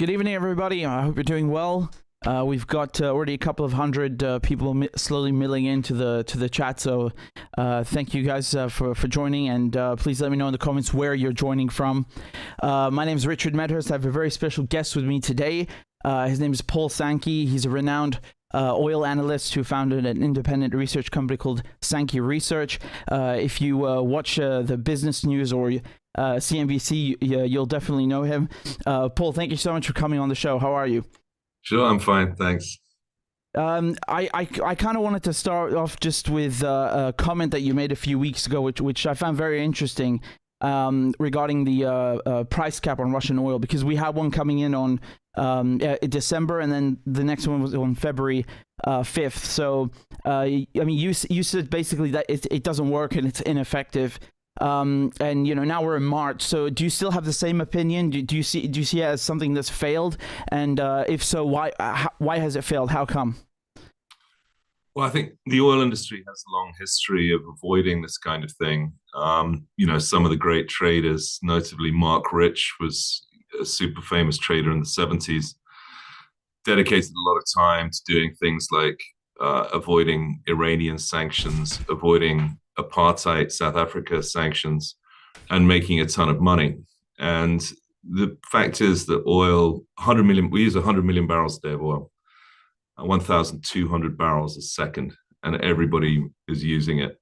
Good evening, everybody. I hope you're doing well. We've got already a couple of hundred people slowly milling into the chat. So thank you guys for joining, and please let me know in the comments where you're joining from. My name is Richard Medhurst. I have a very special guest with me today. His name is Paul Sankey. He's a renowned oil analyst who founded an independent research company called Sankey Research. If you watch the business news or CNBC, you'll definitely know him. Paul, thank you so much for coming on the show. How are you? Sure, I'm fine, thanks. I kind of wanted to start off just with a comment that you made a few weeks ago, which I found very interesting, regarding the price cap on Russian oil, because we had one coming in on December, and then the next one was on February 5th. So, I mean, you said basically that it doesn't work and it's ineffective. And now we're in March. So do you still have the same opinion? Do you see it as something that's failed? And if so, why has it failed? How come? Well, I think the oil industry has a long history of avoiding this kind of thing. Some of the great traders, notably Mark Rich, was a super famous trader in the 70s, dedicated a lot of time to doing things like avoiding Iranian sanctions, avoiding apartheid South Africa sanctions, and making a ton of money. And the fact is that oil, we use 100 million barrels a day of oil, 1,200 barrels a second, and everybody is using it.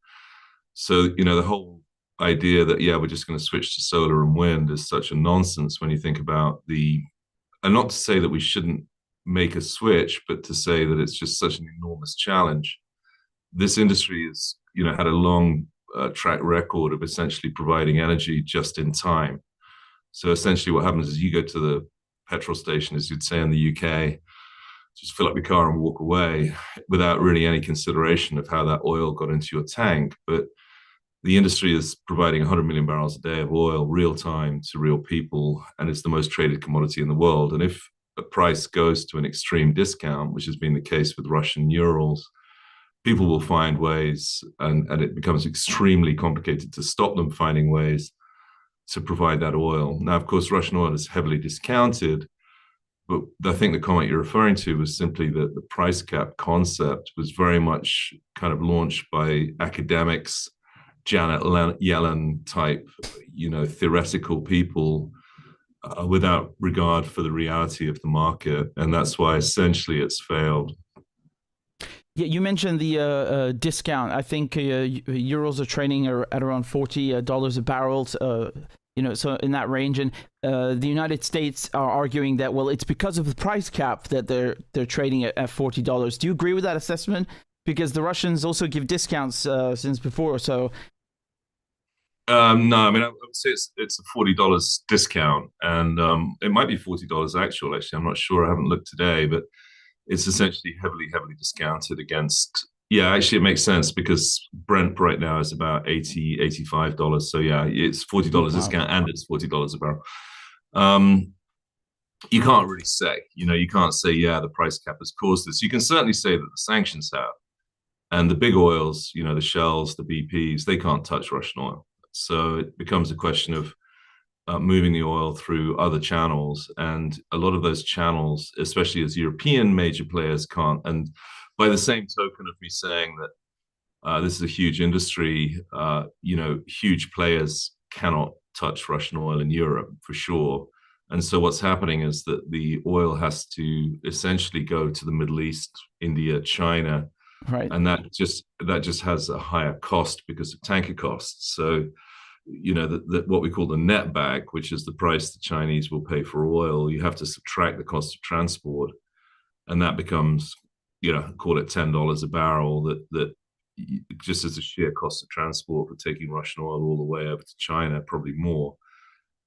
So, the whole idea that, we're just going to switch to solar and wind is such a nonsense when you think about and not to say that we shouldn't make a switch, but to say that it's just such an enormous challenge. This industry has, had a long track record of essentially providing energy just in time. So essentially what happens is you go to the petrol station, as you'd say in the UK, just fill up your car and walk away without really any consideration of how that oil got into your tank. But the industry is providing 100 million barrels a day of oil real time to real people, and it's the most traded commodity in the world. And if a price goes to an extreme discount, which has been the case with Russian Urals, people will find ways, and it becomes extremely complicated to stop them finding ways to provide that oil. Now, of course, Russian oil is heavily discounted, but I think the comment you're referring to was simply that the price cap concept was very much kind of launched by academics, Janet Yellen type, theoretical people, without regard for the reality of the market. And that's why essentially it's failed. Yeah, you mentioned the discount. I think Urals are trading at around $40 a barrel, so in that range. And the United States are arguing that, well, it's because of the price cap that they're trading at $40. Do you agree with that assessment? Because the Russians also give discounts since before. So no, I mean, I would say it's a $40 discount, and it might be $40 actually. I'm not sure. I haven't looked today, but it's essentially heavily discounted against. Yeah, actually, it makes sense because Brent right now is about $80, $85. So yeah, it's $40 discount, and it's $40 a barrel. You can't really say, you can't say, the price cap has caused this. You can certainly say that the sanctions have, and the big oils, the Shells, the BPs, they can't touch Russian oil. So it becomes a question of moving the oil through other channels, and a lot of those channels, especially as European major players, can't. And by the same token of me saying that this is a huge industry, huge players cannot touch Russian oil in Europe for sure. And so what's happening is that the oil has to essentially go to the Middle East, India, China, right, and that just has a higher cost because of tanker costs. So what we call the net back, which is the price the Chinese will pay for oil, you have to subtract the cost of transport, and that becomes, call it $10 a barrel, that just as a sheer cost of transport for taking Russian oil all the way over to China, probably more.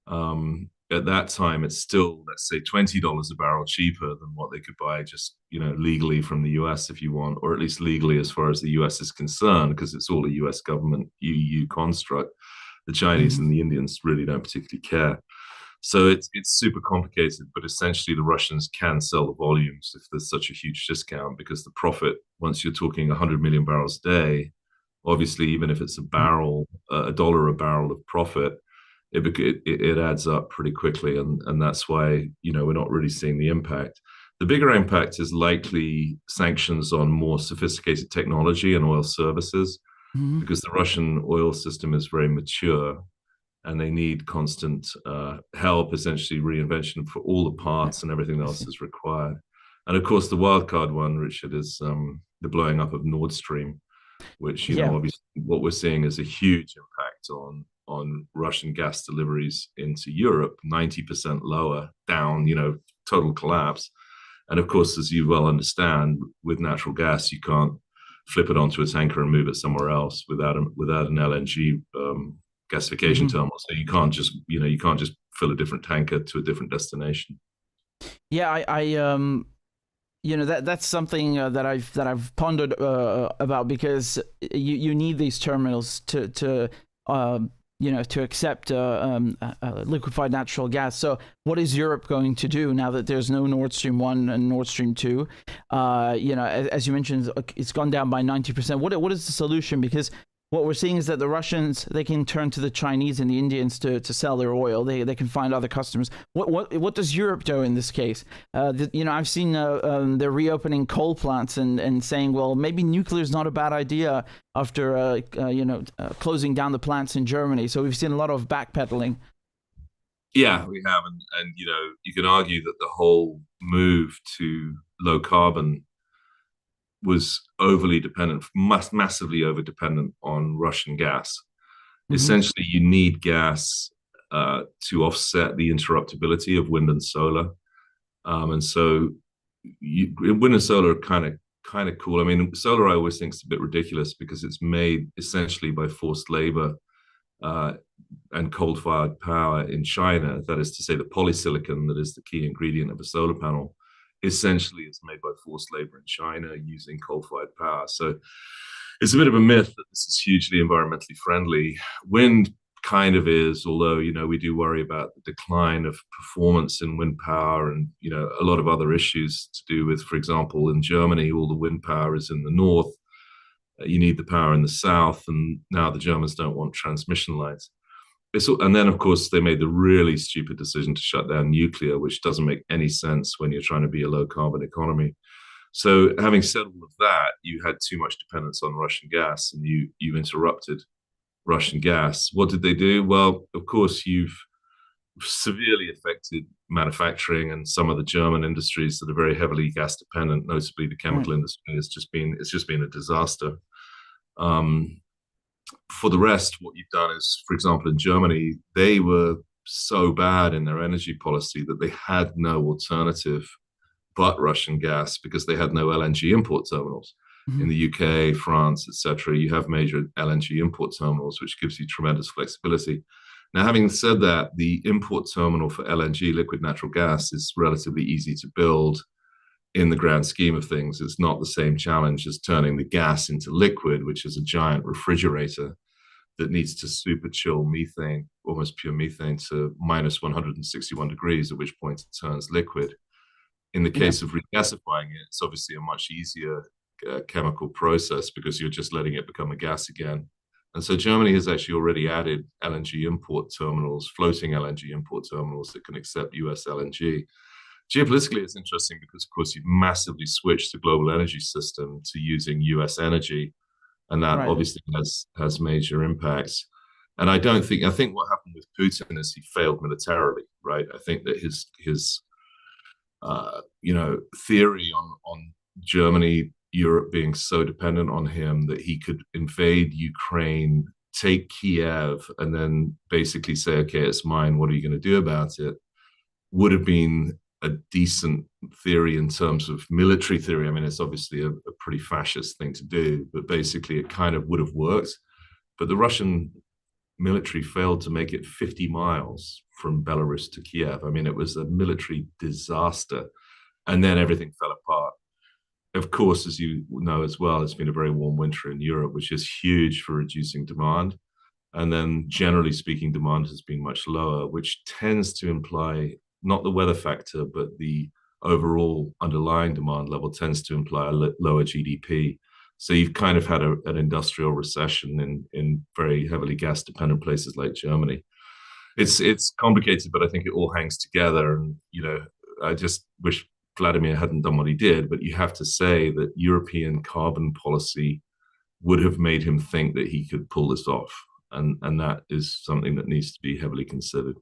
At that time, it's still, let's say, $20 a barrel cheaper than what they could buy just, legally from the US if you want, or at least legally as far as the US is concerned, because it's all a US government EU construct. The Chinese and the Indians really don't particularly care. So it's super complicated, but essentially the Russians can sell the volumes if there's such a huge discount, because the profit, once you're talking 100 million barrels a day, obviously, even if it's a barrel, $1 a barrel of profit, it adds up pretty quickly, and that's why we're not really seeing the impact. The bigger impact is likely sanctions on more sophisticated technology and oil services, Hmm. because the Russian oil system is very mature, and they need constant help, essentially reinvention for all the Yeah, parts and everything I else see. is required. And of course, the wildcard one, Richard, is the blowing up of Nord Stream, which Yeah. obviously what we're seeing is a huge impact on Russian gas deliveries into Europe, 90% lower down, total collapse. And of course, as you well understand, with natural gas, you can't flip it onto a tanker and move it somewhere else without an LNG gasification Hmm. terminal. So you can't just fill a different tanker to a different destination. Yeah, that's something that I've pondered about, because you need these terminals to accept liquefied natural gas. So what is Europe going to do now that there's no Nord Stream 1 and Nord Stream 2? As you mentioned, it's gone down by 90%. What is the solution? Because what we're seeing is that the Russians, they can turn to the Chinese and the Indians to sell their oil. They can find other customers. What does Europe do in this case? I've seen they're reopening coal plants and saying, well, maybe nuclear is not a bad idea after closing down the plants in Germany. So we've seen a lot of backpedaling. Yeah, we have, and you can argue that the whole move to low carbon was overly dependent, massively over dependent on Russian gas. Hmm. Essentially, you need gas to offset the interruptibility of wind and solar, and so wind and solar are kind of cool. I mean, solar I always think is a bit ridiculous because it's made essentially by forced labor and coal-fired power in China. That is to say, the polysilicon that is the key ingredient of a solar panel essentially is made by forced labor in China using coal-fired power. So it's a bit of a myth that this is hugely environmentally friendly. Wind kind of is, although we do worry about the decline of performance in wind power, and a lot of other issues to do with, for example, in Germany, all the wind power is in the north. You need the power in the south, and now the Germans don't want transmission lines. And then, of course, they made the really stupid decision to shut down nuclear, which doesn't make any sense when you're trying to be a low carbon economy. So, having said all of that, you had too much dependence on Russian gas, and you interrupted Russian gas. What did they do? Well, of course, you've severely affected manufacturing and some of the German industries that are very heavily gas dependent, notably the Right. chemical industry. It's just been a disaster. Um, for the rest, what you've done is, for example, in Germany, they were so bad in their energy policy that they had no alternative but Russian gas because they had no LNG import terminals. Hmm. In the UK, France, etc., you have major LNG import terminals, which gives you tremendous flexibility. Now, having said that, the import terminal for LNG, liquid natural gas, is relatively easy to build in the grand scheme of things. It's not the same challenge as turning the gas into liquid, which is a giant refrigerator that needs to super chill methane, almost pure methane, to minus 161 degrees, at which point it turns liquid. In the Yeah. case of regasifying it, it's obviously a much easier chemical process because you're just letting it become a gas again. And so Germany has actually already added LNG import terminals, floating LNG import terminals that can accept US LNG. Geopolitically, it's interesting because, of course, you've massively switched the global energy system to using US energy, and that Right. obviously has major impacts. And I think what happened with Putin is he failed militarily, right? I think that his theory on Germany, Europe being so dependent on him that he could invade Ukraine, take Kiev, and then basically say, okay, it's mine. What are you going to do about it? Would have been a decent theory in terms of military theory. I mean, it's obviously a pretty fascist thing to do, but basically it kind of would have worked. But the Russian military failed to make it 50 miles from Belarus to Kiev. I mean, it was a military disaster. And then everything fell apart. Of course, as you know as well, it's been a very warm winter in Europe, which is huge for reducing demand. And then, generally speaking, demand has been much lower, which tends to imply not the weather factor, but the overall underlying demand level tends to imply a lower GDP. So you've kind of had an industrial recession in very heavily gas dependent places like Germany. It's complicated, but I think it all hangs together. And I just wish Vladimir hadn't done what he did. But you have to say that European carbon policy would have made him think that he could pull this off, and that is something that needs to be heavily considered.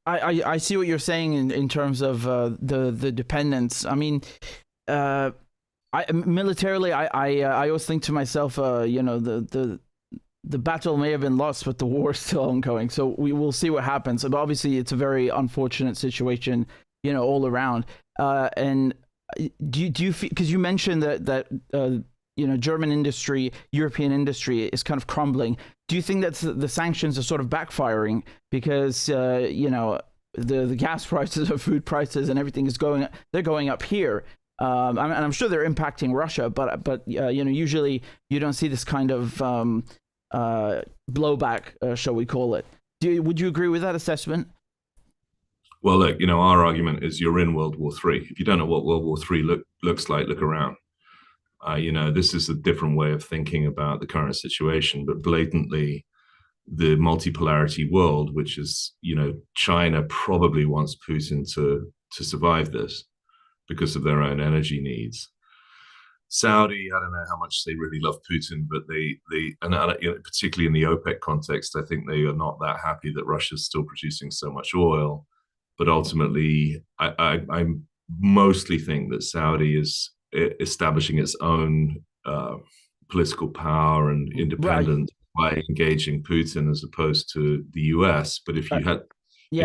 I see what you're saying in terms of the dependence. I mean, militarily, I always think to myself, the battle may have been lost, but the war is still ongoing. So we will see what happens. But obviously, it's a very unfortunate situation, all around. And do you feel, because you mentioned that German industry, European industry is kind of crumbling. Do you think that the sanctions are sort of backfiring because the gas prices, or food prices, and everything they're going up here? And I'm sure they're impacting Russia, but usually you don't see this kind of blowback, shall we call it? Would you agree with that assessment? Well, look, our argument is you're in World War III. If you don't know what World War III looks like, look around. This is a different way of thinking about the current situation, but blatantly, the multipolarity world, which is, China probably wants Putin to survive this because of their own energy needs. Saudi, I don't know how much they really love Putin, but particularly in the OPEC context, I think they are not that happy that Russia's still producing so much oil. But ultimately, I mostly think that Saudi is establishing its own political power and independence by engaging Putin as opposed to the US. But if you had,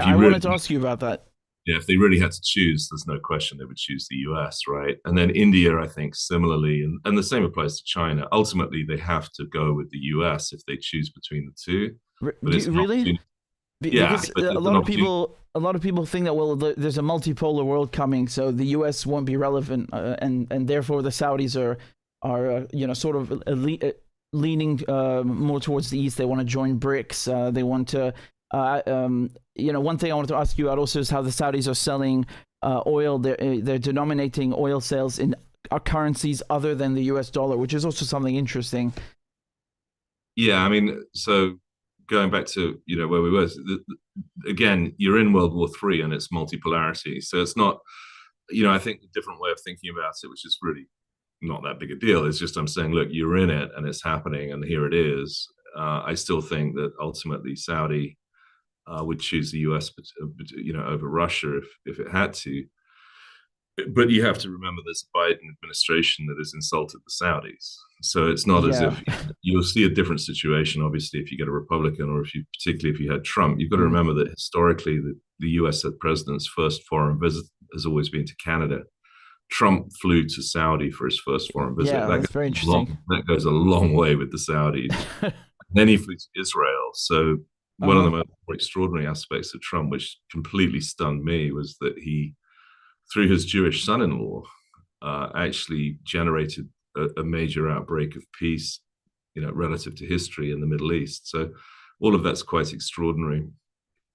I wanted to ask you about that. Yeah, if they really had to choose, there's no question they would choose the US, right? And then India, I think, similarly, and the same applies to China. Ultimately, they have to go with the US if they choose between the two. Really? Because a lot of people think that there's a multipolar world coming, so the U.S. won't be relevant, and therefore the Saudis are sort of leaning more towards the east. They want to join BRICS. They want to, one thing I wanted to ask you about also is how the Saudis are selling oil. They're denominating oil sales in currencies other than the U.S. dollar, which is also something interesting. Yeah, I mean, so. Going back to where we were, again, you're in World War III and it's multipolarity. So it's not, I think a different way of thinking about it, which is really not that big a deal. It's just I'm saying, look, you're in it and it's happening and here it is. I still think that ultimately Saudi would choose the US, over Russia if it had to. But you have to remember there's a Biden administration that has insulted the Saudis. So it's not as if you'll see a different situation, obviously, if you get a Republican or particularly if you had Trump. You've got to remember that historically the US president's first foreign visit has always been to Canada. Trump flew to Saudi for his first foreign visit. Yeah, that's very interesting. That goes a long way with the Saudis. Then he flew to Israel. So one of the most extraordinary aspects of Trump, which completely stunned me, was that he, through his Jewish son-in-law, actually generated a major outbreak of peace, relative to history in the Middle East. So all of that's quite extraordinary.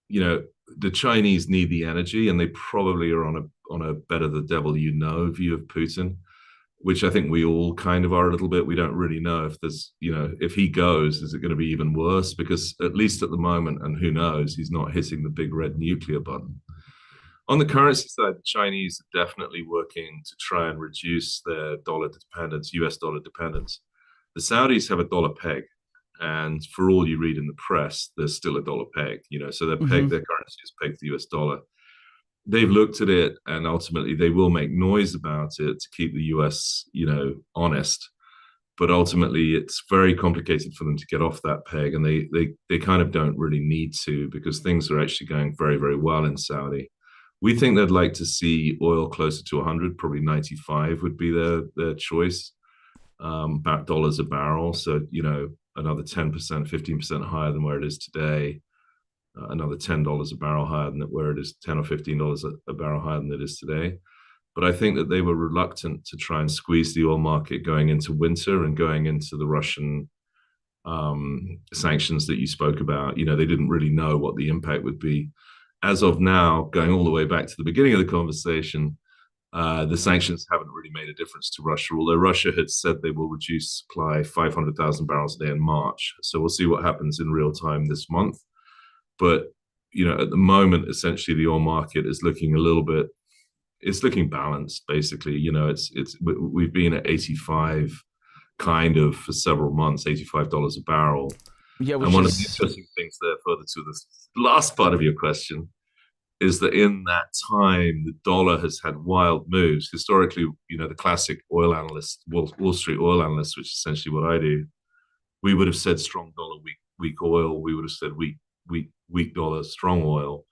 The Chinese need the energy, and they probably are on a better the devil view of Putin, which I think we all kind of are a little bit. We don't really know if there's, if he goes, is it going to be even worse? Because at least at the moment, and who knows, he's not hitting the big red nuclear button. On the currency side, the Chinese are definitely working to try and reduce their dollar dependence, US dollar dependence. The Saudis have a dollar peg, and for all you read in the press, there's still a dollar peg. So their peg, their currency is pegged to the US dollar. They've looked at it, and ultimately they will make noise about it to keep the US, honest. But ultimately, it's very complicated for them to get off that peg, and they kind of don't really need to, because things are actually going very, very well in Saudi. We think they'd like to see oil closer to 100, probably 95 would be their choice, about dollars a barrel. So, another 10%, 15% higher than where it is today, another $10 a barrel higher than where it is, $10 or $15 a barrel higher than it is today. But I think that they were reluctant to try and squeeze the oil market going into winter and going into the Russian sanctions that you spoke about. They didn't really know what the impact would be. As of now, going all the way back to the beginning of the conversation, the sanctions haven't really made a difference to Russia, although Russia had said they will reduce supply 500,000 barrels a day in March. So we'll see what happens in real time this month. But at the moment, essentially the oil market is looking a little bit, it's looking balanced, basically. We've been at 85 kind of for several months, $85 a barrel. Yeah, and one of the interesting things there, further to the last part of your question, is that in that time, the dollar has had wild moves. Historically, the classic oil analyst, Wall Street oil analyst, which is essentially what I do, we would have said strong dollar, weak oil. We would have said weak dollar, strong oil.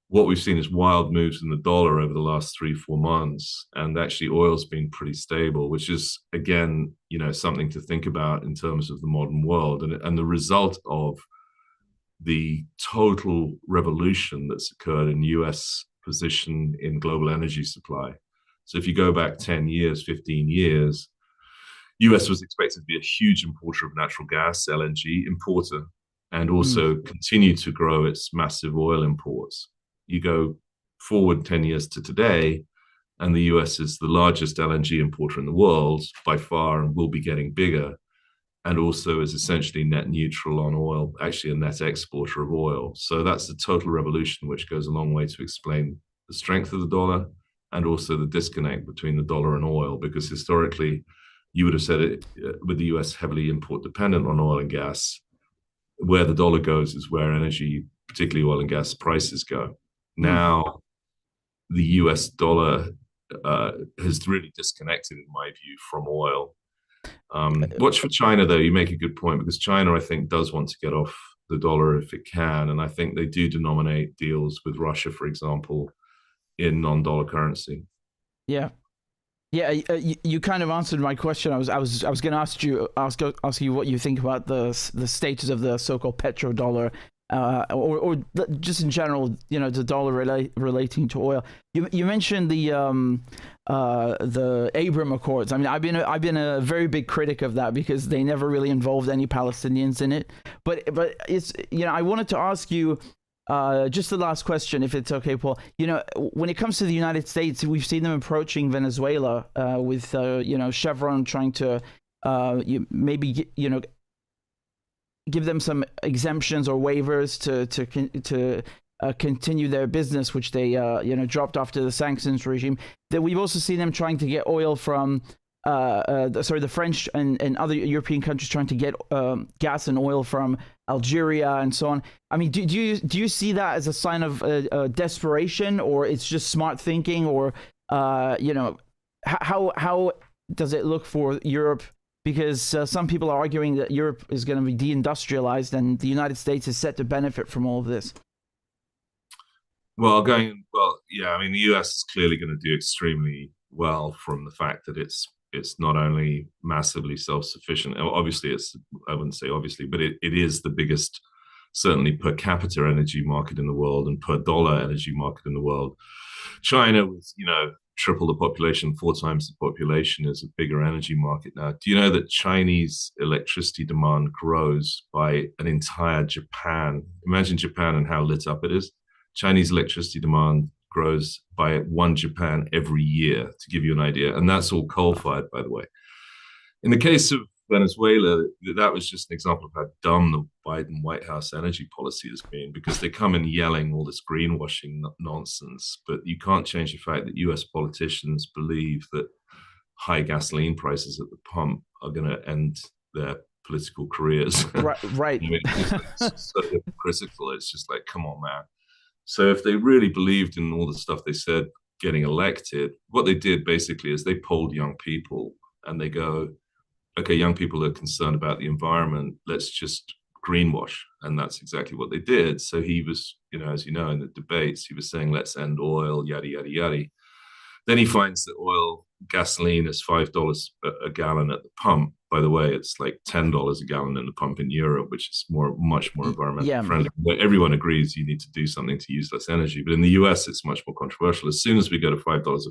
What we've seen is wild moves in the dollar over the last 3-4 months, and actually oil's been pretty stable, which is, again, something to think about in terms of the modern world and the result of the total revolution that's occurred in US position in global energy supply. So if you go back 10 years, 15 years, US was expected to be a huge importer of natural gas, LNG importer, and also continue to grow its massive oil imports. You go forward 10 years to today, and the US is the largest LNG importer in the world by far, and will be getting bigger, and also is essentially net neutral on oil, actually a net exporter of oil. So that's the total revolution, which goes a long way to explain the strength of the dollar and also the disconnect between the dollar and oil, because historically, you would have said it, with the US heavily import dependent on oil and gas, where the dollar goes is where energy, particularly oil and gas prices go. Now, the US dollar has really disconnected, in my view, from oil. Watch for China, though. You make a good point, because China, I think, does want to get off the dollar if it can. And I think they do denominate deals with Russia, for example, in non-dollar currency. Yeah. Yeah, you kind of answered my question. I was going to ask you what you think about the status of the so-called petrodollar, or just in general, the dollar relating to oil. You mentioned the Abraham Accords. I mean, I've been a very big critic of that, because they never really involved any Palestinians in it. But it's, I wanted to ask you, just the last question, if it's okay, Paul. When it comes to the United States, we've seen them approaching Venezuela with Chevron trying to maybe give them some exemptions or waivers to continue their business, which they dropped after the sanctions regime. That we've also seen them trying to get oil from the French and other European countries trying to get gas and oil from Algeria and so on. I mean, do you see that as a sign of desperation, or it's just smart thinking, or how does it look for Europe? Because some people are arguing that Europe is going to be deindustrialized, and the United States is set to benefit from all of this. Well, yeah. I mean, the US is clearly going to do extremely well from the fact that it's not only massively self-sufficient. Obviously, I wouldn't say obviously, but it is the biggest, certainly per capita energy market in the world, and per dollar energy market in the world. China, with triple the population, 4 times the population, is a bigger energy market now. Do you know that Chinese electricity demand grows by an entire Japan? Imagine Japan and how lit up it is. Chinese electricity demand grows by 1 Japan every year, to give you an idea. And that's all coal-fired, by the way. In the case of Venezuela, that was just an example of how dumb the Biden White House energy policy has been, because they come in yelling all this greenwashing nonsense, but you can't change the fact that US politicians believe that high gasoline prices at the pump are going to end their political careers. Right. I mean, it's so hypocritical. It's just like, come on, man. So if they really believed in all the stuff they said getting elected, what they did basically is they polled young people, and they go, okay, young people are concerned about the environment, let's just greenwash. And that's exactly what they did. So he was, as you know, in the debates, he was saying, let's end oil, yada, yada, yada. Then he finds that gasoline is $5 a gallon at the pump. By the way, it's like $10 a gallon in the pump in Europe, which is much more environmentally friendly. Everyone agrees you need to do something to use less energy. But in the US, it's much more controversial. As soon as we go to $5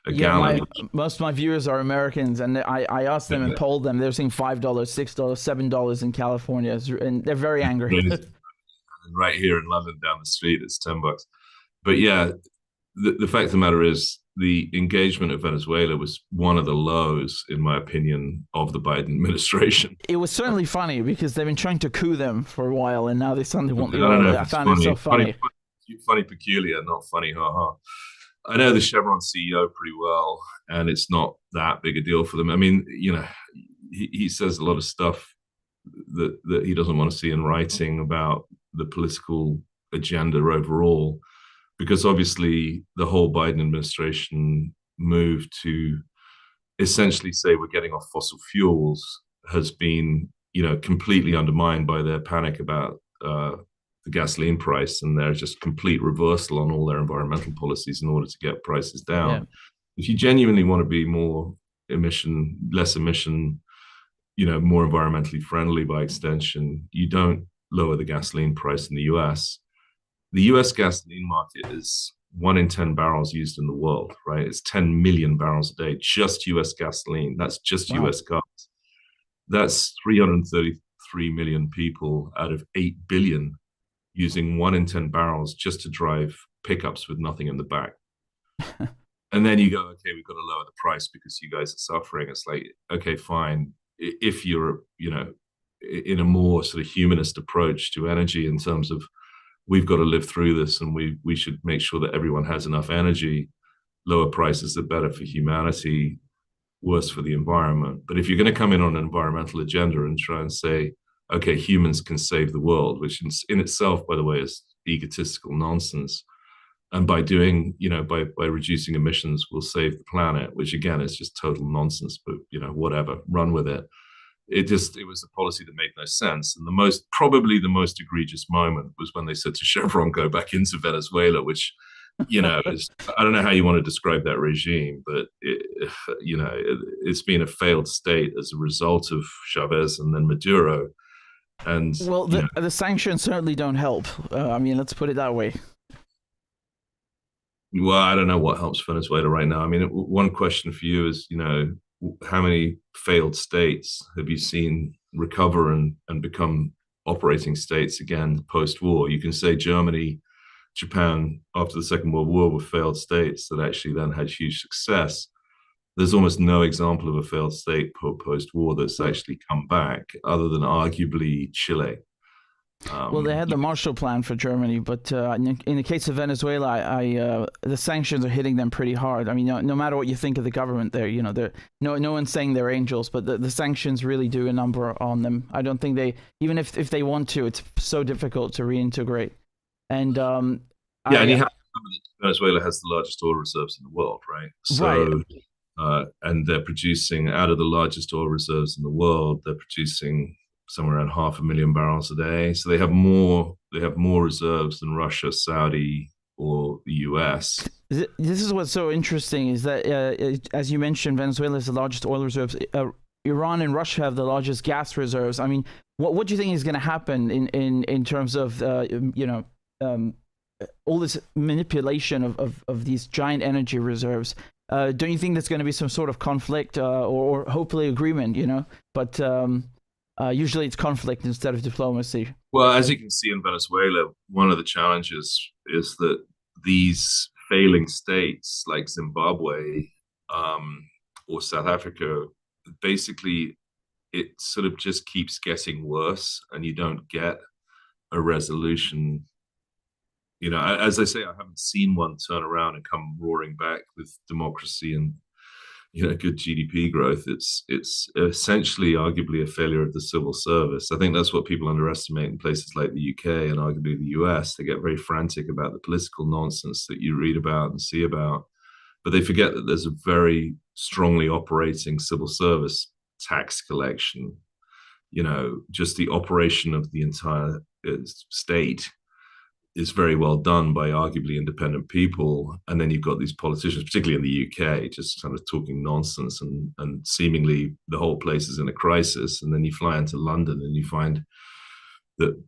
a gallon. Most of my viewers are Americans, and I asked them and polled them. They're saying $5, $6, $7 in California, and they're very angry. Right here in London, down the street, it's $10. But yeah, the fact of the matter is, the engagement of Venezuela was one of the lows, in my opinion, of the Biden administration. It was certainly funny because they've been trying to coup them for a while, and now they suddenly want the I don't oil. know if I it's found it so funny. funny, peculiar, not funny, ha. I know the Chevron CEO pretty well, and it's not that big a deal for them. I mean, he says a lot of stuff that he doesn't want to see in writing about the political agenda overall, because obviously the whole Biden administration move to essentially say we're getting off fossil fuels has been, completely undermined by their panic about the gasoline price, and their just complete reversal on all their environmental policies in order to get prices down. Yeah. If you genuinely want to be less emission, more environmentally friendly by extension, you don't lower the gasoline price in the US. The US gasoline market is 1 in 10 barrels used in the world, right? It's 10 million barrels a day, just US gasoline. That's just wow. US cars. That's 333 million people out of 8 billion using 1 in 10 barrels just to drive pickups with nothing in the back. And then you go, okay, we've got to lower the price because you guys are suffering. It's like, okay, fine. If you're, in a more sort of humanist approach to energy in terms of we've got to live through this and we should make sure that everyone has enough energy, lower prices are better for humanity, worse for the environment. But if you're going to come in on an environmental agenda and try and say, okay, humans can save the world, which in itself, by the way, is egotistical nonsense. And by doing, by reducing emissions, we'll save the planet, which again is just total nonsense, but whatever, run with it. It was a policy that made no sense. And probably the most egregious moment was when they said to Chevron, go back into Venezuela, which, is, I don't know how you want to describe that regime, but it's been a failed state as a result of Chavez and then Maduro. And well, the sanctions certainly don't help. Let's put it that way. Well, I don't know what helps Venezuela right now. I mean, one question for you is, how many failed states have you seen recover and become operating states again post-war? You can say Germany, Japan, after the Second World War, were failed states that actually then had huge success. There's almost no example of a failed state post-war that's actually come back, other than arguably Chile. Well, they had the Marshall Plan for Germany, but in the case of Venezuela, the sanctions are hitting them pretty hard. I mean, no matter what you think of the government there, no one's saying they're angels, but the sanctions really do a number on them. I don't think even if they want to, it's so difficult to reintegrate. And Venezuela has the largest oil reserves in the world, right? So, right. And they're producing, out of the largest oil reserves in the world, they're producing somewhere around 500,000 barrels a day. So they have more reserves than Russia, Saudi, or the US. This is what's so interesting is that, as you mentioned, Venezuela has the largest oil reserves. Iran and Russia have the largest gas reserves. I mean, what do you think is going to happen in terms of, all this manipulation of these giant energy reserves? Don't you think there's going to be some sort of conflict or hopefully agreement, But usually it's conflict instead of diplomacy. Well, as you can see in Venezuela, one of the challenges is that these failing states like Zimbabwe or South Africa, basically it sort of just keeps getting worse and you don't get a resolution. As I say, I haven't seen one turn around and come roaring back with democracy and good GDP growth. It's essentially arguably a failure of the civil service. I think that's what people underestimate in places like the UK and arguably the US. They get very frantic about the political nonsense that you read about and see about, but they forget that there's a very strongly operating civil service, tax collection, just the operation of the entire state is very well done by arguably independent people. And then you've got these politicians, particularly in the UK, just kind of talking nonsense and seemingly the whole place is in a crisis. And then you fly into London and you find that,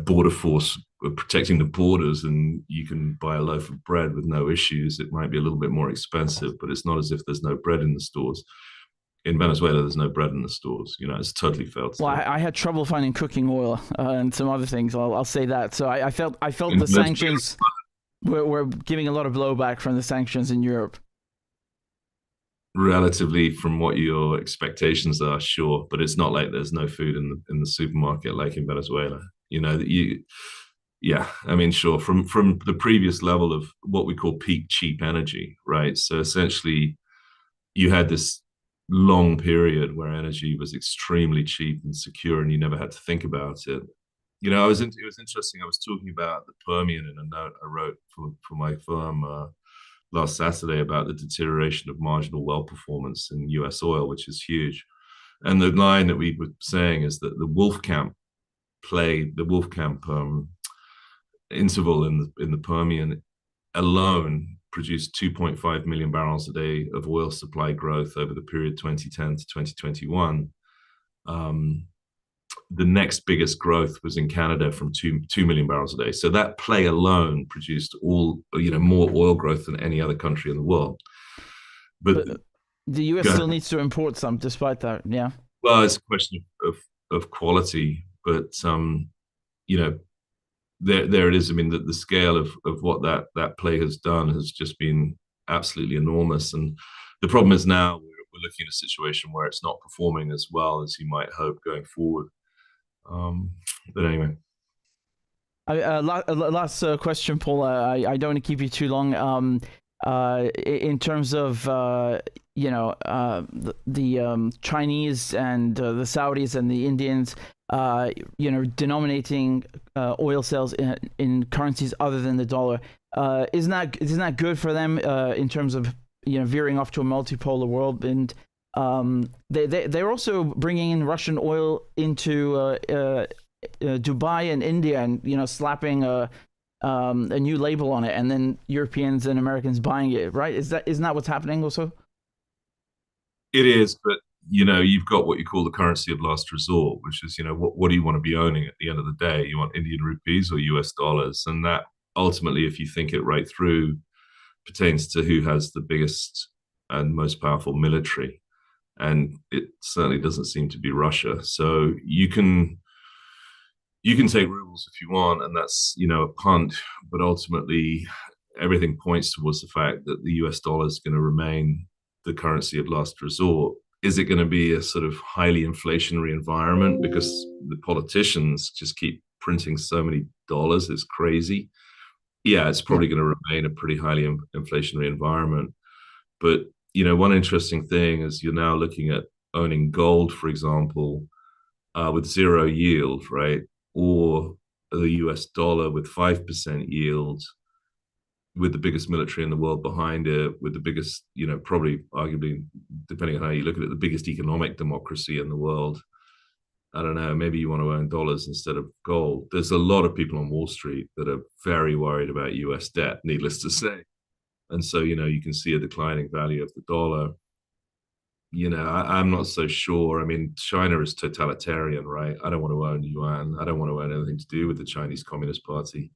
border force are protecting the borders and you can buy a loaf of bread with no issues. It might be a little bit more expensive, but it's not as if there's no bread in the stores. In Venezuela, there's no bread in the stores. It's totally failed. Well, I had trouble finding cooking oil and some other things. I'll say that. So I felt the sanctions were giving a lot of blowback from the sanctions in Europe. Relatively from what your expectations are, sure, but it's not like there's no food in the supermarket like in Venezuela. You know that you, yeah, I mean, sure, from the previous level of what we call peak cheap energy, right? So essentially, you had this long period where energy was extremely cheap and secure, and you never had to think about it. You know, it was interesting. I was talking about the Permian in a note I wrote for my firm last Saturday about the deterioration of marginal well performance in US oil, which is huge. And the line that we were saying is that the Wolfcamp interval in the Permian alone produced 2.5 million barrels a day of oil supply growth over the period 2010 to 2021. The next biggest growth was in Canada from 2 million barrels a day. So that play alone produced more oil growth than any other country in the world. But the US still needs to import some despite that. Yeah. Well, it's a question of quality, but there it is. I mean, the scale of what that play has done has just been absolutely enormous. And the problem is now we're looking at a situation where it's not performing as well as you might hope going forward. But anyway. Last question, Paul. I don't want to keep you too long. In terms of the Chinese and the Saudis and the Indians, denominating oil sales in currencies other than the dollar, isn't that good for them in terms of veering off to a multipolar world? And they're also bringing in Russian oil into Dubai and India, and slapping a new label on it, and then Europeans and Americans buying it. Right? Isn't that what's happening also? It is, but you've got what you call the currency of last resort, which is what do you want to be owning at the end of the day? You want Indian rupees or US dollars? And that ultimately, if you think it right through, pertains to who has the biggest and most powerful military. And it certainly doesn't seem to be Russia. So you can take rubles if you want, and that's a punt. But ultimately, everything points towards the fact that the US dollar is going to remain the currency of last resort. Is it going to be a sort of highly inflationary environment because the politicians just keep printing so many dollars? It's crazy. Yeah, it's probably going to remain a pretty highly inflationary environment. But one interesting thing is you're now looking at owning gold, for example, with zero yield, right? Or the US dollar with 5% yield, with the biggest military in the world behind it, with the biggest, probably arguably, depending on how you look at it, the biggest economic democracy in the world. I don't know, maybe you want to own dollars instead of gold. There's a lot of people on Wall Street that are very worried about US debt, needless to say. And so, you can see a declining value of the dollar. I'm not so sure. I mean, China is totalitarian, right? I don't want to own yuan. I don't want to own anything to do with the Chinese Communist Party.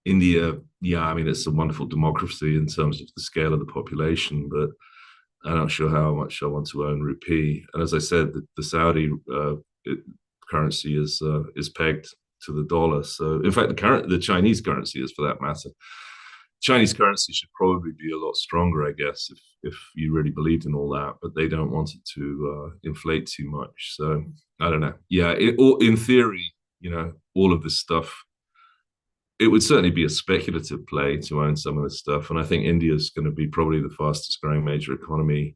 India, yeah, I mean, it's a wonderful democracy in terms of the scale of the population, but I'm not sure how much I want to own rupee. And as I said, the Saudi currency is pegged to the dollar. So, in fact, the Chinese currency is, for that matter. Chinese currency should probably be a lot stronger, I guess, if you really believed in all that, but they don't want it to inflate too much. So I don't know. Yeah, in theory, all of this stuff, it would certainly be a speculative play to own some of this stuff. And I think India is going to be probably the fastest growing major economy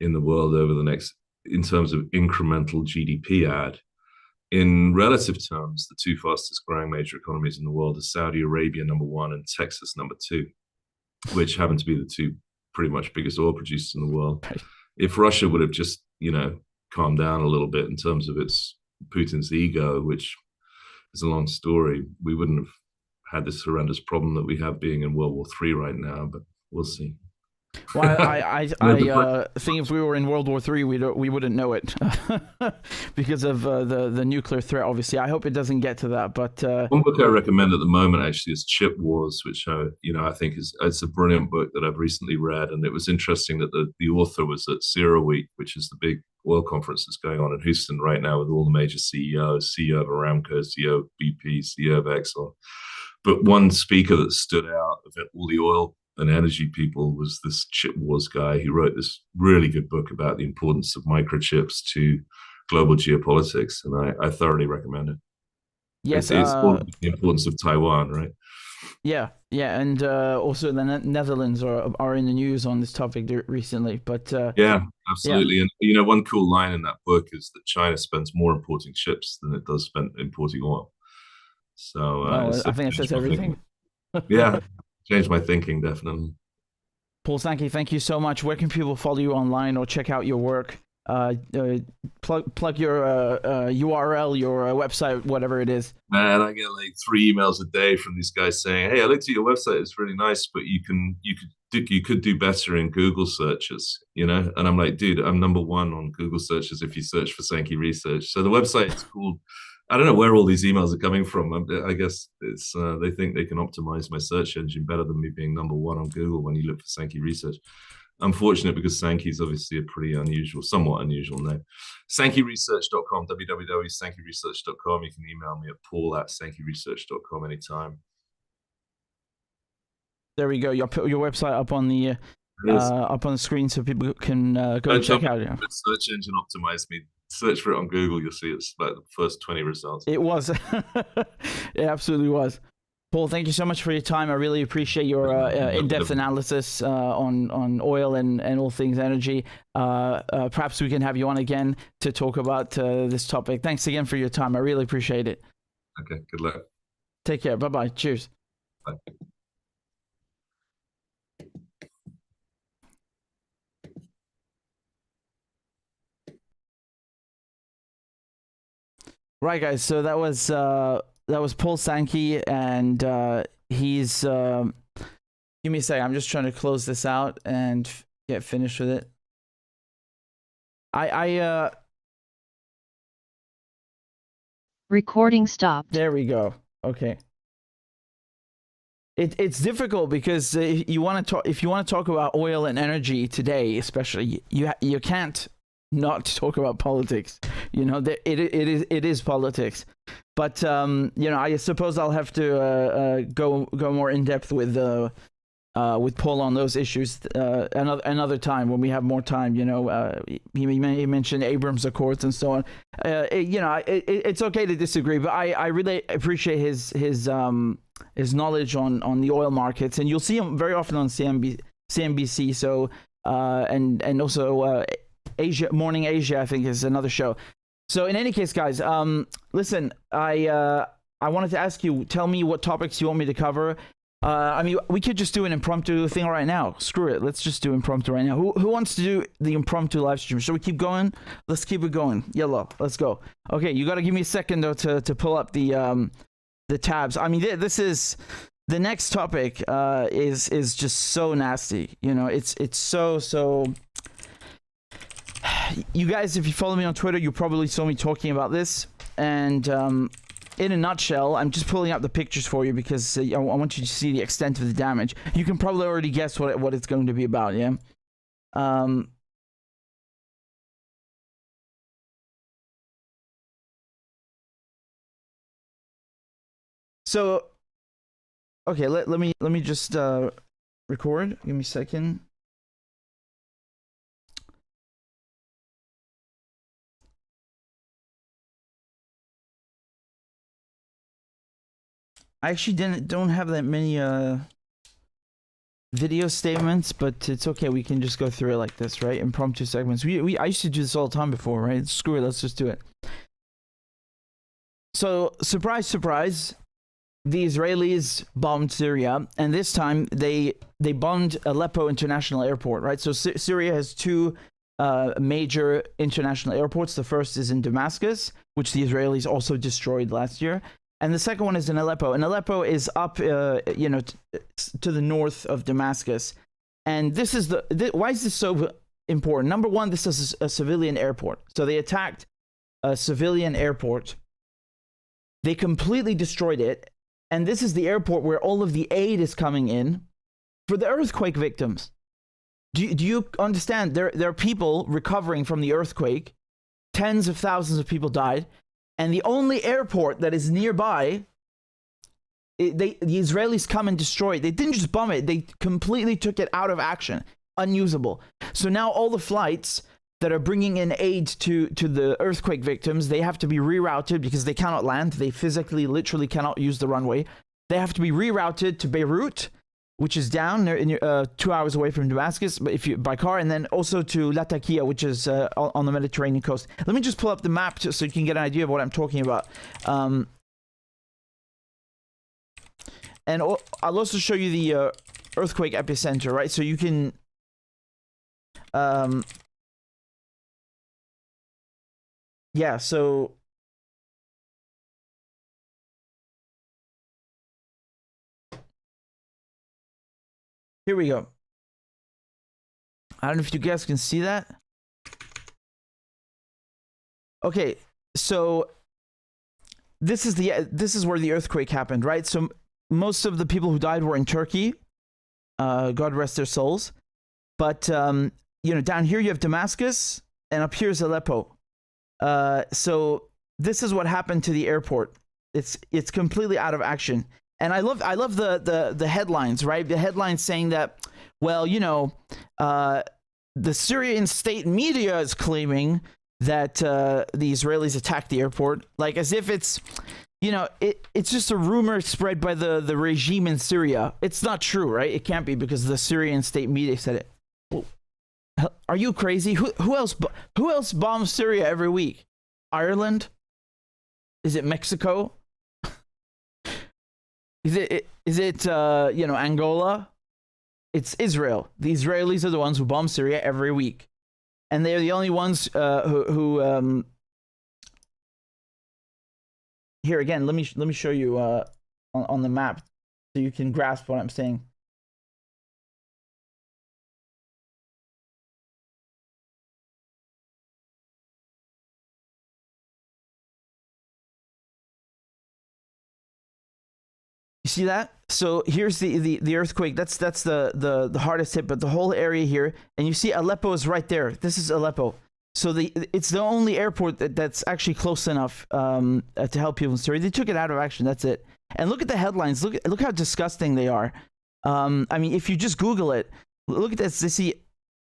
in the world over the next, in terms of incremental GDP add. In relative terms, the two fastest growing major economies in the world are Saudi Arabia, number one, and Texas, number two, which happen to be the two pretty much biggest oil producers in the world. If Russia would have just, calmed down a little bit in terms of Putin's ego, which is a long story, we wouldn't have had this horrendous problem that we have being in World War III right now, but we'll see. Well, I think if we were in World War III, we wouldn't know it because of the nuclear threat. Obviously, I hope it doesn't get to that. But one book I recommend at the moment actually is Chip Wars, which I think it's a brilliant book that I've recently read, and it was interesting that the author was at CERAWeek, which is the big oil conference that's going on in Houston right now with all the major CEOs, CEO of Aramco, CEO of BP, CEO of Exxon. But one speaker that stood out of all the oil and energy people was this chip wars guy. He wrote this really good book about the importance of microchips to global geopolitics, and I thoroughly recommend it. Yes, It's all about the importance of Taiwan, right? yeah, and also the Netherlands are in the news on this topic recently. But yeah, absolutely. And you know, one cool line in that book is that China spends more importing chips than it does spend importing oil. So I think it says everything. Yeah, changed my thinking definitely. Paul Sankey, thank you so much. Where can people follow you online or check out your work? Plug your URL, your website, whatever it is. Man, I get like 3 emails a day from these guys saying, "Hey, I looked at your website; it's really nice, but you could do better in Google searches, you know." And I'm like, dude, I'm #1 on Google searches if you search for Sankey Research. So the website is called. I don't know where all these emails are coming from. I guess it's they think they can optimize my search engine better than me being #1 on Google when you look for Sankey Research. Unfortunate, because Sankey is obviously a pretty somewhat unusual name. SankeyResearch.com, www.sankeyresearch.com. You can email me at paul@sankeyresearch.com anytime. There we go. You'll put your website up on the screen so people can go and check out. Yeah. Search engine optimized me. Search for it on Google. You'll see it's like the first 20 results. It was. It absolutely was. Paul, thank you so much for your time. I really appreciate your in-depth analysis on oil and all things energy. Perhaps we can have you on again to talk about this topic. Thanks again for your time. I really appreciate it. Okay, good luck. Take care. Bye-bye. Cheers. Bye. Right, guys. So that was Paul Sankey, and he's. Give me a second. I'm just trying to close this out and get finished with it. Recording stopped. There we go. Okay. It's difficult because if you want to talk about oil and energy today, especially, you can't not talk about politics. You know, it is politics. But you know, I suppose I'll have to go more in depth with Paul on those issues another time when we have more time. You know, he mentioned Abrams Accords and so on. You know, it's okay to disagree, but I really appreciate his knowledge on the oil markets, and you'll see him very often on CNBC. So and also Morning Asia, I think, is another show. So in any case, guys, listen, I wanted to ask you, tell me what topics you want me to cover. I mean, we could just do an impromptu thing right now. Screw it. Let's just do impromptu right now. Who wants to do the impromptu live stream? Shall we keep going? Let's keep it going. Yellow. Let's go. Okay, you got to give me a second, though, to pull up the tabs. I mean, this is... The next topic is just so nasty. You know, it's so... You guys, if you follow me on Twitter, you probably saw me talking about this. And in a nutshell, I'm just pulling up the pictures for you because I want you to see the extent of the damage. You can probably already guess what it's going to be about, yeah? So, okay, let me just record. Give me a second. I actually don't have that many video statements, but it's okay. We can just go through it like this, right? Impromptu segments. I used to do this all the time before, right? Screw it. Let's just do it. So, surprise, surprise, the Israelis bombed Syria, and this time they bombed Aleppo International Airport, right? So Syria has two major international airports. The first is in Damascus, which the Israelis also destroyed last year. And the second one is in Aleppo. And Aleppo is up, you know, to the north of Damascus. And this is why is this so important? Number one, this is a civilian airport. So they attacked a civilian airport. They completely destroyed it. And this is the airport where all of the aid is coming in for the earthquake victims. Do you understand? There are people recovering from the earthquake. Tens of thousands of people died. And the only airport that is nearby the Israelis come and destroy it. They didn't just bomb it, they completely took it out of action, unusable. So now all the flights that are bringing in aid to the earthquake victims, they have to be rerouted because they cannot land. They physically, literally cannot use the runway. They have to be rerouted to Beirut, which is down 2 hours away from Damascus, but if you by car, and then also to Latakia, which is on the Mediterranean coast. Let me just pull up the map so you can get an idea of what I'm talking about. And I'll also show you the earthquake epicenter, right? So you can yeah, so here we go. I don't know if you guys can see that. Okay, so this is where the earthquake happened, right? So most of the people who died were in Turkey. God rest their souls. But you know, down here you have Damascus, and up here is Aleppo. So this is what happened to the airport. It's completely out of action. And I love the headlines, right? The headlines saying that, well, you know, the Syrian state media is claiming that the Israelis attacked the airport, like as if it's, you know, it's just a rumor spread by the regime in Syria. It's not true, right? It can't be, because the Syrian state media said it. Well, are you crazy? Who else bombs Syria every week? Ireland? Is it Mexico? Is it you know, Angola? It's Israel. The Israelis are the ones who bomb Syria every week, and they're the only ones who here again. Let me show you on the map so you can grasp what I'm saying. You see that? So here's the earthquake. That's the hardest hit, but the whole area here, and you see Aleppo is right there. This is Aleppo. So it's the only airport that's actually close enough to help people in Syria. They took it out of action. That's it. And look at the headlines. Look how disgusting they are. I mean, if you just Google it, look at this.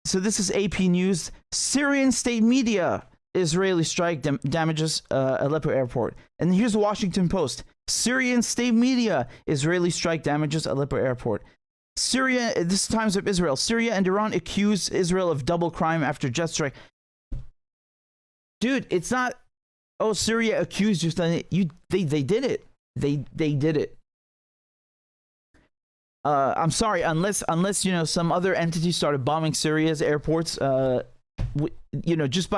So this is AP News. Syrian state media: Israeli strike damages Aleppo airport. And here's the Washington Post. Syrian state media: Israeli strike damages Aleppo airport. Syria, this is Times of Israel. Syria and Iran accuse Israel of double crime after jet strike. Dude, it's not, oh, Syria accused you. They did it. They did it. I'm sorry, unless you know, some other entity started bombing Syria's airports, you know, just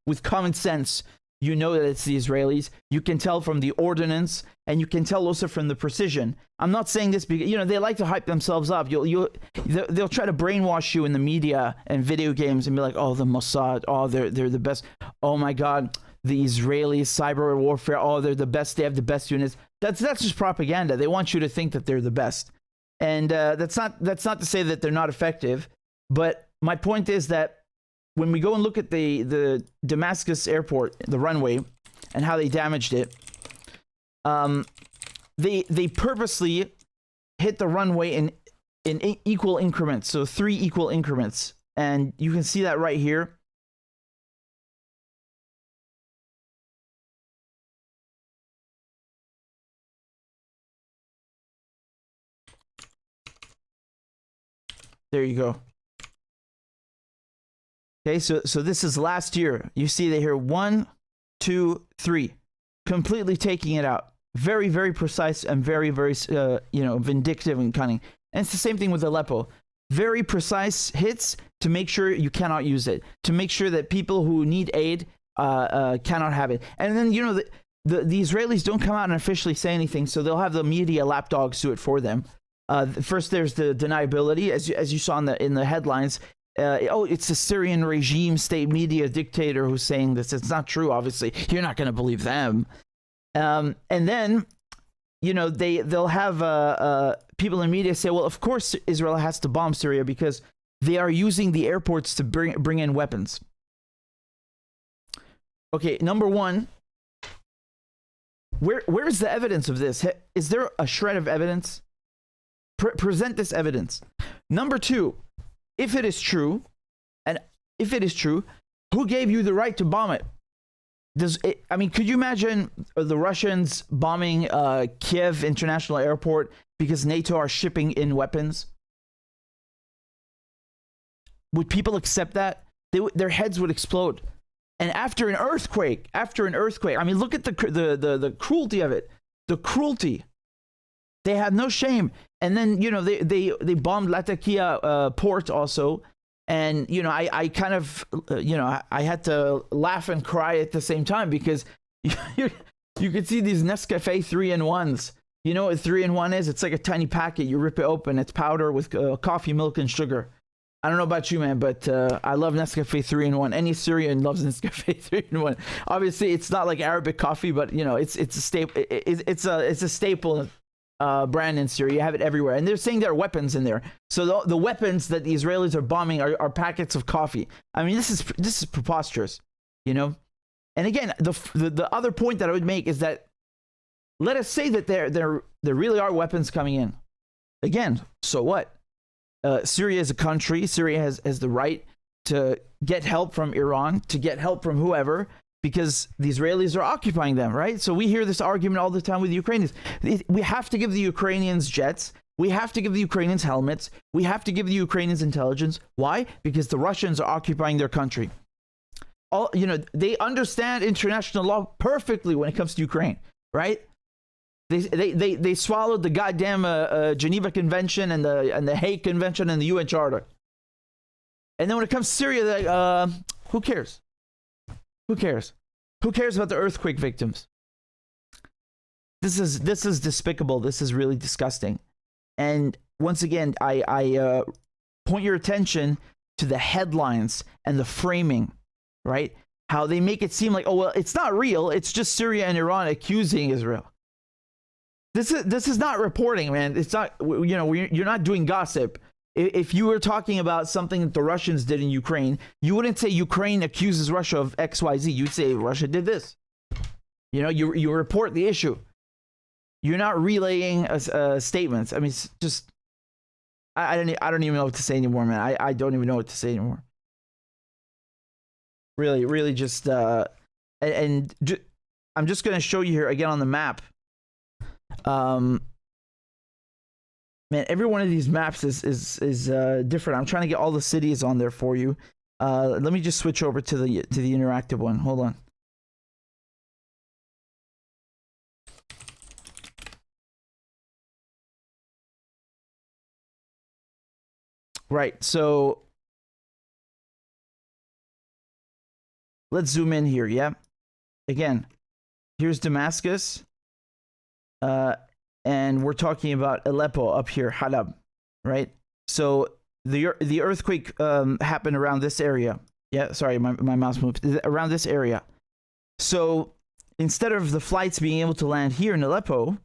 with common sense, you know that it's the Israelis. You can tell from the ordnance, and you can tell also from the precision. I'm not saying this because, you know, they like to hype themselves up. They'll try to brainwash you in the media and video games and be like, oh, the Mossad, oh, they're the best. Oh my God, the Israelis, cyber warfare, oh, they're the best. They have the best units. That's just propaganda. They want you to think that they're the best, and that's not to say that they're not effective. But my point is that when we go and look at the Damascus airport, the runway, and how they damaged it, they purposely hit the runway in equal increments, so 3 equal increments, and you can see that right here. There you go. Okay, so this is last year. You see they here 1, 2, 3, completely taking it out. Very, very precise and very, very you know, vindictive and cunning. And it's the same thing with Aleppo. Very precise hits to make sure you cannot use it, to make sure that people who need aid cannot have it. And then, you know, the Israelis don't come out and officially say anything, so they'll have the media lapdogs do it for them. First, there's the deniability, as you saw in the headlines. Oh, it's the Syrian regime state media dictator who's saying this. It's not true, obviously. You're not going to believe them. And then, you know, they'll have people in media say, well, of course Israel has to bomb Syria because they are using the airports to bring in weapons. Okay, number one, Where is the evidence of this? Is there a shred of evidence? Present this evidence. Number two, if it is true, who gave you the right to bomb it? Could you imagine the Russians bombing Kiev International Airport because NATO are shipping in weapons? Would people accept that? Their heads would explode. And after an earthquake, I mean, look at the cruelty of it. The cruelty. They had no shame. And then, you know, they bombed Latakia port also. And, you know, I kind of, I had to laugh and cry at the same time because you could see these Nescafe 3-in-1s. You know what 3-in-1 is? It's like a tiny packet. You rip it open. It's powder with coffee, milk, and sugar. I don't know about you, man, but I love Nescafe 3-in-1. Any Syrian loves Nescafe 3-in-1. Obviously, it's not like Arabic coffee, but, you know, it's a staple. It's a staple brand in Syria. You have it everywhere. And they're saying there are weapons in there. So the weapons that the Israelis are bombing are packets of coffee. I mean, this is preposterous, you know? And again, the other point that I would make is that let us say that there really are weapons coming in. Again, so what? Syria is a country. Syria has the right to get help from Iran, to get help from whoever, because the Israelis are occupying them, right? So we hear this argument all the time with the Ukrainians. We have to give the Ukrainians jets. We have to give the Ukrainians helmets. We have to give the Ukrainians intelligence. Why? Because the Russians are occupying their country. They understand international law perfectly when it comes to Ukraine, right? They swallowed the goddamn Geneva Convention and the Hague Convention and the UN Charter. And then when it comes to Syria, they're like, who cares? Who cares? Who cares about the earthquake victims? This is despicable. This is really disgusting. And once again, I point your attention to the headlines and the framing, right? How they make it seem like, oh well, it's not real. It's just Syria and Iran accusing Israel. This is not reporting, man. It's not, you're not doing gossip. If you were talking about something that the Russians did in Ukraine, you wouldn't say Ukraine accuses Russia of XYZ. You'd say Russia did this. You know, you report the issue. You're not relaying statements. I mean, it's just, I don't even know what to say anymore, man. I don't even know what to say anymore. Really just, I'm just going to show you here again on the map. Man, every one of these maps is different. I'm trying to get all the cities on there for you. Let me just switch over to the interactive one. Hold on. Right. So let's zoom in here. Yeah. Again, here's Damascus. And we're talking about Aleppo up here, Halab, right? So the earthquake happened around this area. Yeah, sorry, my mouse moved. Around this area. So instead of the flights being able to land here in Aleppo,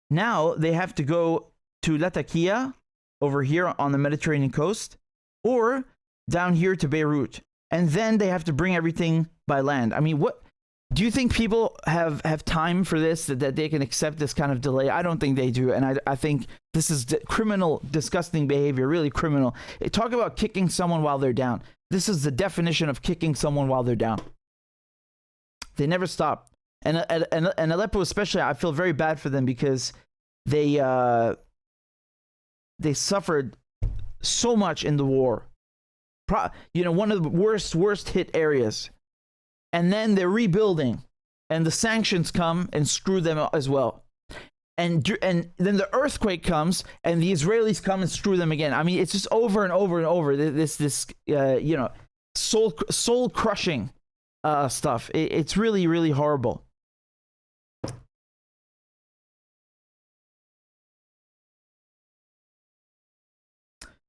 now they have to go to Latakia over here on the Mediterranean coast, or down here to Beirut. And then they have to bring everything by land. I mean, what? Do you think people have time for this, that they can accept this kind of delay? I don't think they do. And I think this is criminal, disgusting behavior, really criminal. Talk about kicking someone while they're down. This is the definition of kicking someone while they're down. They never stop. And Aleppo especially, I feel very bad for them because they suffered so much in the war. One of the worst hit areas. And then they're rebuilding, and the sanctions come and screw them as well. And then the earthquake comes, and the Israelis come and screw them again. I mean, it's just over and over and over. This soul crushing stuff. It's really, really horrible.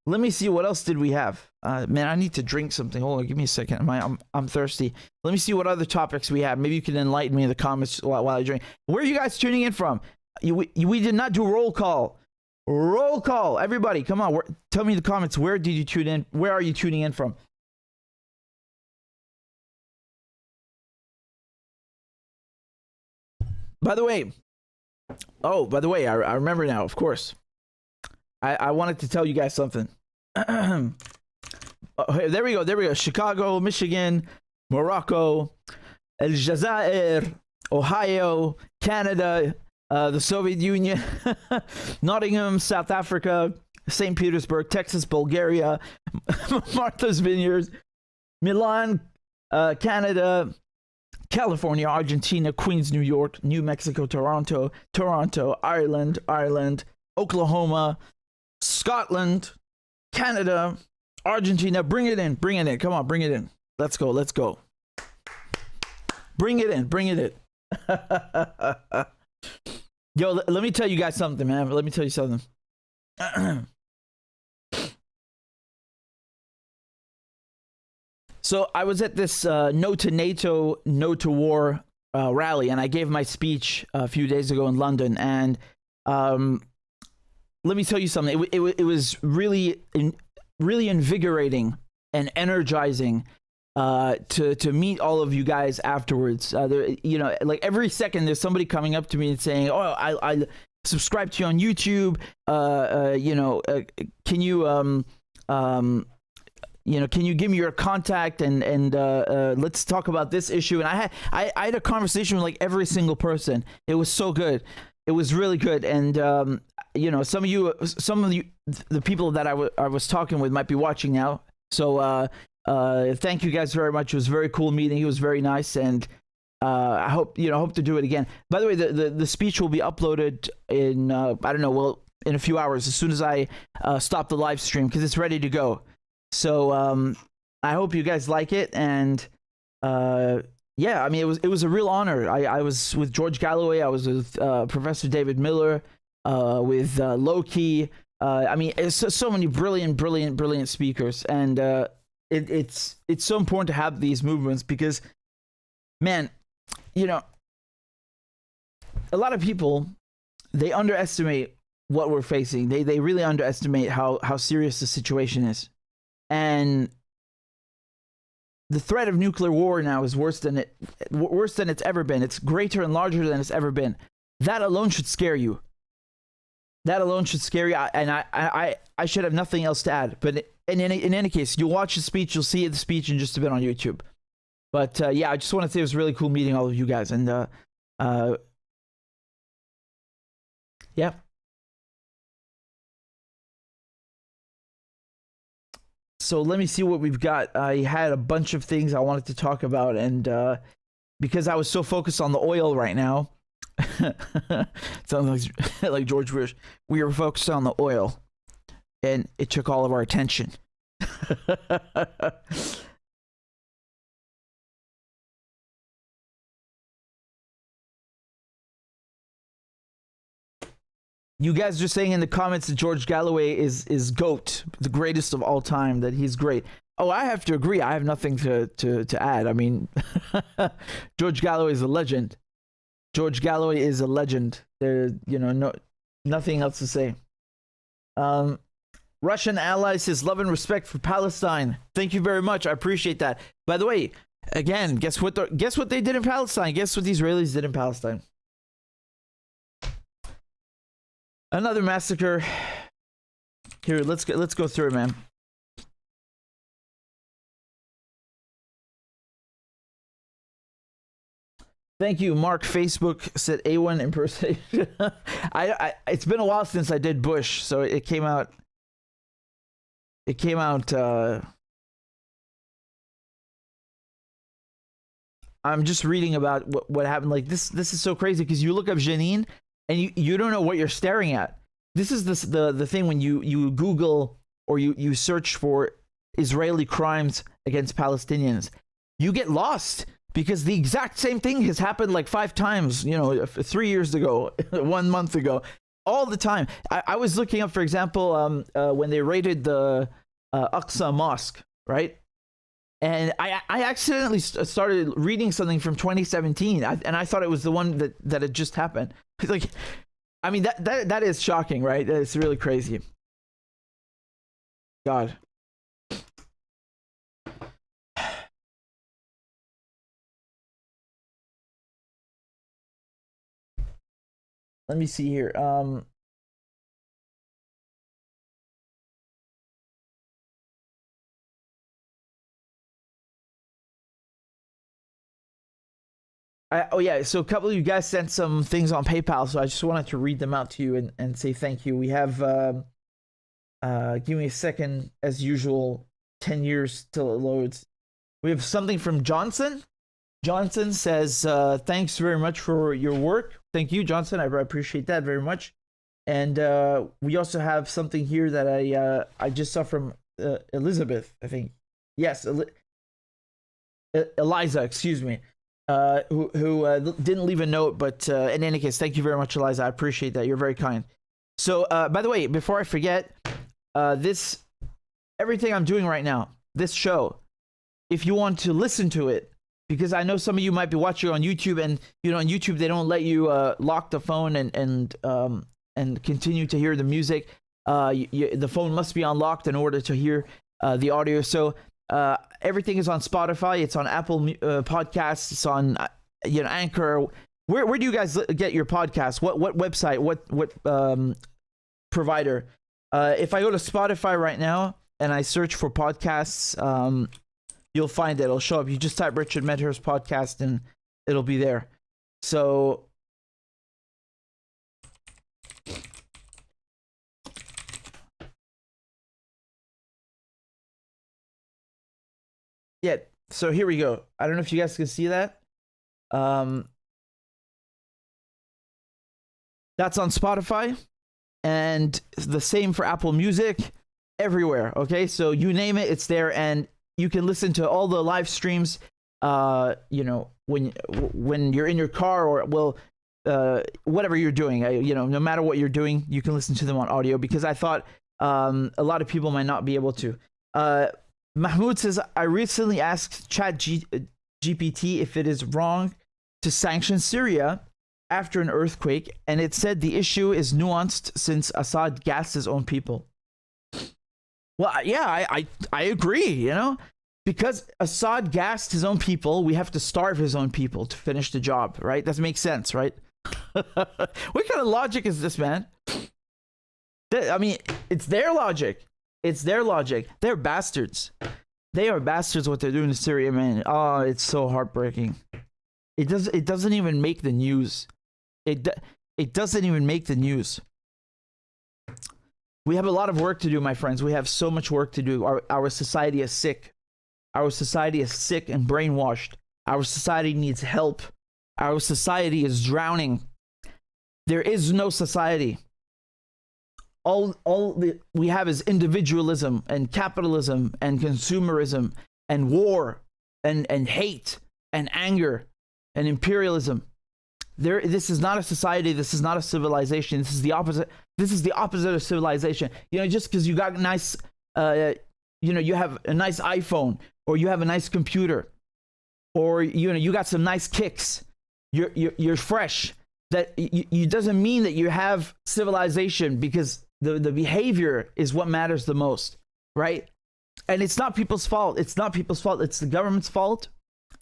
Let me see, what else did we have? Man, I need to drink something. Hold on, give me a second. I'm thirsty. Let me see what other topics we have. Maybe you can enlighten me in the comments while I drink. Where are you guys tuning in from? We did not do roll call. Roll call. Everybody, come on. Tell me in the comments, where did you tune in? Where are you tuning in from? By the way, I remember now, of course. I wanted to tell you guys something. There we go. Chicago, Michigan, Morocco, El Jazair, Ohio, Canada, the Soviet Union, Nottingham, South Africa, St. Petersburg, Texas, Bulgaria, Martha's Vineyard, Milan, Canada, California, Argentina, Queens, New York, New Mexico, Toronto, Ireland, Oklahoma, Scotland, Canada, Argentina. Bring it in. Come on, bring it in. Let's go. Bring it in. Yo, let me tell you guys something, man. Let me tell you something. So I was at this No to NATO, No to War rally, and I gave my speech a few days ago in London. And let me tell you something. It was really invigorating and energizing to meet all of you guys afterwards. Like every second there's somebody coming up to me and saying, "Oh, I subscribe to you on YouTube. Can you give me your contact and let's talk about this issue." And I had a conversation with like every single person. It was so good. It was really good. And some of the people that I was talking with might be watching now. So thank you guys very much. It was a very cool meeting. It was very nice, and I hope to do it again. By the way, the speech will be uploaded in in a few hours, as soon as I stop the live stream, because it's ready to go. So I hope you guys like it, and yeah, I mean it was a real honor. I was with George Galloway. I was with Professor David Miller, with Loki. I mean, it's so many brilliant speakers, and it's so important to have these movements because, man, a lot of people, they underestimate what we're facing. They really underestimate how serious the situation is, and the threat of nuclear war now is worse than it's ever been. It's greater and larger than it's ever been. That alone should scare you. And I should have nothing else to add. But in any case, you'll watch the speech, you'll see the speech in just a bit on YouTube. But yeah, I just want to say it was really cool meeting all of you guys. And yeah. So let me see what we've got. I had a bunch of things I wanted to talk about, and because I was so focused on the oil right now, sounds like George Bush. We were focused on the oil, and it took all of our attention. You guys are saying in the comments that George Galloway is GOAT, the greatest of all time, that he's great. Oh, I have to agree. I have nothing to add. I mean, George Galloway is a legend. There, nothing else to say. Russian allies says love and respect for Palestine. Thank you very much. I appreciate that. By the way, again, guess what they did in Palestine? Guess what the Israelis did in Palestine? Another massacre. Here, let's go through it, man. Thank you, Mark. Facebook said A1 impersonation. It's been a while since I did Bush, so it came out. I'm just reading about what happened. Like this is so crazy because you look up Jenin and you don't know what you're staring at. This is the thing when you Google or you search for Israeli crimes against Palestinians, you get lost because the exact same thing has happened like 5 times, 3 years ago, 1 month ago, all the time. I was looking up, for example, when they raided the Aqsa Mosque, right? And I accidentally started reading something from 2017, and I thought it was the one that had just happened. Like, I mean, that is shocking, right? It's really crazy. God. let me see here. Oh yeah, so a couple of you guys sent some things on PayPal, so I just wanted to read them out to you and say thank you. We have, give me a second, as usual, 10 years till it loads. We have something from Johnson. Johnson says, thanks very much for your work. Thank you, Johnson. I appreciate that very much. And we also have something here that I just saw from Elizabeth, I think. Yes, Eliza, excuse me. Who didn't leave a note, but in any case, thank you very much, Eliza. I appreciate that. You're very kind. So, by the way, before I forget, everything I'm doing right now, this show, if you want to listen to it, because I know some of you might be watching on YouTube, and on YouTube they don't let you lock the phone and continue to hear the music. The phone must be unlocked in order to hear the audio. So. Everything is on Spotify. It's on Apple Podcasts. It's on Anchor. Where do you guys get your podcasts? What website? What provider? If I go to Spotify right now and I search for podcasts, you'll find it. It'll show up. You just type Richard Medhurst podcast and it'll be there. So. Yeah, so here we go. I don't know if you guys can see that. That's on Spotify, and the same for Apple Music, everywhere. Okay, so you name it, it's there, and you can listen to all the live streams. When you're in your car or whatever you're doing. No matter what you're doing, you can listen to them on audio, because I thought a lot of people might not be able to. Mahmoud says, I recently asked ChatGPT if it is wrong to sanction Syria after an earthquake, and it said the issue is nuanced since Assad gassed his own people. Well, yeah, I agree, because Assad gassed his own people, we have to starve his own people to finish the job, right? That makes sense, right? What kind of logic is this, man? I mean, it's their logic. It's their logic. They're bastards. They are bastards what they're doing to Syria, man. Oh, it's so heartbreaking. It doesn't even make the news. It doesn't even make the news. We have a lot of work to do, my friends. We have so much work to do. Our society is sick. Our society is sick and brainwashed. Our society needs help. Our society is drowning. There is no society. All we have is individualism and capitalism and consumerism and war and hate and anger and imperialism. This is not a society. This is not a civilization. This is the opposite. This is the opposite of civilization. Just because you got nice, you have a nice iPhone, or you have a nice computer, or you got some nice kicks. You're fresh. That you doesn't mean that you have civilization, because the behavior is what matters the most, right? And it's not people's fault. It's not people's fault. It's the government's fault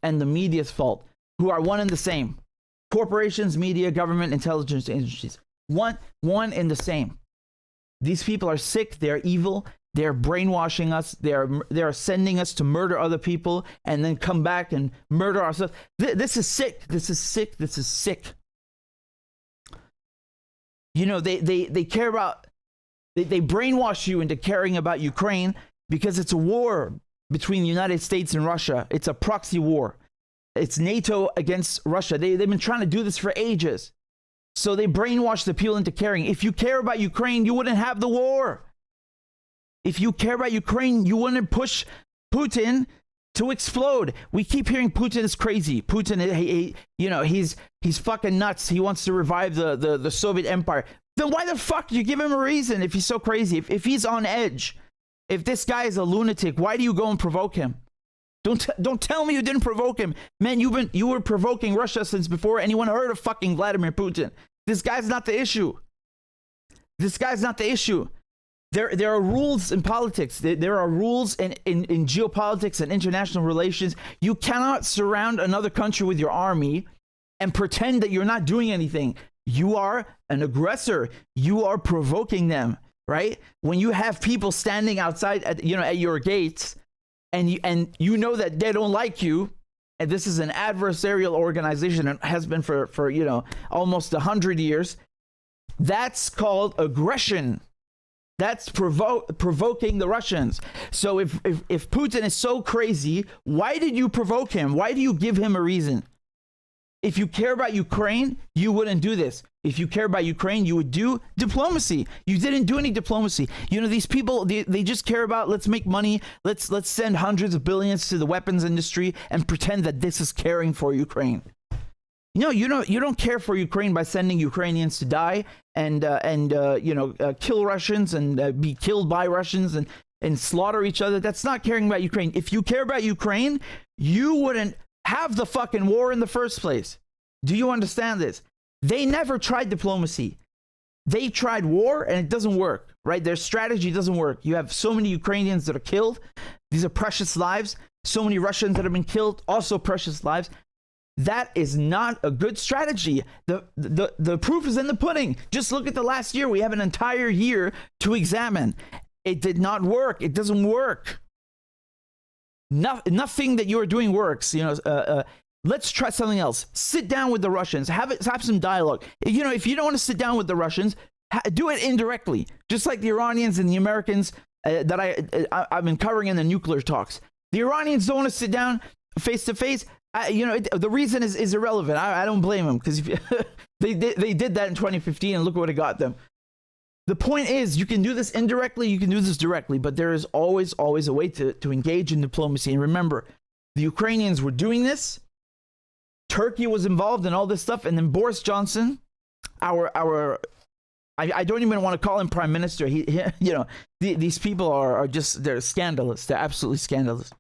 and the media's fault, who are one and the same. Corporations, media, government, intelligence agencies. One and the same. These people are sick. They're evil. They're brainwashing us. They are sending us to murder other people and then come back and murder ourselves. This is sick. This is sick. This is sick. They care about... They brainwash you into caring about Ukraine because it's a war between the United States and Russia. It's a proxy war. It's NATO against Russia. They've been trying to do this for ages. So they brainwash the people into caring. If you care about Ukraine, you wouldn't have the war. If you care about Ukraine, you wouldn't push Putin to explode. We keep hearing Putin is crazy. Putin, he's fucking nuts. He wants to revive the Soviet Empire. Then why the fuck do you give him a reason if he's so crazy? If he's on edge, if this guy is a lunatic, why do you go and provoke him? Don't tell me you didn't provoke him. Man, you were provoking Russia since before anyone heard of fucking Vladimir Putin. This guy's not the issue. This guy's not the issue. There are rules in politics. There are rules in geopolitics and international relations. You cannot surround another country with your army and pretend that you're not doing anything. You are an aggressor. You are provoking them, right? When you have people standing outside at your gates, and you know that they don't like you, and this is an adversarial organization and has been for almost 100 years. That's called aggression. That's provoking the Russians. So if Putin is so crazy, why did you provoke him? Why do you give him a reason? If you care about Ukraine, you wouldn't do this. If you care about Ukraine, you would do diplomacy. You didn't do any diplomacy. These people, they just care about, let's make money. Let's send hundreds of billions to the weapons industry and pretend that this is caring for Ukraine. You don't care for Ukraine by sending Ukrainians to die and kill Russians and be killed by Russians and slaughter each other. That's not caring about Ukraine. If you care about Ukraine, you wouldn't have the fucking war in the first place. Do you understand this? They never tried diplomacy. They tried war and it doesn't work, right? Their strategy doesn't work. You have so many Ukrainians that are killed. These are precious lives. So many Russians that have been killed, also precious lives. That is not a good strategy. The proof is in the pudding. Just look at the last year. We have an entire year to examine. It did not work. It doesn't work. Nothing that you are doing works. Let's try something else. Sit down with the Russians. Have some dialogue. If you don't want to sit down with the Russians, do it indirectly. Just like the Iranians and the Americans that I've been covering in the nuclear talks. The Iranians don't want to sit down face to face. The reason is irrelevant. I don't blame them, because they did that in 2015 and look what it got them. The point is, you can do this indirectly, you can do this directly, but there is always a way to engage in diplomacy. And remember, the Ukrainians were doing this. Turkey was involved in all this stuff, and then Boris Johnson, I don't even want to call him prime minister. These people are just, they're scandalous. They're absolutely scandalous.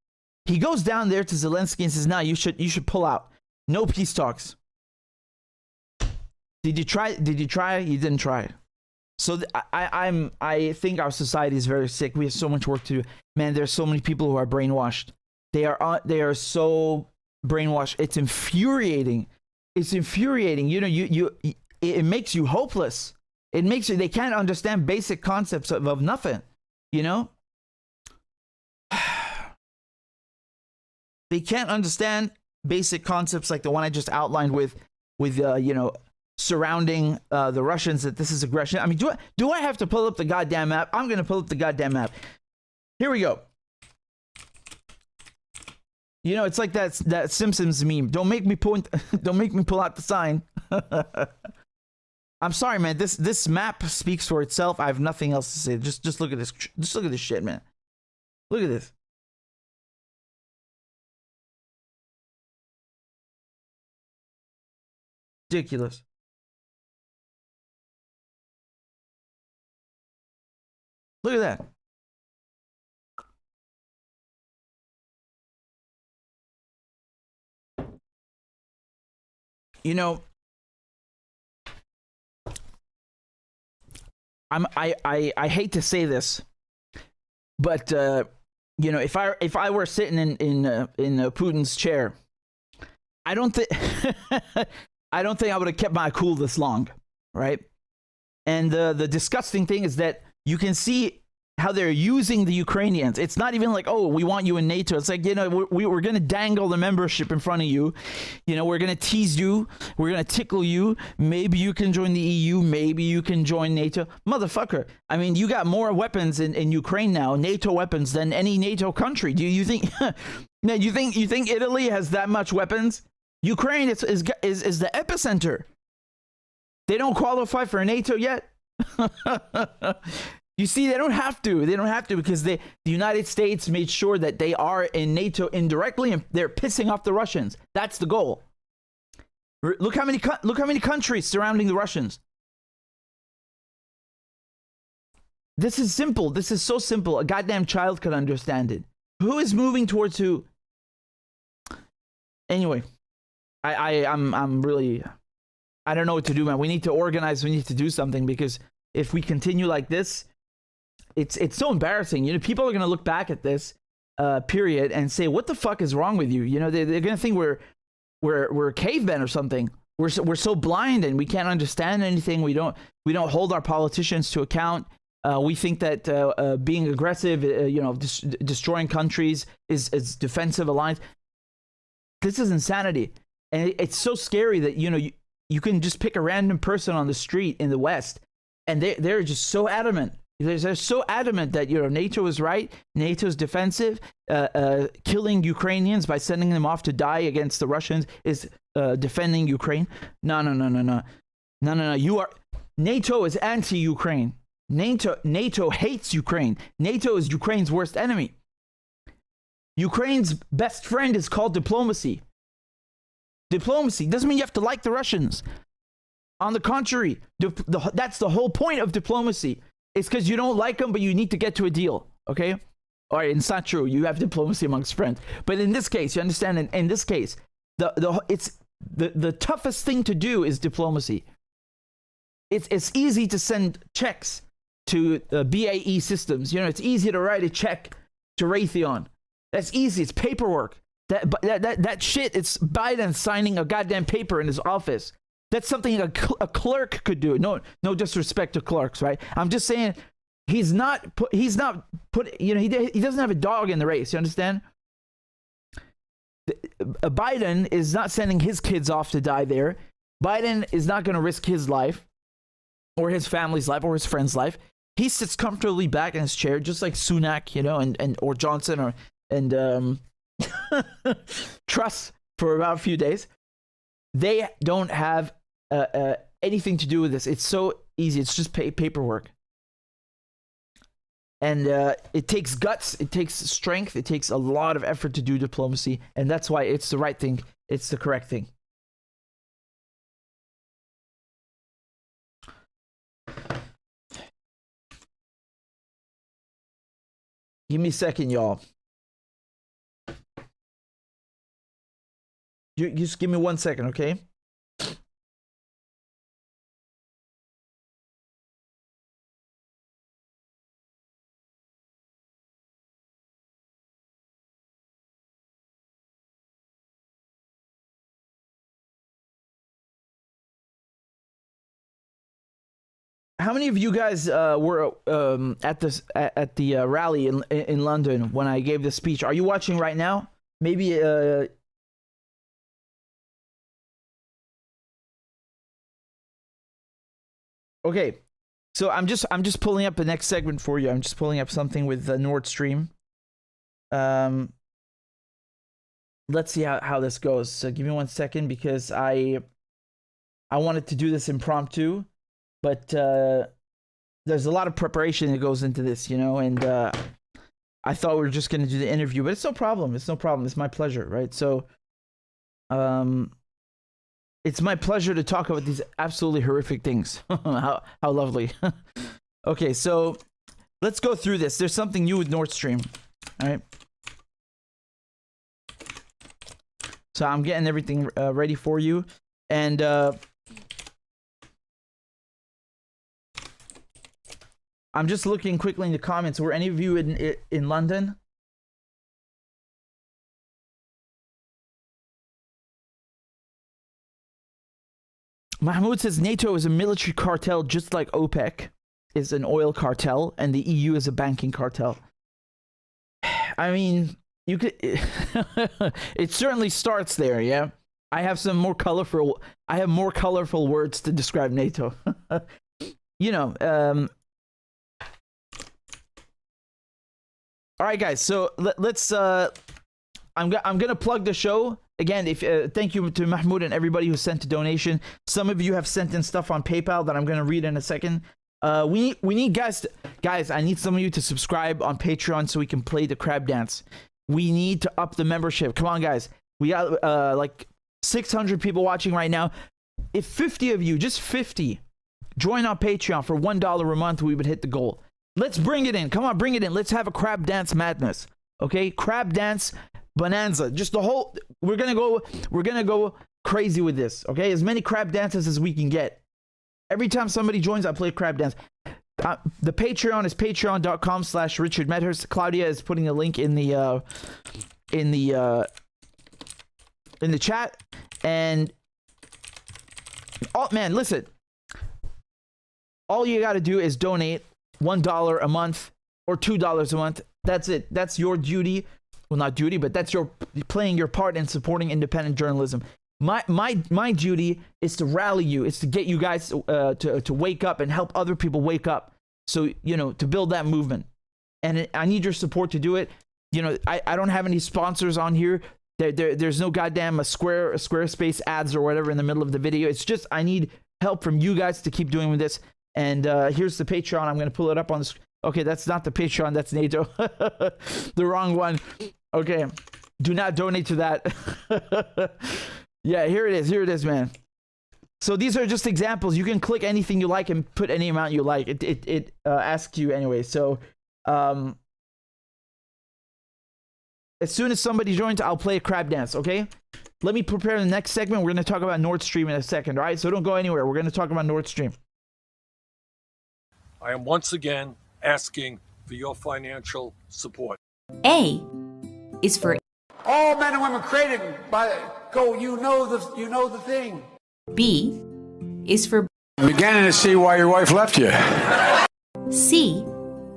He goes down there to Zelensky and says, "No, you should pull out. No peace talks." Did you try? You didn't try. So I think our society is very sick. We have so much work to do. Man, there's so many people who are brainwashed. They are so brainwashed. It's infuriating. It's infuriating. It makes you hopeless. It makes you, they can't understand basic concepts of nothing. They can't understand basic concepts like the one I just outlined with surrounding the Russians, that this is aggression. I mean, do I have to pull up the goddamn map? I'm going to pull up the goddamn map. Here we go. It's like that Simpsons meme. Don't make me pull out the sign. I'm sorry, man. This map speaks for itself. I have nothing else to say. Just look at this. Just look at this shit, man. Look at this. Ridiculous. Look at that. I hate to say this, but if I were sitting in Putin's chair, I don't think I would have kept my cool this long, right? And the disgusting thing is that you can see how they're using the Ukrainians. It's not even like, oh, we want you in NATO. It's like, we're going to dangle the membership in front of you. We're going to tease you. We're going to tickle you. Maybe you can join the EU. Maybe you can join NATO. Motherfucker. I mean, you got more weapons in Ukraine now, NATO weapons, than any NATO country. Do you think, you think Italy has that much weapons? Ukraine is the epicenter. They don't qualify for NATO yet. You see, they don't have to. They don't have to, because the United States made sure that they are in NATO indirectly, and they're pissing off the Russians. That's the goal. Look how many countries surrounding the Russians. This is simple. This is so simple. A goddamn child could understand it. Who is moving towards who? Anyway, I'm really, I don't know what to do, man. We need to organize. We need to do something, because if we continue like this, it's so embarrassing. People are going to look back at this period and say, what the fuck is wrong with you? They're going to think we're cavemen or something. we're so blind and we can't understand anything. We don't hold our politicians to account. We think that being aggressive, destroying countries is defensive alliance. This is insanity, and it's so scary that you can just pick a random person on the street in the West, and they're just so adamant. They're so adamant that NATO is right. NATO's defensive. Killing Ukrainians by sending them off to die against the Russians is defending Ukraine. No. NATO is anti-Ukraine. NATO hates Ukraine. NATO is Ukraine's worst enemy. Ukraine's best friend is called diplomacy. Diplomacy doesn't mean you have to like the Russians. On the contrary, that's the whole point of diplomacy. It's because you don't like them, but you need to get to a deal. Okay? All right, it's not true. You have diplomacy amongst friends. But in this case, you understand, in this case, the toughest thing to do is diplomacy. It's easy to send checks to BAE Systems. It's easy to write a check to Raytheon. That's easy. It's paperwork. That shit, it's Biden signing a goddamn paper in his office. That's something a clerk could do. No disrespect to clerks, right? I'm just saying he doesn't have a dog in the race. You understand? Biden is not sending his kids off to die there. Biden is not going to risk his life or his family's life or his friend's life. He sits comfortably back in his chair, just like Sunak, or Johnson and Truss for about a few days. They don't have anything to do with this. It's so easy. It's just paperwork. And it takes guts. It takes strength. It takes a lot of effort to do diplomacy. And that's why it's the right thing. It's the correct thing. Give me a second, y'all. You just give me 1 second, okay? How many of you guys were at the rally in London when I gave the speech? Are you watching right now? Maybe okay. So I'm just pulling up the next segment for you. I'm just pulling up something with Nord Stream. Let's see how this goes. So give me 1 second because I wanted to do this impromptu. But there's a lot of preparation that goes into this, and I thought we were just going to do the interview, but it's no problem. It's no problem. It's my pleasure, right? So it's my pleasure to talk about these absolutely horrific things. How lovely. Okay, so let's go through this. There's something new with Nord Stream, all right? So I'm getting everything ready for you. And I'm just looking quickly in the comments. Were any of you in London? Mahmoud says NATO is a military cartel just like OPEC is an oil cartel and the EU is a banking cartel. I mean, you could it certainly starts there, yeah. I have more colorful words to describe NATO. All right, guys. So let's. I'm gonna plug the show again. Thank you to Mahmoud and everybody who sent a donation. Some of you have sent in stuff on PayPal that I'm gonna read in a second. We need guys. Guys, I need some of you to subscribe on Patreon so we can play the crab dance. We need to up the membership. Come on, guys. We got like 600 people watching right now. If 50 of you, just 50, join our Patreon for $1 a month, we would hit the goal. Let's bring it in. Come on, bring it in. Let's have a crab dance madness. Okay? Crab dance bonanza. Just the whole we're going to go crazy with this. Okay? As many crab dances as we can get. Every time somebody joins, I play a crab dance. The Patreon is patreon.com/RichardMedhurst. Klaudia is putting a link in the chat, and Man, listen. All you got to do is donate $1 a month or $2 a month. That's it. That's your duty. Well, not duty, but that's your playing your part in supporting independent journalism. My duty is to rally you. It's to get you guys to wake up and help other people wake up. So, you know, to build that movement. And I need your support to do it. You know, I don't have any sponsors on here. There's no goddamn Squarespace ads or whatever in the middle of the video. It's just I need help from you guys to keep doing with this. And here's the Patreon. I'm going to pull it up on the Okay, that's not the Patreon. That's NATO. The wrong one. Okay. Do not donate to that. Yeah, here it is. Here it is, man. So these are just examples. You can click anything you like and put any amount you like. It asks you anyway. So as soon as somebody joins, I'll play a crab dance, okay? Let me prepare the next segment. We're going to talk about Nord Stream in a second, all right? So don't go anywhere. We're going to talk about Nord Stream. I am once again asking for your financial support. A is for all men and women created by you know the thing. B is for I'm beginning to see why your wife left you. C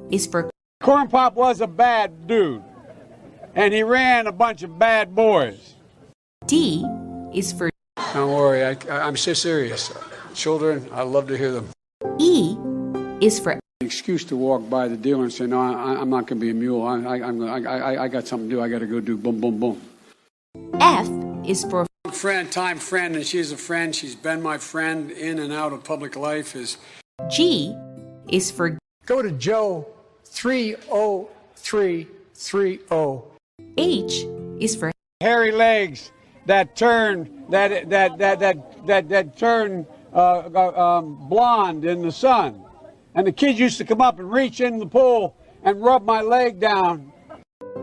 is for Corn Pop was a bad dude, and he ran a bunch of bad boys. D is for Don't worry, I'm so serious. Children, I love to hear them. E is for Excuse to walk by the dealer and say, no, I'm not going to be a mule. I got something to do. I got to go do boom, boom, boom. F is for Friend, and she's a friend. She's been my friend in and out of public life. G is for Go to Joe 30330. H is for Hairy legs that turn blonde in the sun. And the kids used to come up and reach in the pool and rub my leg down.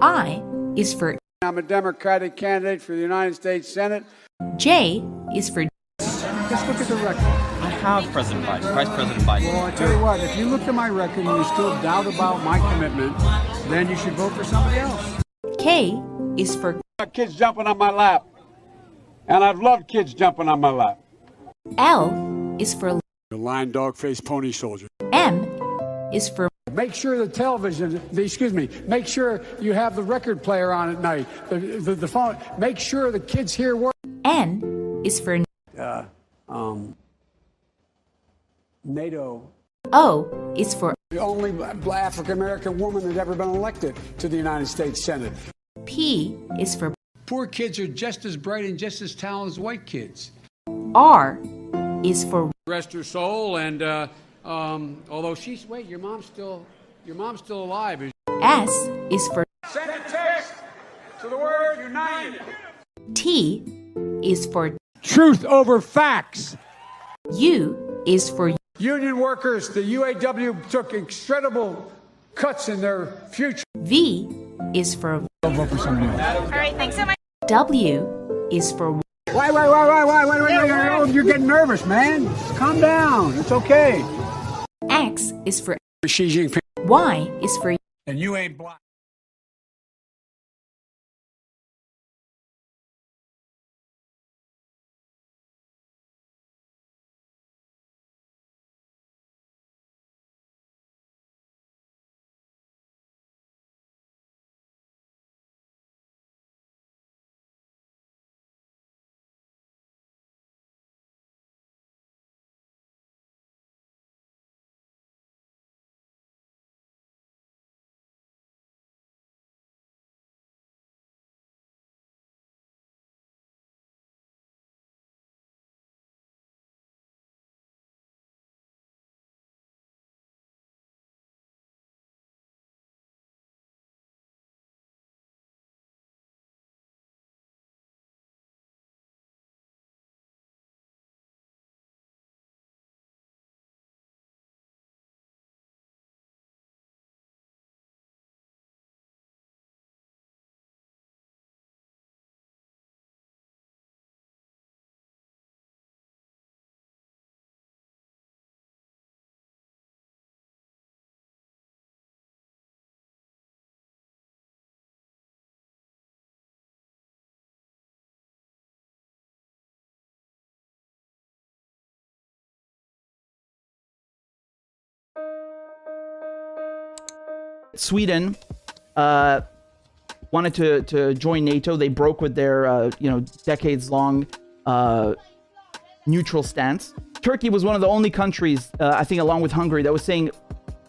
I is for I'm a Democratic candidate for the United States Senate. J is for Just look at the record. I have President Biden, Vice President Biden. Well, I tell you what, if you look at my record and you still doubt about my commitment, then you should vote for somebody else. K is for Kids jumping on my lap. And I've loved kids jumping on my lap. L is for The lion, dog, face, pony soldier. M is for Make sure the television, make sure you have the record player on at night, the phone. Make sure the kids hear words. N is for NATO. O is for The only African-American woman that's ever been elected to the United States Senate. P is for Poor kids are just as bright and just as talented as white kids. R is for Rest her soul, and although your mom's still alive. S is for Send a text to the word united. T is for Truth over facts. U is for Union workers, the UAW took incredible cuts in their future. V is for Don't vote for somebody else. All right, thanks so much. W is for Why? You're getting nervous, man. Just calm down. It's okay. X is for Xi Jinping. Y is for And you ain't black. Sweden wanted to join NATO. They broke with their decades-long neutral stance. Turkey was one of the only countries, I think, along with Hungary, that was saying,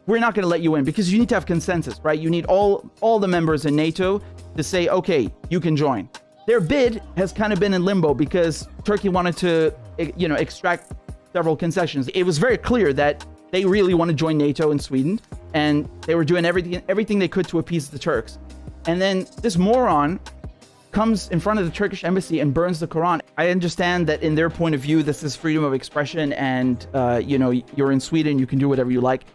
we're not going to let you in, because you need to have consensus, right? You need all the members in NATO to say, okay, you can join. Their bid has kind of been in limbo because Turkey wanted to, extract several concessions. It was very clear that they really want to join NATO in Sweden, and they were doing everything they could to appease the Turks. And then this moron comes in front of the Turkish embassy and burns the Quran. I understand that in their point of view, this is freedom of expression, and you're in Sweden, you can do whatever you like.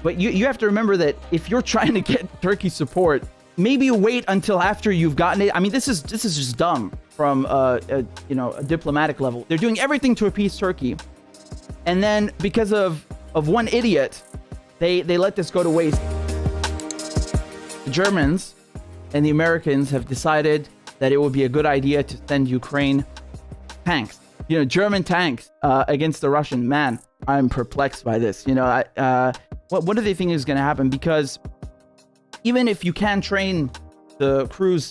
But you have to remember that if you're trying to get Turkey's support, maybe wait until after you've gotten it. I mean, this is just dumb from a diplomatic level. They're doing everything to appease Turkey, and then because of one idiot, they let this go to waste. The Germans and the Americans have decided that it would be a good idea to send Ukraine tanks. German tanks against the Russian. Man, I'm perplexed by this. What do they think is going to happen? Because even if you can train the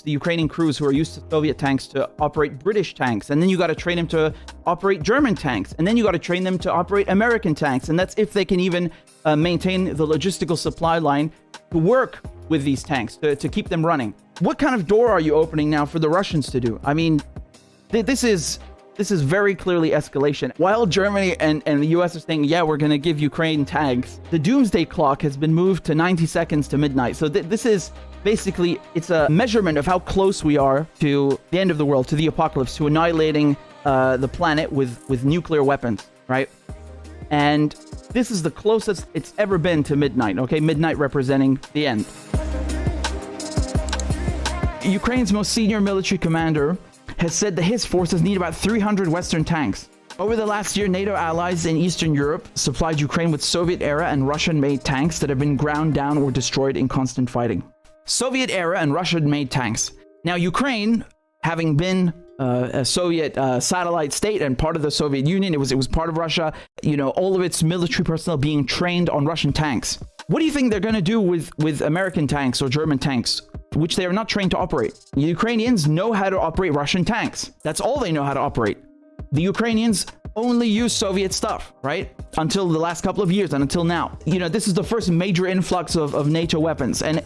Ukrainian crews who are used to Soviet tanks to operate British tanks, and then you got to train them to operate German tanks, and then you got to train them to operate American tanks, and that's if they can even maintain the logistical supply line to work with these tanks, to keep them running. What kind of door are you opening now for the Russians to do? I mean, this is very clearly escalation. While Germany and the US are saying, yeah, we're going to give Ukraine tanks, the doomsday clock has been moved to 90 seconds to midnight. So this is basically, it's a measurement of how close we are to the end of the world, to the apocalypse, to annihilating the planet with nuclear weapons, right? And this is the closest it's ever been to midnight, okay? Midnight representing the end. Ukraine's most senior military commander has said that his forces need about 300 Western tanks. Over the last year, NATO allies in Eastern Europe supplied Ukraine with Soviet-era and Russian-made tanks that have been ground down or destroyed in constant fighting. Soviet-era and Russian-made tanks. Now, Ukraine, having been a Soviet satellite state and part of the Soviet Union, it was part of Russia, all of its military personnel being trained on Russian tanks. What do you think they're going to do with American tanks or German tanks, which they are not trained to operate? The Ukrainians know how to operate Russian tanks. That's all they know how to operate. The Ukrainians only use Soviet stuff, right? Until the last couple of years and until now. This is the first major influx of NATO weapons. And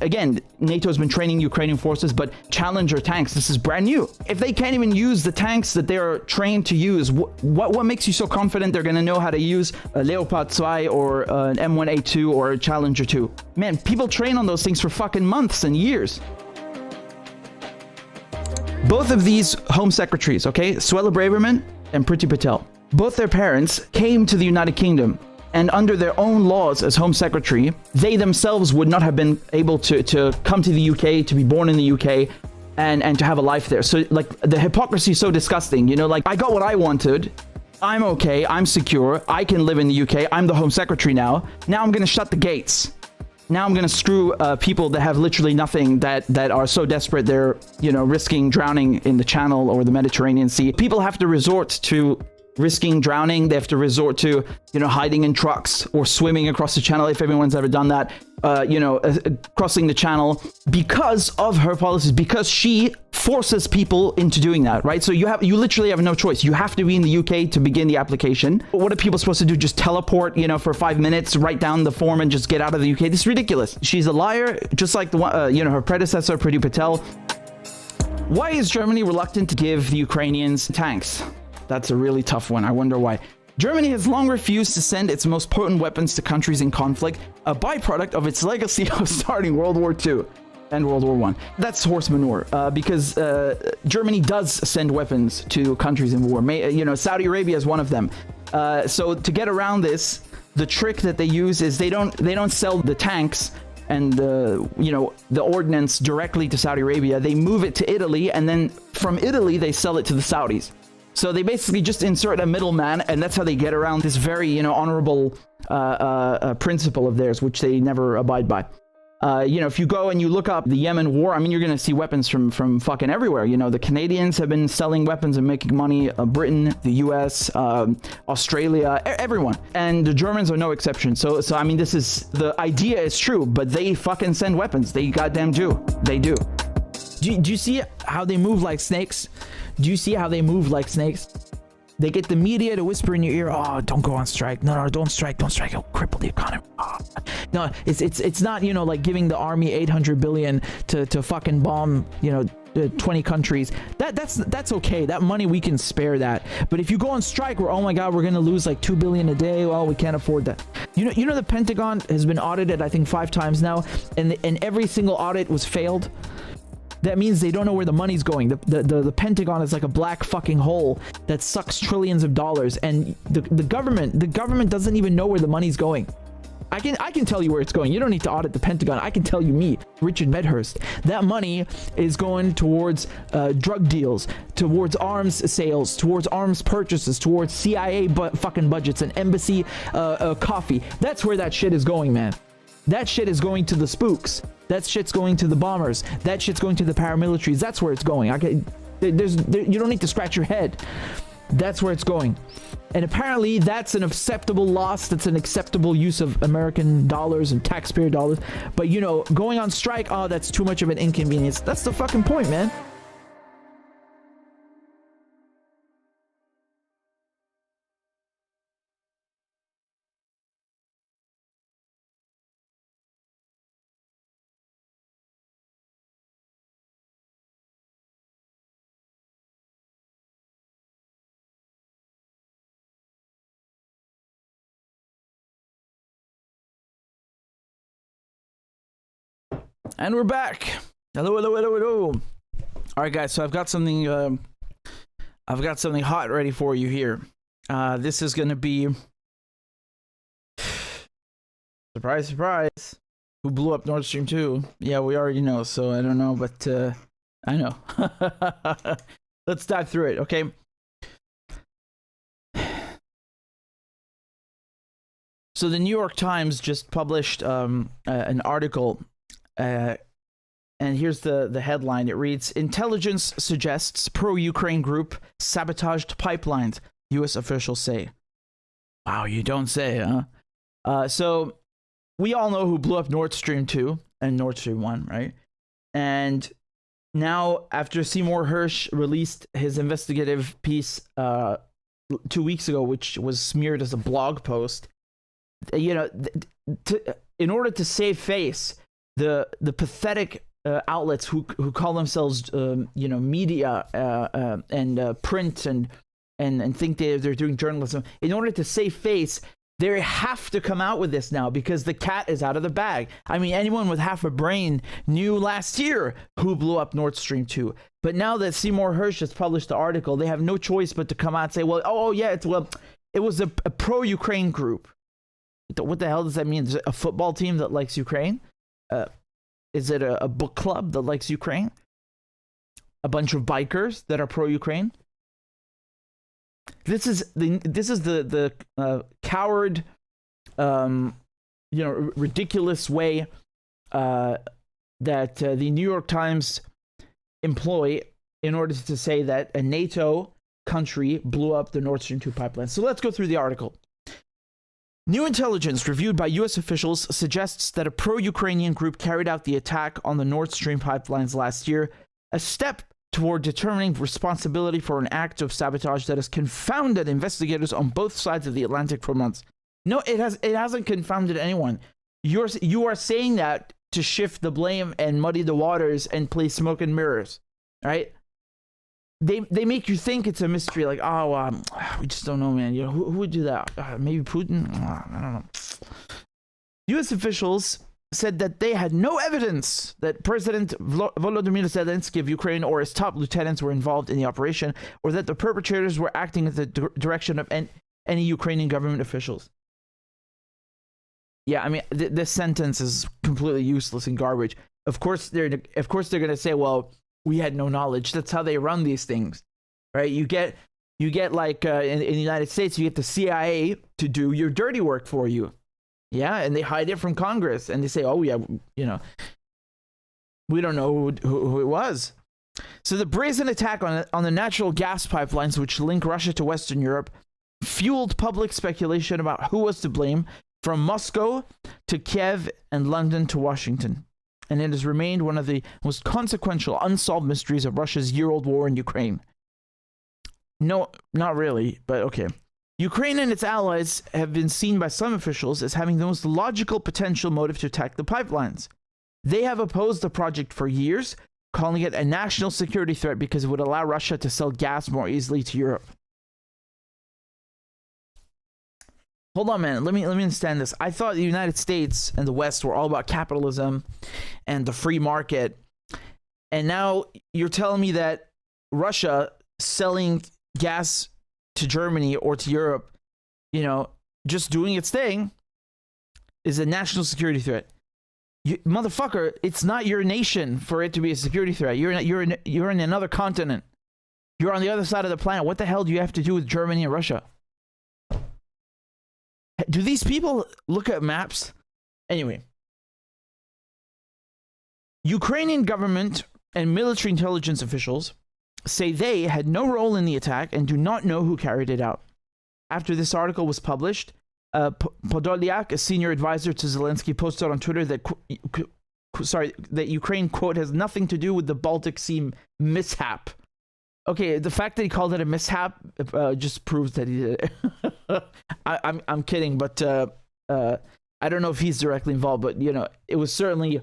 again, NATO has been training Ukrainian forces, but Challenger tanks, this is brand new. If they can't even use the tanks that they're trained to use, what makes you so confident they're going to know how to use a Leopard 2 or an M1A2 or a Challenger 2? Man, people train on those things for fucking months and years. Both of these home secretaries, okay, Suella Braverman and Priti Patel, both their parents came to the United Kingdom, and under their own laws as home secretary, they themselves would not have been able to come to the UK, to be born in the UK, and to have a life there. So, like, the hypocrisy is so disgusting, I got what I wanted, I'm okay, I'm secure, I can live in the UK, I'm the home secretary now I'm gonna shut the gates. Now I'm going to screw people that have literally nothing, that are so desperate they're, risking drowning in the Channel or the Mediterranean Sea. People have to resort to risking drowning. They have to resort to, hiding in trucks or swimming across the Channel, if everyone's ever done that, crossing the Channel because of her policies, because she forces people into doing that, right? So you literally have no choice. You have to be in the UK to begin the application. What are people supposed to do? Just teleport, for 5 minutes, write down the form and just get out of the UK? This is ridiculous. She's a liar, just like the one, her predecessor, Priti Patel. Why is Germany reluctant to give the Ukrainians tanks? That's a really tough one. I wonder why. Germany has long refused to send its most potent weapons to countries in conflict, a byproduct of its legacy of starting World War II and World War I. That's horse manure, because Germany does send weapons to countries in war. Saudi Arabia is one of them. So to get around this, the trick that they use is they don't sell the tanks and the ordnance directly to Saudi Arabia. They move it to Italy, and then from Italy they sell it to the Saudis. So they basically just insert a middleman, and that's how they get around this very, honorable principle of theirs, which they never abide by. If you go and you look up the Yemen war, I mean, you're going to see weapons from fucking everywhere. The Canadians have been selling weapons and making money. Britain, the U.S., Australia, everyone. And the Germans are no exception. So I mean, the idea is true, but they fucking send weapons. They goddamn do. They do. Do you see how they move like snakes? Do you see how they move like snakes? They get the media to whisper in your ear, "Oh, don't go on strike. No, don't strike. It'll cripple the economy." Oh. No, it's not, like giving the army 800 billion to fucking bomb, 20 countries. That's okay. That money, we can spare that. But if you go on strike where, oh my God, we're going to lose like 2 billion a day, well, we can't afford that. The Pentagon has been audited, I think 5 times now, and every single audit was failed. That means they don't know where the money's going. The Pentagon is like a black fucking hole that sucks trillions of dollars, and the government doesn't even know where the money's going. I can tell you where it's going. You don't need to audit the Pentagon. I can tell you, me, Richard Medhurst, that money is going towards drug deals, towards arms sales, towards arms purchases, towards CIA fucking budgets and embassy coffee. That's where that shit is going, man. That shit is going to the spooks. That shit's going to the bombers. That shit's going to the paramilitaries. That's where it's going. You don't need to scratch your head. That's where it's going. And apparently that's an acceptable loss. That's an acceptable use of American dollars and taxpayer dollars. But going on strike, oh, that's too much of an inconvenience. That's the fucking point, man. And we're back. Hello. All right, guys. So I've got something hot ready for you here. This is gonna be surprise. Who blew up Nord Stream 2? Yeah, we already know. So I don't know, but I know. Let's dive through it. Okay. So the New York Times just published an article. And here's the headline. It reads, "Intelligence suggests pro-Ukraine group sabotaged pipelines, U.S. officials say." Wow, you don't say, huh? So we all know who blew up Nord Stream 2 and Nord Stream 1, right? And now, after Seymour Hersh released his investigative piece 2 weeks ago, which was smeared as a blog post, in order to save face, the pathetic outlets who call themselves media and print and think they're doing journalism, in order to save face, they have to come out with this now because the cat is out of the bag. I mean, anyone with half a brain knew last year who blew up Nord Stream 2. But now that Seymour Hersh has published the article, they have no choice but to come out and say, it was a pro-Ukraine group. What the hell does that mean? Is it a football team that likes Ukraine? Is it a book club that likes Ukraine? A bunch of bikers that are pro-Ukraine? This is the coward, ridiculous way that the New York Times employ in order to say that a NATO country blew up the Nord Stream 2 pipeline. So let's go through the article. New intelligence reviewed by U.S. officials suggests that a pro-Ukrainian group carried out the attack on the Nord Stream pipelines last year, a step toward determining responsibility for an act of sabotage that has confounded investigators on both sides of the Atlantic for months. No, it hasn't confounded anyone. You are saying that to shift the blame and muddy the waters and play smoke and mirrors, right? They make you think it's a mystery, like, we just don't know, man. Who would do that? Maybe Putin? I don't know. U.S. officials said that they had no evidence that President Volodymyr Zelensky of Ukraine or his top lieutenants were involved in the operation, or that the perpetrators were acting at the direction of any Ukrainian government officials. Yeah, I mean, this sentence is completely useless and garbage. Of course they're going to say, well, we had no knowledge. That's how they run these things, right? You get like in the United States, you get the CIA to do your dirty work for you. Yeah, and they hide it from Congress, and they say, oh, yeah, we don't know who it was. So the brazen attack on the natural gas pipelines, which link Russia to Western Europe, fueled public speculation about who was to blame, from Moscow to Kiev and London to Washington. And it has remained one of the most consequential unsolved mysteries of Russia's year-old war in Ukraine. No, not really, but okay. Ukraine and its allies have been seen by some officials as having the most logical potential motive to attack the pipelines. They have opposed the project for years, calling it a national security threat because it would allow Russia to sell gas more easily to Europe. Hold on, man. Let me understand this. I thought the United States and the West were all about capitalism and the free market. And now you're telling me that Russia selling gas to Germany or to Europe, just doing its thing, is a national security threat. Motherfucker, it's not your nation for it to be a security threat. You're in another continent. You're on the other side of the planet. What the hell do you have to do with Germany and Russia? Do these people look at maps? Anyway, Ukrainian government and military intelligence officials say they had no role in the attack and do not know who carried it out. After this article was published, Podolyak, a senior advisor to Zelensky, posted on Twitter that Ukraine, quote, has nothing to do with the Baltic Sea mishap. Okay, the fact that he called it a mishap just proves that he did it. I'm kidding, but I don't know if he's directly involved, but it was certainly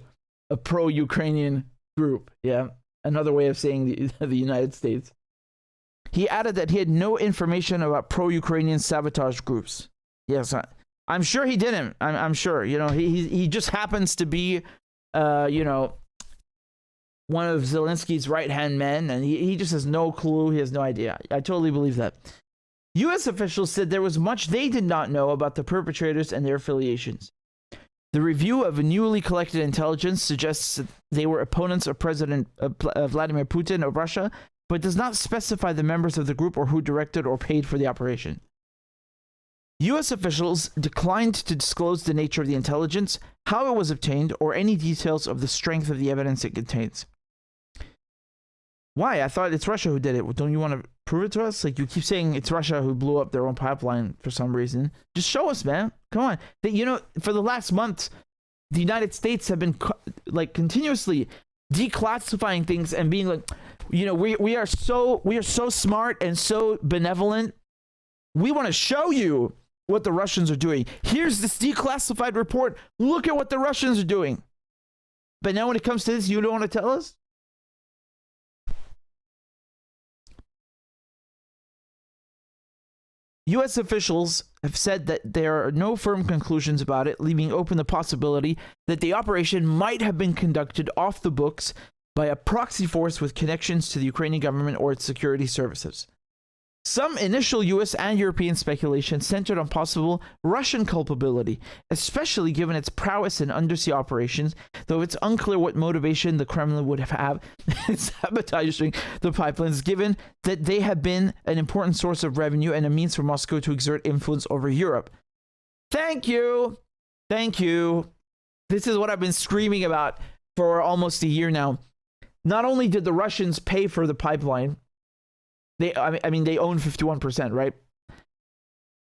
a pro-Ukrainian group. Yeah, another way of saying the United States. He added that he had no information about pro-Ukrainian sabotage groups. Yes, I'm sure he didn't. I'm sure. He just happens to be, one of Zelensky's right-hand men, and he just has no clue. He has no idea. I totally believe that. U.S. officials said there was much they did not know about the perpetrators and their affiliations. The review of a newly collected intelligence suggests that they were opponents of President Vladimir Putin of Russia, but does not specify the members of the group or who directed or paid for the operation. U.S. officials declined to disclose the nature of the intelligence, how it was obtained, or any details of the strength of the evidence it contains. Why? I thought it's Russia who did it. Don't you want to prove it to us? Like, you keep saying it's Russia who blew up their own pipeline for some reason. Just show us, man. Come on. For the last month, the United States have been continuously declassifying things and being like, we are so smart and so benevolent. We want to show you what the Russians are doing. Here's this declassified report. Look at what the Russians are doing. But now when it comes to this, you don't want to tell us? U.S. officials have said that there are no firm conclusions about it, leaving open the possibility that the operation might have been conducted off the books by a proxy force with connections to the Ukrainian government or its security services. Some initial U.S. and European speculation centered on possible Russian culpability, especially given its prowess in undersea operations, though it's unclear what motivation the Kremlin would have in sabotaging the pipelines, given that they have been an important source of revenue and a means for Moscow to exert influence over Europe. Thank you. Thank you. This is what I've been screaming about for almost a year now. Not only did the Russians pay for the pipeline, they own 51%, right?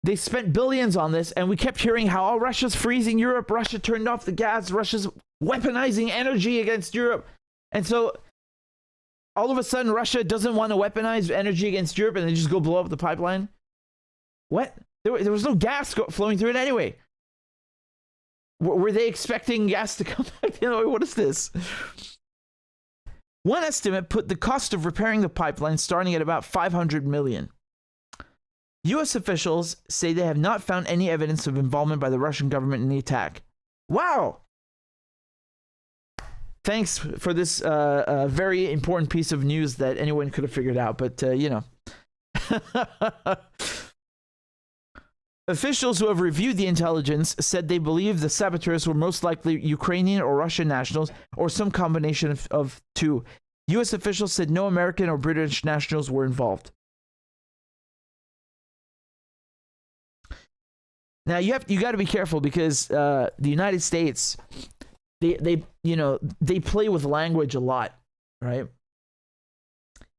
They spent billions on this, and we kept hearing how Russia's freezing Europe, Russia turned off the gas, Russia's weaponizing energy against Europe. And so all of a sudden Russia doesn't want to weaponize energy against Europe and they just go blow up the pipeline. What? There was no gas flowing through it anyway. Were they expecting gas to come back? What is this? One estimate put the cost of repairing the pipeline starting at about $500 million. U.S. officials say they have not found any evidence of involvement by the Russian government in the attack. Wow! Thanks for this very important piece of news that anyone could have figured out, but Officials who have reviewed the intelligence said they believe the saboteurs were most likely Ukrainian or Russian nationals, or some combination of two. U.S. officials said no American or British nationals were involved. Now you got to be careful because the United States, they play with language a lot, right?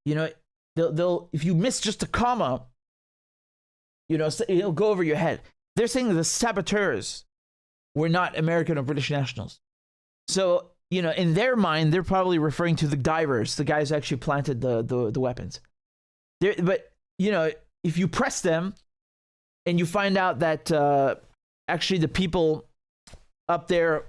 They'll if you miss just a comma, it'll go over your head. They're saying that the saboteurs were not American or British nationals. So, in their mind, they're probably referring to the divers, the guys who actually planted the weapons. But, if you press them and you find out that actually the people up there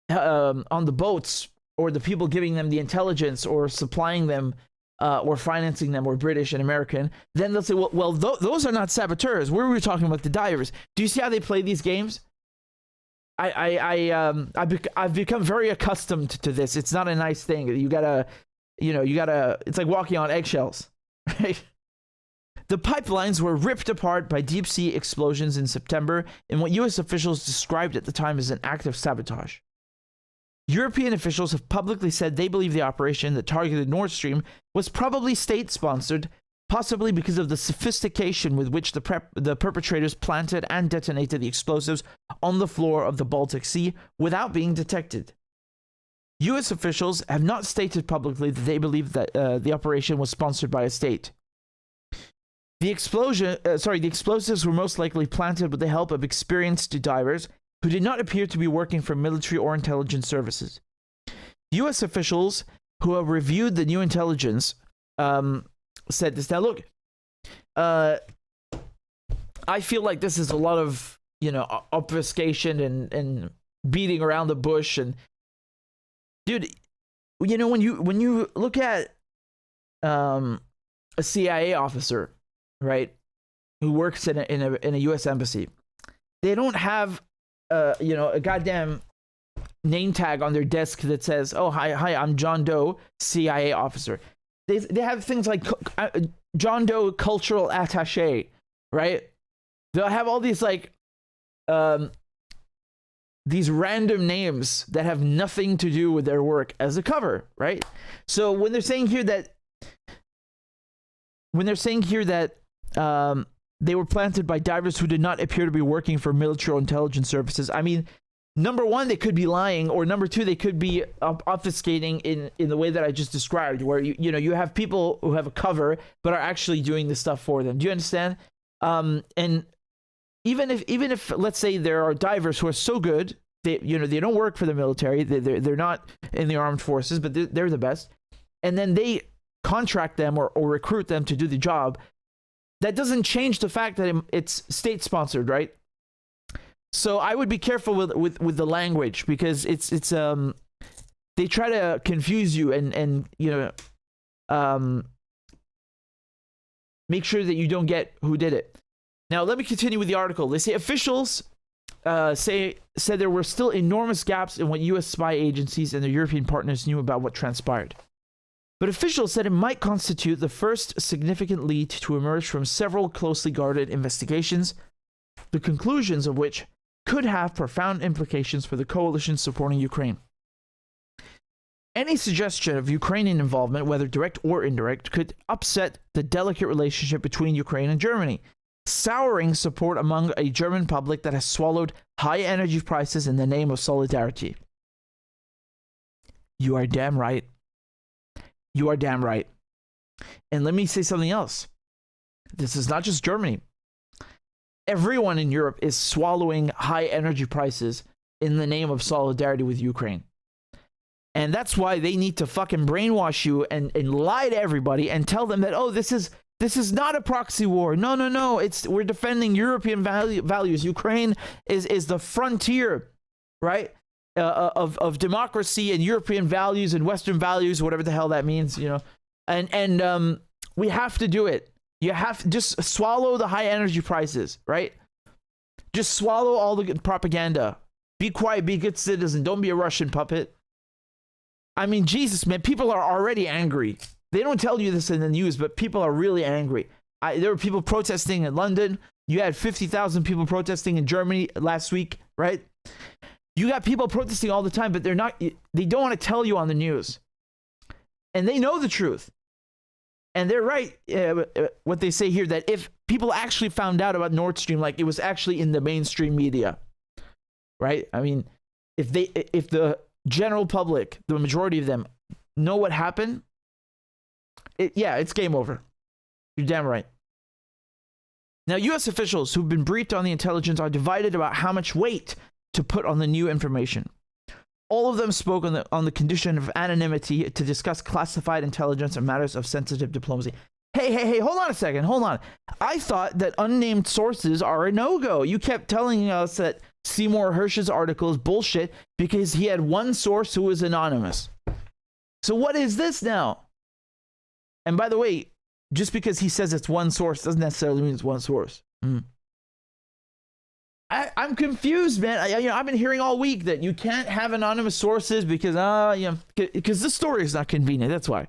on the boats, or the people giving them the intelligence or supplying them or financing them were British and American, then they'll say, well, those are not saboteurs. Where were we talking about the divers? Do you see how they play these games? I've become very accustomed to this. It's not a nice thing. You gotta, it's like walking on eggshells, right? The pipelines were ripped apart by deep sea explosions in September in what U.S. officials described at the time as an act of sabotage. European officials have publicly said they believe the operation that targeted Nord Stream was probably state-sponsored, possibly because of the sophistication with which the perpetrators planted and detonated the explosives on the floor of the Baltic Sea without being detected. U.S. officials have not stated publicly that they believe that the operation was sponsored by a state. The explosives were most likely planted with the help of experienced divers who did not appear to be working for military or intelligence services. U.S. officials who have reviewed the new intelligence said this. Now, look, I feel like this is a lot of, obfuscation and beating around the bush. And, dude, when you look at a CIA officer, right, who works in a U.S. embassy, they don't have a goddamn name tag on their desk that says, "Oh, hi, I'm John Doe, CIA officer." They have things like John Doe cultural attaché, right? They'll have all these these random names that have nothing to do with their work as a cover, right? So when they're saying here that they were planted by divers who did not appear to be working for military or intelligence services, I mean, number one, they could be lying, or number two, they could be obfuscating in the way that I just described, where you have people who have a cover but are actually doing this stuff for them. Do you understand? And even if let's say there are divers who are so good, they don't work for the military, they're not in the armed forces, but they're the best, and then they contract them or recruit them to do the job. That doesn't change the fact that it's state sponsored, right? So I would be careful with the language, because it's they try to confuse you and make sure that you don't get who did it. Now let me continue with the article. They say officials said there were still enormous gaps in what U.S. spy agencies and their European partners knew about what transpired. But officials said it might constitute the first significant lead to emerge from several closely guarded investigations, the conclusions of which could have profound implications for the coalition supporting Ukraine. Any suggestion of Ukrainian involvement, whether direct or indirect, could upset the delicate relationship between Ukraine and Germany, souring support among a German public that has swallowed high energy prices in the name of solidarity. You are damn right. You are damn right. And let me say something else. This is not just Germany. Everyone in Europe is swallowing high energy prices in the name of solidarity with Ukraine. And that's why they need to fucking brainwash you and lie to everybody and tell them that, oh, this is not a proxy war. No. We're defending European values. Ukraine is the frontier, right? Of democracy and European values and Western values, whatever the hell that means, and we have to do it. You have to just swallow the high energy prices, right? Just swallow all the propaganda. Be quiet, be a good citizen. Don't be a Russian puppet. I mean, Jesus, man, people are already angry. They don't tell you this in the news, but people are really angry. There were people protesting in London. You had 50,000 people protesting in Germany last week, right? You got people protesting all the time, but they don't want to tell you on the news. And they know the truth. And they're right, what they say here, that if people actually found out about Nord Stream, like it was actually in the mainstream media, right? I mean, if the general public, the majority of them, know what happened, it's game over. You're damn right. Now, U.S. officials who've been briefed on the intelligence are divided about how much weight to put on the new information. All of them spoke on the condition of anonymity to discuss classified intelligence and matters of sensitive diplomacy. Hey, hold on a second. Hold on. I thought that unnamed sources are a no-go. You kept telling us that Seymour Hersh's article is bullshit because he had one source who was anonymous. So what is this now? And by the way, just because he says it's one source doesn't necessarily mean it's one source. I'm confused, man. I've been hearing all week that you can't have anonymous sources because the story is not convenient. That's why.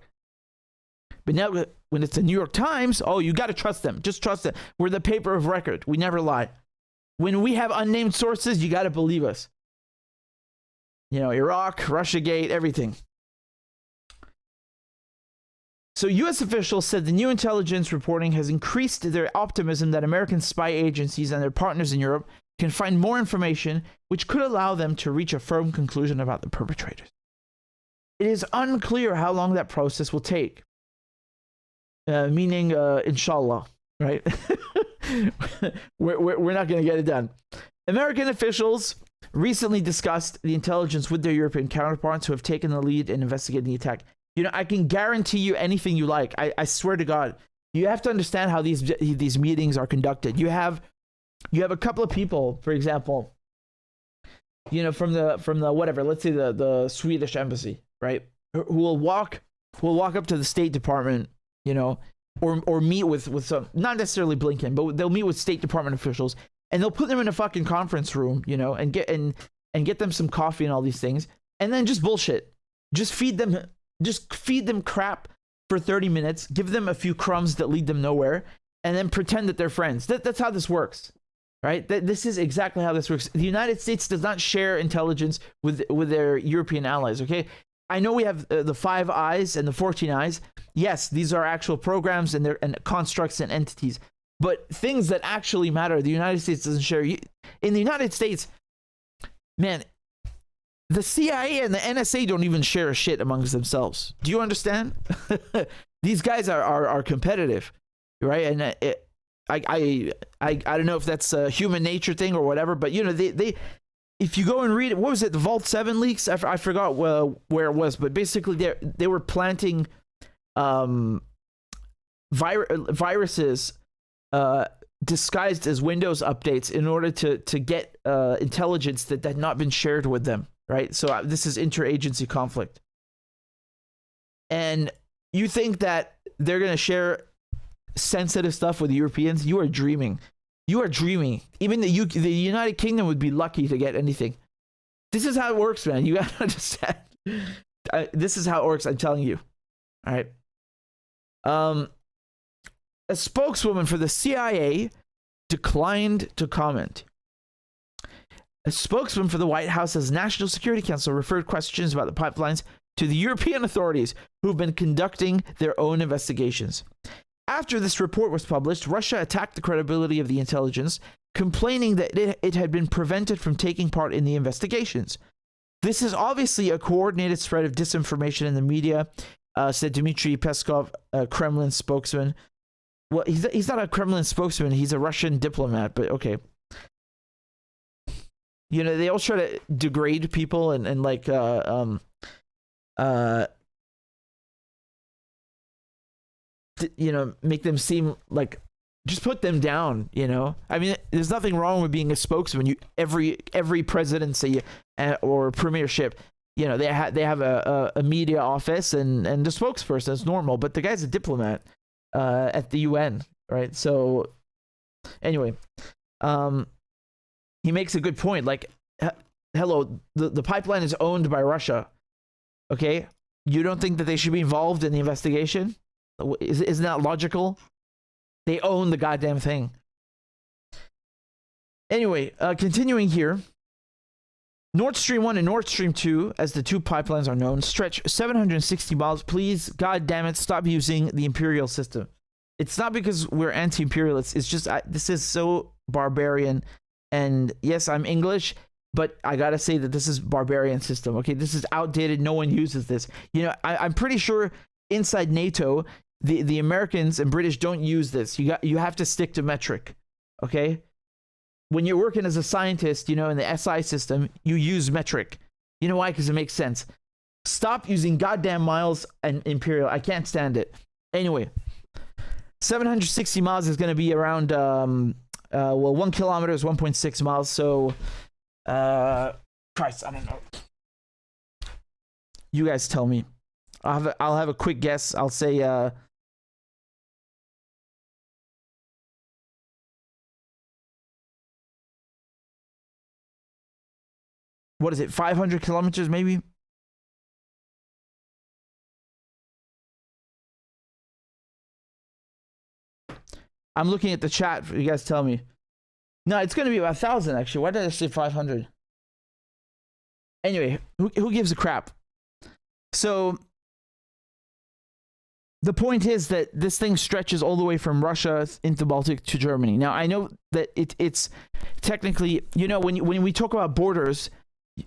But now when it's the New York Times, you got to trust them. Just trust them. We're the paper of record. We never lie. When we have unnamed sources, you got to believe us. Iraq, Russiagate, everything. So U.S. officials said the new intelligence reporting has increased their optimism that American spy agencies and their partners in Europe can find more information which could allow them to reach a firm conclusion about the perpetrators. It is unclear how long that process will take. Meaning, inshallah, right? we're not going to get it done. American officials recently discussed the intelligence with their European counterparts who have taken the lead in investigating the attack. I can guarantee you anything you like. I swear to God. You have to understand how these meetings are conducted. You have a couple of people, for example, from the whatever, let's say the Swedish embassy, right? Who will walk up to the State Department, or meet with some, not necessarily Blinken, but they'll meet with State Department officials, and they'll put them in a fucking conference room, and get them some coffee and all these things, and then just bullshit. Just feed them crap for 30 minutes, give them a few crumbs that lead them nowhere, and then pretend that they're friends. That's how this works, right? This is exactly how this works. The United States does not share intelligence with their European allies, okay? I know we have the 5 Eyes and the 14 Eyes. Yes, these are actual programs and constructs and entities. But things that actually matter, the United States doesn't share. In the United States, man, the CIA and the NSA don't even share a shit amongst themselves. Do you understand? These guys are competitive, right? And I don't know if that's a human nature thing or whatever, but they if you go and read it, what was it? The Vault 7 leaks? I forgot where it was, but basically they were planting viruses disguised as Windows updates in order to get intelligence that had not been shared with them. Right? So this is interagency conflict. And you think that they're going to share sensitive stuff with the Europeans? You are dreaming. You are dreaming. Even the United Kingdom would be lucky to get anything. This is how it works, man. You got to understand. This is how it works. I'm telling you. All right. A spokeswoman for the CIA declined to comment. A spokesman for the White House's National Security Council referred questions about the pipelines to the European authorities who've been conducting their own investigations. After this report was published, Russia attacked the credibility of the intelligence, complaining that it had been prevented from taking part in the investigations. This is obviously a coordinated spread of disinformation in the media, said Dmitry Peskov, a Kremlin spokesman. Well, he's not a Kremlin spokesman, he's a Russian diplomat, but okay. They all try to degrade people and like make them seem like, just put them down. I mean, there's nothing wrong with being a spokesman. Every presidency or premiership, they have a media office and the spokesperson is normal, but the guy's a diplomat at the UN, right? So anyway, he makes a good point. Like, hello, the pipeline is owned by Russia. Okay, you don't think that they should be involved in the investigation? Isn't that logical? They own the goddamn thing. Anyway, continuing here. Nord Stream 1 and Nord Stream 2, as the two pipelines are known, stretch 760 miles. Please, god damn it, stop using the imperial system. It's not because we're anti-imperialists. It's just this is so barbarian. And yes, I'm English, but I gotta say that this is barbarian system. Okay, this is outdated. No one uses this. You know, I'm pretty sure inside NATO, the Americans and British don't use this. You have to stick to metric. Okay, when you're working as a scientist, you know, in the SI system, you use metric. You know why? Because it makes sense. Stop using goddamn miles and imperial. I can't stand it. Anyway, 760 miles is going to be around, well, 1 kilometer is 1.6 miles. So, Christ, I don't know. You guys tell me. I'll have a quick guess. I'll say, what is it? 500 kilometers, maybe? I'm looking at the chat. You guys tell me. No, it's going to be about 1,000, actually. Why did I say 500? Anyway, who gives a crap? So, the point is that this thing stretches all the way from Russia into the Baltic to Germany. Now, I know that it's technically, you know, when we talk about borders,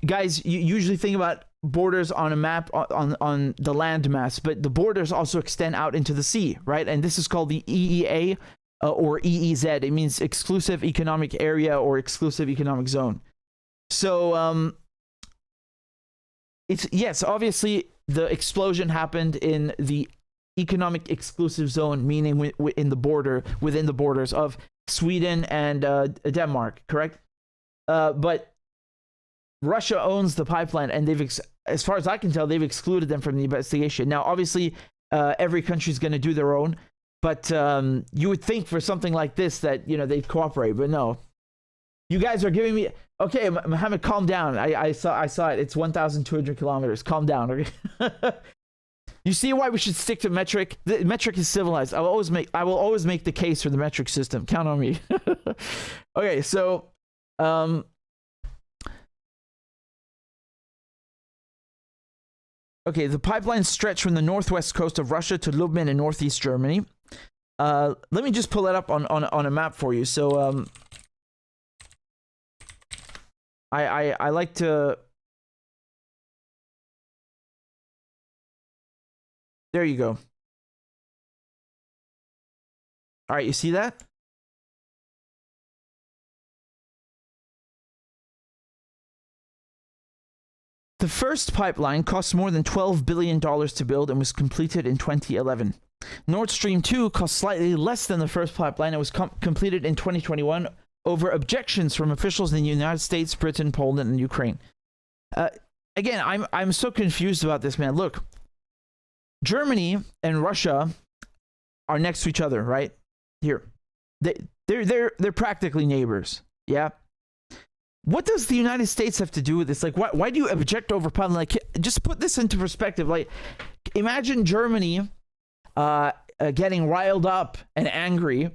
guys, you usually think about borders on a map on the land mass, but the borders also extend out into the sea, right? And this is called the EEA or EEZ. It means exclusive economic area or exclusive economic zone. So it's, yes, obviously the explosion happened in the economic exclusive zone, meaning within the borders of Sweden and Denmark, correct? But Russia owns the pipeline, and as far as I can tell, they've excluded them from the investigation. Now, obviously, every country is going to do their own, but you would think for something like this that, you know, they'd cooperate, but no. You guys are giving me, okay, Mohammed, calm down. I saw it. It's 1,200 kilometers. Calm down. Okay. You see why we should stick to metric? The metric is civilized. I will always make the case for the metric system. Count on me. Okay, so okay, the pipeline stretched from the northwest coast of Russia to Lubmin in northeast Germany. Let me just pull that up on a map for you. So I like to. There you go. All right, you see that? The first pipeline cost more than $12 billion to build and was completed in 2011. Nord Stream 2 cost slightly less than the first pipeline and was completed in 2021 over objections from officials in the United States, Britain, Poland, and Ukraine. Again, I'm so confused about this, man. Look, Germany and Russia are next to each other, right? Here, they're practically neighbors. Yeah. What does the United States have to do with this? Like, why do you object over pipeline? Like, just put this into perspective. Like, imagine Germany getting riled up and angry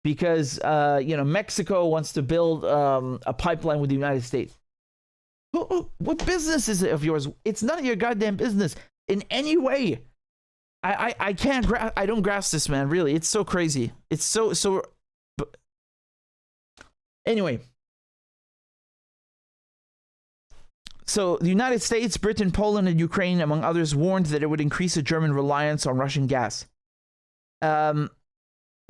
because you know, Mexico wants to build a pipeline with the United States. What business is it of yours? It's none of your goddamn business in any way. I can't I don't grasp this, man. Really, it's so crazy. It's so. But anyway, so the United States, Britain, Poland, and Ukraine, among others, warned that it would increase the German reliance on Russian gas.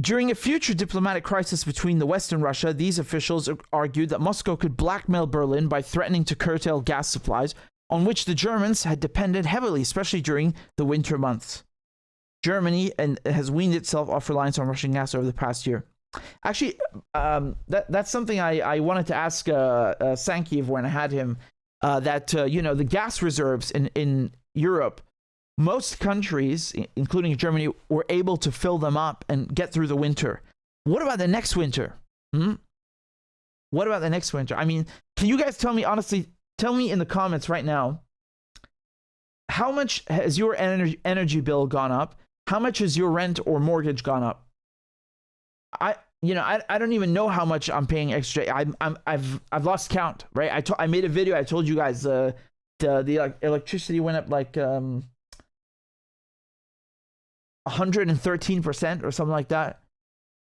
During a future diplomatic crisis between the West and Russia, these officials argued that Moscow could blackmail Berlin by threatening to curtail gas supplies, on which the Germans had depended heavily, especially during the winter months. Germany has weaned itself off reliance on Russian gas over the past year. Actually, that's something I wanted to ask Sankey when I had him. You know, the gas reserves in Europe, most countries, including Germany, were able to fill them up and get through the winter. What about the next winter? What about the next winter? I mean, can you guys tell me honestly? Tell me in the comments right now. How much has your energy bill gone up? How much has your rent or mortgage gone up? I don't even know how much I'm paying extra. I've lost count, right? I made a video. I told you guys the electricity went up like 113% or something like that.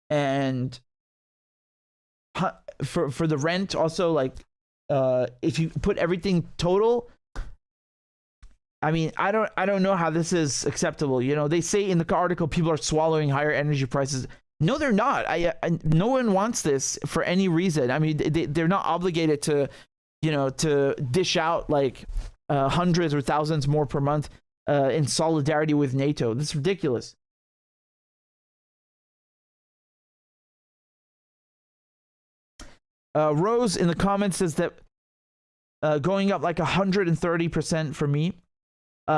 And for the rent also, like if you put everything total, I mean, I don't know how this is acceptable. You know, they say in the article people are swallowing higher energy prices. No, they're not. No one wants this for any reason. I mean, they're not obligated to, you know, to dish out like hundreds or thousands more per month in solidarity with NATO. This is ridiculous. Rose in the comments says that going up like 130% for me.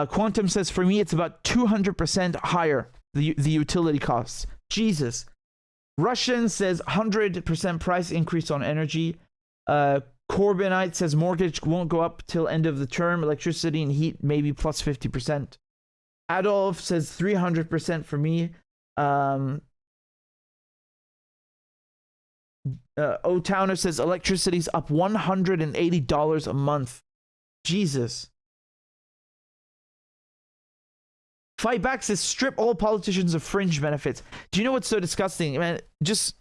Quantum says for me it's about 200% higher, the utility costs. Jesus. Russian says 100% price increase on energy. Corbynite says mortgage won't go up till end of the term. Electricity and heat maybe plus 50%. Adolf says 300% for me. O-Towner says electricity's up $180 a month. Jesus. Fight Back says strip all politicians of fringe benefits. Do you know what's so disgusting? Man, just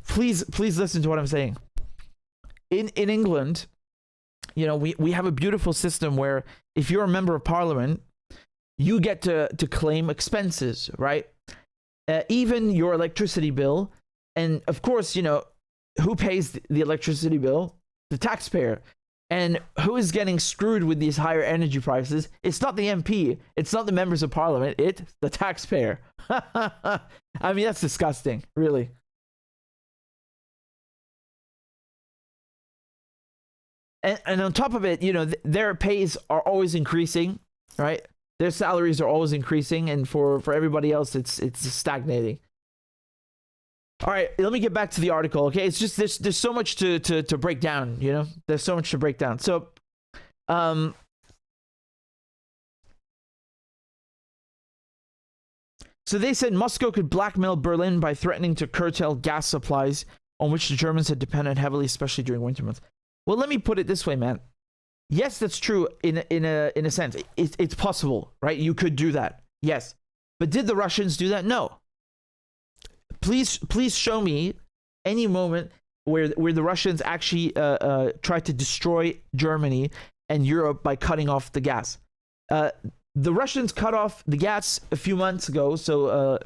please listen to what I'm saying. In England, you know, we have a beautiful system where if you're a member of parliament, you get to claim expenses, right? Even your electricity bill. And of course, you know, who pays the electricity bill? The taxpayer. And who is getting screwed with these higher energy prices? It's not the MP. It's not the members of parliament. It's the taxpayer. I mean, that's disgusting, really. And on top of it, you know, their pays are always increasing, right? Their salaries are always increasing. And for everybody else, it's stagnating. All right, let me get back to the article, okay? It's just there's so much to break down, you know? There's so much to break down. So, so they said Moscow could blackmail Berlin by threatening to curtail gas supplies on which the Germans had depended heavily, especially during winter months. Well, let me put it this way, man. Yes, that's true in a sense. It's possible, right? You could do that, yes. But did the Russians do that? No. Please show me any moment where the Russians actually tried to destroy Germany and Europe by cutting off the gas. The Russians cut off the gas a few months ago. So,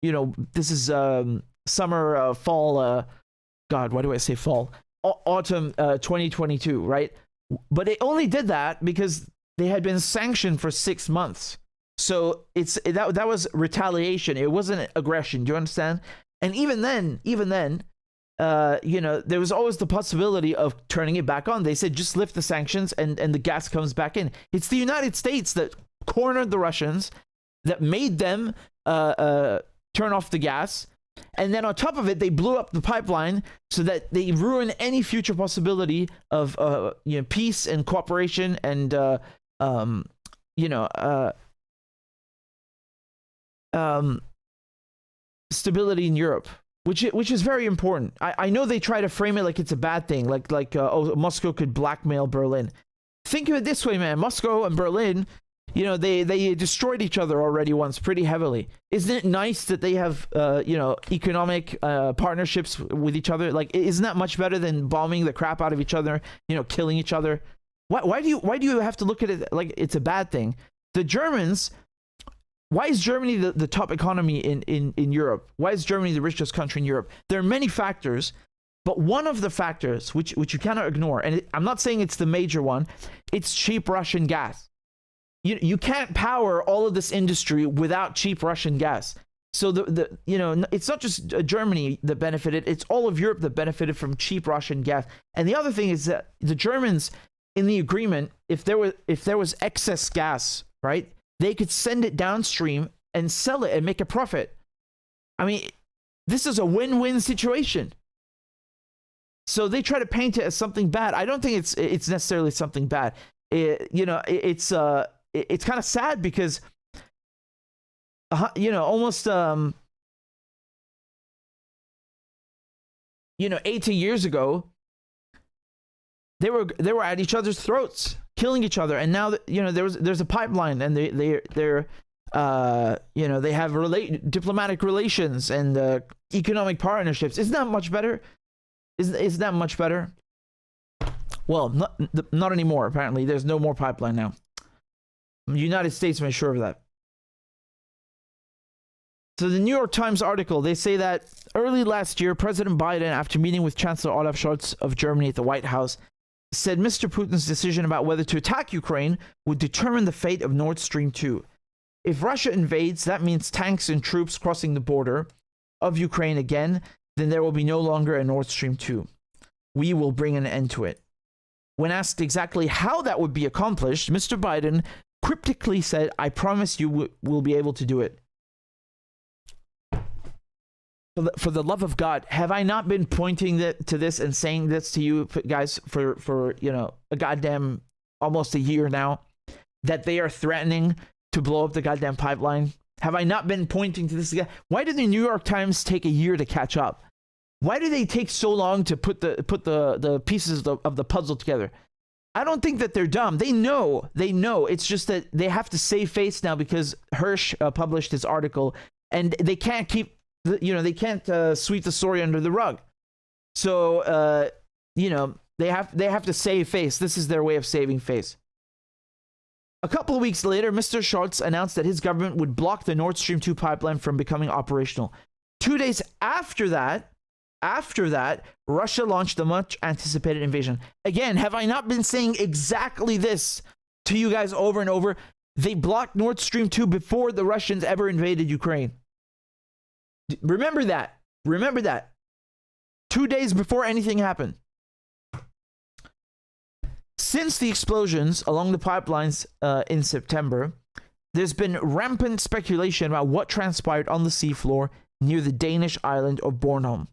you know, this is summer, fall. God, why do I say fall? Autumn 2022, right? But they only did that because they had been sanctioned for 6 months. So that was retaliation. It wasn't aggression. Do you understand? And even then, you know, there was always the possibility of turning it back on. They said just lift the sanctions and the gas comes back in. It's the United States that cornered the Russians, that made them turn off the gas, and then on top of it, they blew up the pipeline so that they ruin any future possibility of you know, peace and cooperation and you know. Stability in Europe, which is very important. I know they try to frame it like it's a bad thing, like oh, Moscow could blackmail Berlin. Think of it this way, man. Moscow and Berlin, you know, they destroyed each other already once pretty heavily. Isn't it nice that they have you know, economic partnerships with each other? Like, isn't that much better than bombing the crap out of each other, you know, killing each other? Why do you have to look at it like it's a bad thing? The Germans. Why is Germany the top economy in Europe? Why is Germany the richest country in Europe? There are many factors, but one of the factors which you cannot ignore, and I'm not saying it's the major one, it's cheap Russian gas. You can't power all of this industry without cheap Russian gas. So the you know, it's not just Germany that benefited, it's all of Europe that benefited from cheap Russian gas. And the other thing is that the Germans in the agreement, if there was excess gas, right? They could send it downstream and sell it and make a profit. I mean, this is a win-win situation. So they try to paint it as something bad. I don't think it's necessarily something bad. You know, it's kind of sad because, you know, almost you know, 80 years ago, they were at each other's throats, killing each other, and now you know there's a pipeline, and they're They have diplomatic relations and economic partnerships. Isn't that much better? Is that much better? Well, not anymore. Apparently, there's no more pipeline now. The United States made sure of that. So the New York Times article, they say that early last year, President Biden, after meeting with Chancellor Olaf Scholz of Germany at the White House, said Mr. Putin's decision about whether to attack Ukraine would determine the fate of Nord Stream 2. If Russia invades, that means tanks and troops crossing the border of Ukraine again, then there will be no longer a Nord Stream 2. We will bring an end to it. When asked exactly how that would be accomplished, Mr. Biden cryptically said, I promise you we'll be able to do it. For the love of God, have I not been pointing to this and saying this to you guys for a goddamn almost a year now, that they are threatening to blow up the goddamn pipeline? Have I not been pointing to this again? Why did the New York Times take a year to catch up? Why do they take so long to put the pieces of the puzzle together? I don't think that they're dumb. They know. It's just that they have to save face now because Hirsch published his article, and they can't keep. They can't sweep the story under the rug. So, they have to save face. This is their way of saving face. A couple of weeks later, Mr. Scholz announced that his government would block the Nord Stream 2 pipeline from becoming operational. 2 days after that, Russia launched the much anticipated invasion. Again, have I not been saying exactly this to you guys over and over? They blocked Nord Stream 2 before the Russians ever invaded Ukraine. Remember that. 2 days before anything happened. Since the explosions along the pipelines in September, there's been rampant speculation about what transpired on the seafloor near the Danish island of Bornholm.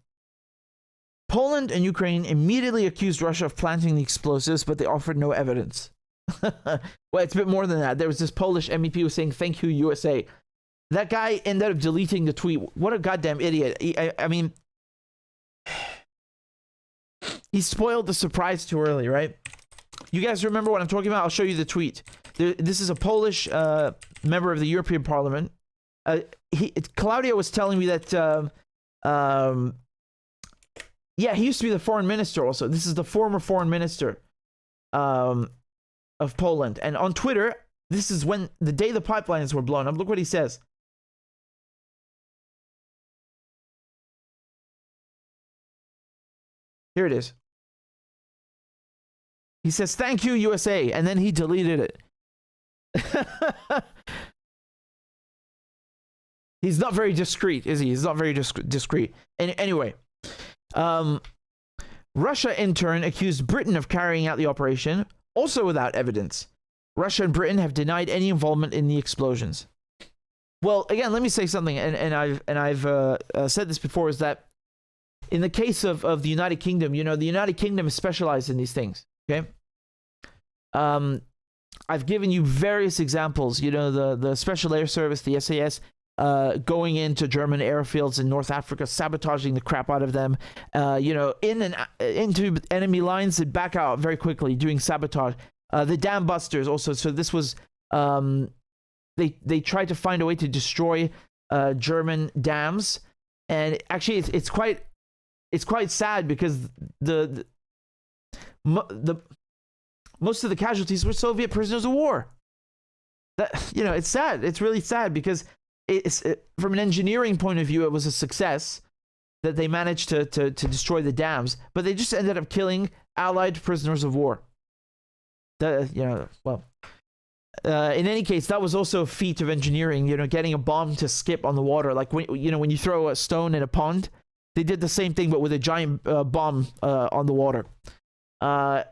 Poland and Ukraine immediately accused Russia of planting the explosives, but they offered no evidence. Well, it's a bit more than that. There was this Polish MEP who was saying, "Thank you, USA." That guy ended up deleting the tweet. What a goddamn idiot. I mean, he spoiled the surprise too early, right? You guys remember what I'm talking about? I'll show you the tweet. This is a Polish member of the European Parliament. Klaudia was telling me that, he used to be the foreign minister also. This is the former foreign minister of Poland. And on Twitter, this is when the day the pipelines were blown up. Look what he says. Here it is. He says, "Thank you, USA," and then he deleted it. He's not very discreet, is he? He's not very discreet. And anyway, Russia in turn accused Britain of carrying out the operation, also without evidence. Russia and Britain have denied any involvement in the explosions. Well, again, let me say something, and I've said this before, is that in the case of the United Kingdom, the United Kingdom is specialized in these things. Okay. I've given you various examples. The Special Air Service, the SAS, going into German airfields in North Africa, sabotaging the crap out of them. Into enemy lines and back out very quickly, doing sabotage. The dam busters also. So this was they tried to find a way to destroy German dams, and actually it's quite sad because the most of the casualties were Soviet prisoners of war. It's sad. It's really sad because from an engineering point of view, it was a success that they managed to destroy the dams, but they just ended up killing Allied prisoners of war. In any case, that was also a feat of engineering. Getting a bomb to skip on the water, like when you throw a stone in a pond. They did the same thing, but with a giant bomb on the water.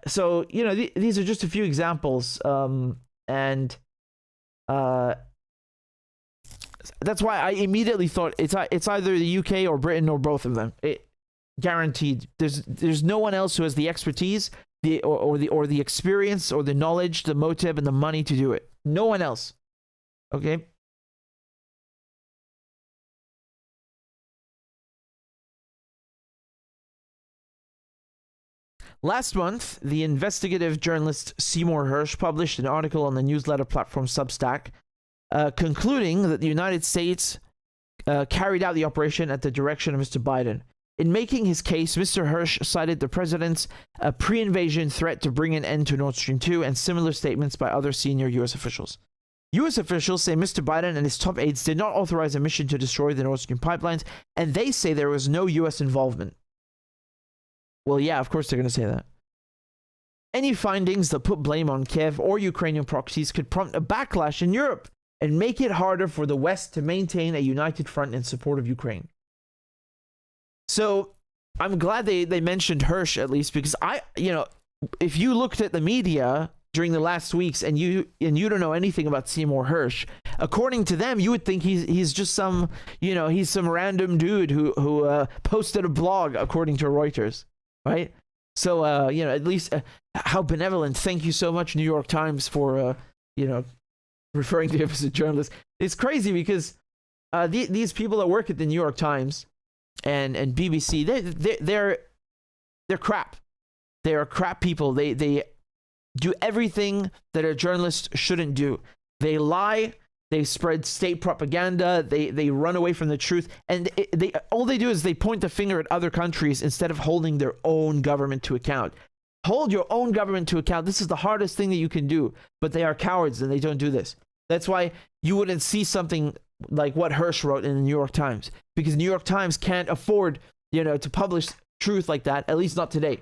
So these are just a few examples, and that's why I immediately thought it's either the UK or Britain or both of them. Guaranteed. There's no one else who has the expertise, or the experience, or the knowledge, the motive, and the money to do it. No one else. Okay. Last month, the investigative journalist Seymour Hersh published an article on the newsletter platform Substack, concluding that the United States carried out the operation at the direction of Mr. Biden. In making his case, Mr. Hirsch cited the president's pre-invasion threat to bring an end to Nord Stream 2 and similar statements by other senior U.S. officials. U.S. officials say Mr. Biden and his top aides did not authorize a mission to destroy the Nord Stream pipelines, and they say there was no U.S. involvement. Well, yeah, of course they're going to say that. Any findings that put blame on Kiev or Ukrainian proxies could prompt a backlash in Europe and make it harder for the West to maintain a united front in support of Ukraine. So I'm glad they mentioned Hirsch at least, because if you looked at the media during the last weeks and you don't know anything about Seymour Hirsch, according to them, you would think he's just some random dude who posted a blog according to Reuters, right? So at least how benevolent. Thank you so much, New York Times, for referring to him as a journalist. It's crazy because these people that work at the New York Times and BBC, they're crap. They are crap people. They do everything that a journalist shouldn't do. They lie. They spread state propaganda. They run away from the truth. And all they do is they point the finger at other countries instead of holding their own government to account. Hold your own government to account. This is the hardest thing that you can do. But they are cowards and they don't do this. That's why you wouldn't see something like what Hirsch wrote in the New York Times. Because the New York Times can't afford, to publish truth like that, at least not today.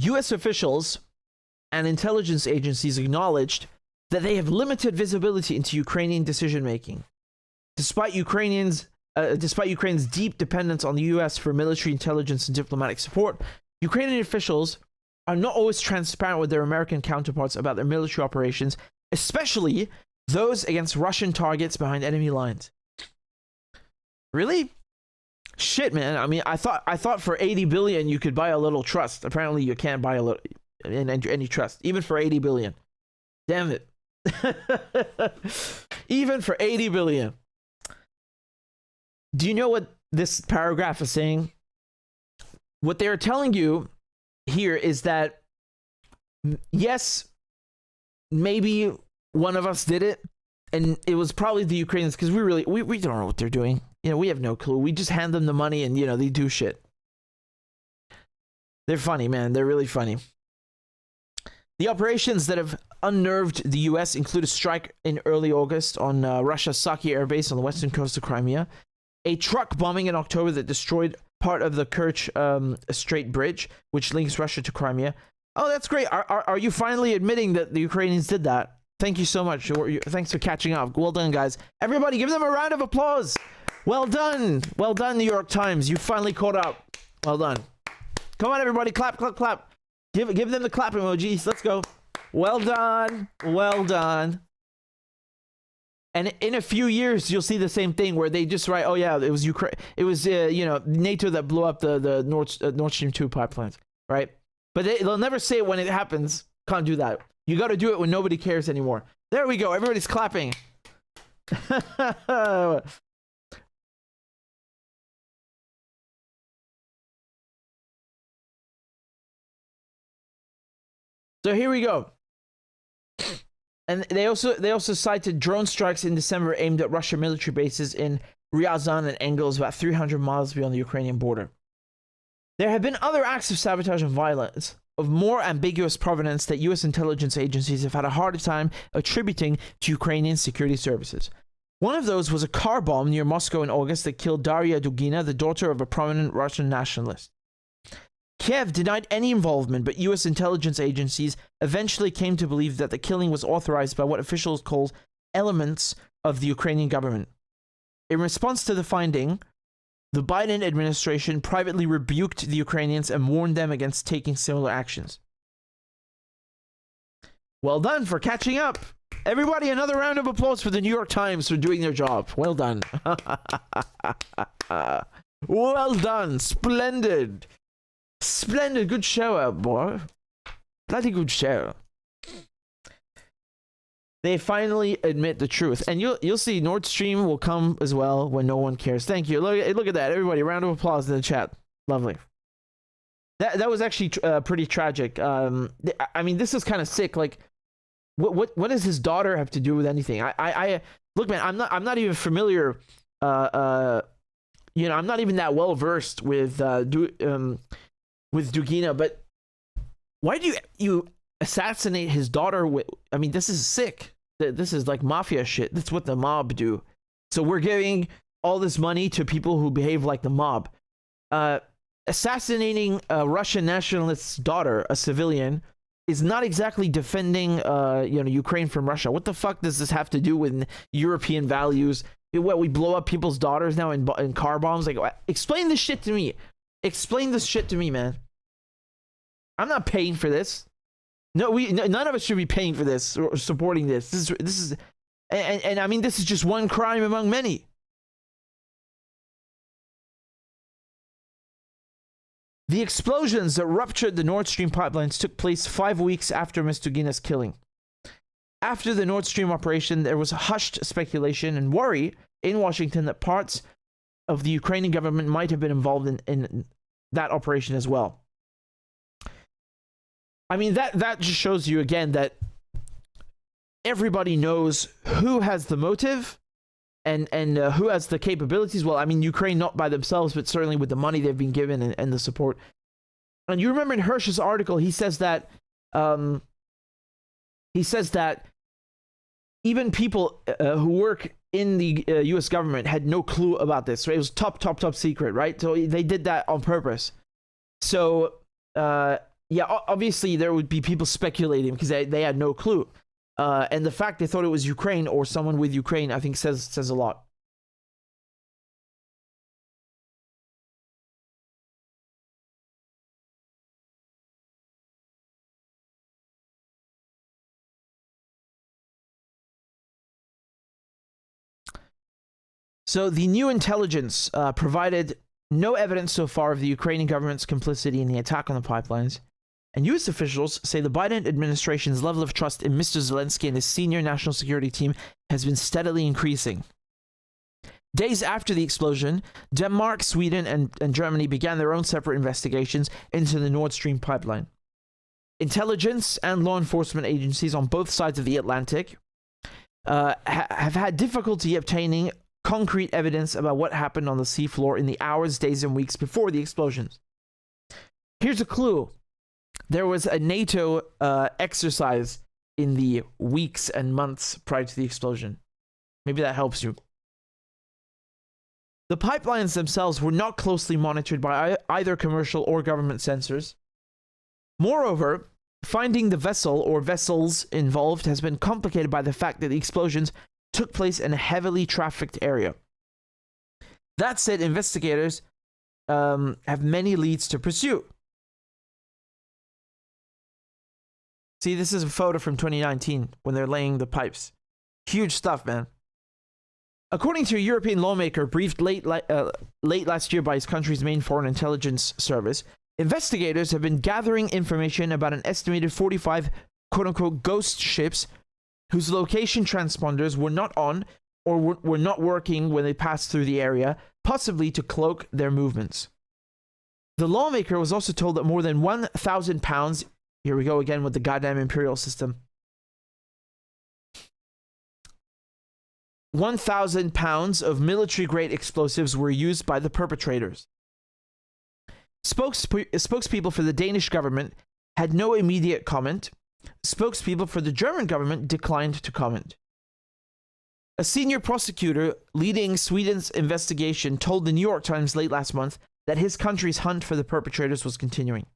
U.S. officials and intelligence agencies acknowledged that they have limited visibility into Ukrainian decision-making. Despite Ukraine's deep dependence on the U.S. for military intelligence and diplomatic support, Ukrainian officials are not always transparent with their American counterparts about their military operations, especially those against Russian targets behind enemy lines. Really? Shit, man. I mean, I thought for 80 billion you could buy a little trust. Apparently you can't buy a little any trust, even for 80 billion. Damn it. Even for 80 billion. Do you know what this paragraph is saying? What they're telling you here is that yes, maybe one of us did it, and it was probably the Ukrainians, because we don't know what they're doing. We have no clue. We just hand them the money and, they do shit. They're funny, man. They're really funny. The operations that have unnerved the U.S. include a strike in early August on Russia's Saki air base on the western coast of Crimea, a truck bombing in October that destroyed part of the Kerch Strait Bridge, which links Russia to Crimea. Oh, that's great. Are you finally admitting that the Ukrainians did that? Thank you so much. Thanks for catching up. Well done, guys. Everybody, give them a round of applause. Well done. Well done, New York Times. You finally caught up. Well done. Come on, everybody. Clap, clap, clap. Give them the clap emojis. Let's go. Well done. Well done. And in a few years, you'll see the same thing where they just write, oh, yeah, it was Ukraine. It was, NATO that blew up the Nord Stream 2 pipelines, right? But they'll never say it when it happens. Can't do that. You got to do it when nobody cares anymore. There we go. Everybody's clapping. So here we go. And they also cited drone strikes in December aimed at Russian military bases in Ryazan and Engels, about 300 miles beyond the Ukrainian border. There have been other acts of sabotage and violence of more ambiguous provenance that U.S. intelligence agencies have had a hard time attributing to Ukrainian security services. One of those was a car bomb near Moscow in August that killed Daria Dugina, the daughter of a prominent Russian nationalist. Kiev denied any involvement, but U.S. intelligence agencies eventually came to believe that the killing was authorized by what officials called elements of the Ukrainian government. In response to the finding, the Biden administration privately rebuked the Ukrainians and warned them against taking similar actions. Well done for catching up. Everybody, another round of applause for the New York Times for doing their job. Well done. Well done. Splendid. Splendid. Good show out, boy. Bloody good show. They finally admit the truth, and you'll see Nord Stream will come as well when no one cares. Thank you. Look at that, everybody! Round of applause in the chat. Lovely. That was actually pretty tragic. I mean, this is kind of sick. Like, what does his daughter have to do with anything? I look, man. I'm not even familiar. I'm not even that well versed with Dugina, but why do you assassinate his daughter? I mean, this is sick. This is like mafia shit. That's what the mob do. So we're giving all this money to people who behave like the mob. Assassinating a Russian nationalist's daughter, a civilian, is not exactly defending Ukraine from Russia. What the fuck does this have to do with European values? What, we blow up people's daughters now in car bombs? Like, explain this shit to me. Explain this shit to me, man. I'm not paying for this. No, none of us should be paying for this or supporting this. This is, and I mean, this is just one crime among many. The explosions that ruptured the Nord Stream pipelines took place 5 weeks after Ms. Dugina's killing. After the Nord Stream operation, there was hushed speculation and worry in Washington that parts of the Ukrainian government might have been involved in that operation as well. I mean, that just shows you again that everybody knows who has the motive and who has the capabilities. Well, I mean, Ukraine not by themselves, but certainly with the money they've been given and the support. And you remember in Hirsch's article, he says that even people who work in the U.S. government had no clue about this. Right? It was top secret, right? So they did that on purpose. So yeah, obviously there would be people speculating because they had no clue. And the fact they thought it was Ukraine or someone with Ukraine, I think says a lot. So the new intelligence provided no evidence so far of the Ukrainian government's complicity in the attack on the pipelines. And U.S. officials say the Biden administration's level of trust in Mr. Zelensky and his senior national security team has been steadily increasing. Days after the explosion, Denmark, Sweden, and Germany began their own separate investigations into the Nord Stream pipeline. Intelligence and law enforcement agencies on both sides of the Atlantic have had difficulty obtaining concrete evidence about what happened on the seafloor in the hours, days, and weeks before the explosions. Here's a clue. There was a NATO exercise in the weeks and months prior to the explosion. Maybe that helps you. The pipelines themselves were not closely monitored by either commercial or government sensors. Moreover, finding the vessel or vessels involved has been complicated by the fact that the explosions took place in a heavily trafficked area. That said, investigators have many leads to pursue. See, this is a photo from 2019 when they're laying the pipes. Huge stuff, man. According to a European lawmaker briefed late last year by his country's main foreign intelligence service, investigators have been gathering information about an estimated 45 quote-unquote ghost ships whose location transponders were not on or were not working when they passed through the area, possibly to cloak their movements. The lawmaker was also told that more than 1,000 pounds, here we go again with the goddamn imperial system, 1,000 pounds of military-grade explosives were used by the perpetrators. Spokespeople for the Danish government had no immediate comment. Spokespeople for the German government declined to comment. A senior prosecutor leading Sweden's investigation told the New York Times late last month that his country's hunt for the perpetrators was continuing.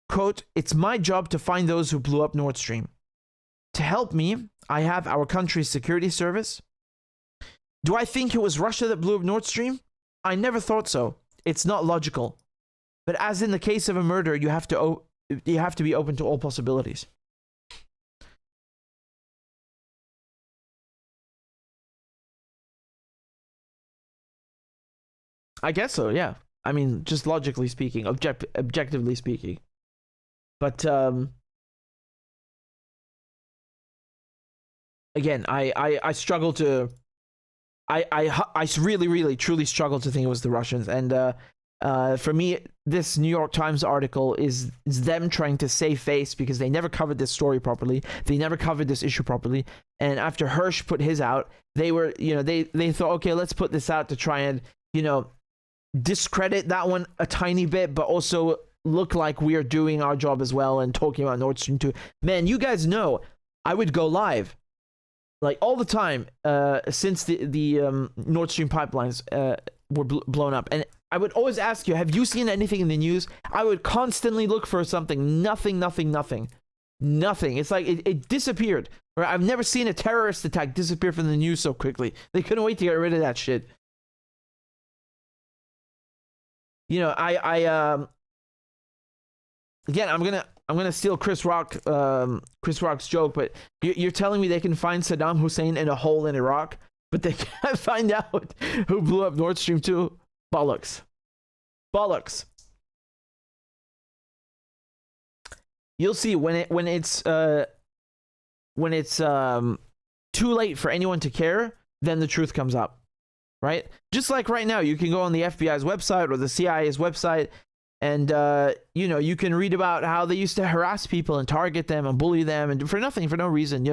Quote, "It's my job to find those who blew up Nord Stream. To help me, I have our country's security service. Do I think it was Russia that blew up Nord Stream? I never thought so. It's not logical. But as in the case of a murder, you have to be open to all possibilities." I guess so, yeah. I mean, just logically speaking, objectively speaking. But again, I struggle to, I really, really, truly struggle to think it was the Russians. And for me, this New York Times article is them trying to save face because they never covered this story properly. They never covered this issue properly. And after Hirsch put his out, they were, they thought, okay, let's put this out to try and, discredit that one a tiny bit, but also look like we are doing our job as well and talking about Nord Stream 2. Man, you guys know I would go live like all the time since the Nord Stream pipelines were blown up. And I would always ask you, have you seen anything in the news? I would constantly look for something. Nothing. It's like it disappeared. Right? I've never seen a terrorist attack disappear from the news so quickly. They couldn't wait to get rid of that shit. Again, I'm gonna steal Chris Rock's joke, but you're telling me they can find Saddam Hussein in a hole in Iraq, but they can't find out who blew up Nord Stream 2? Bollocks. You'll see when it's too late for anyone to care, then the truth comes up. Right? Just like right now, you can go on the FBI's website or the CIA's website and, you can read about how they used to harass people and target them and bully them and for nothing, for no reason,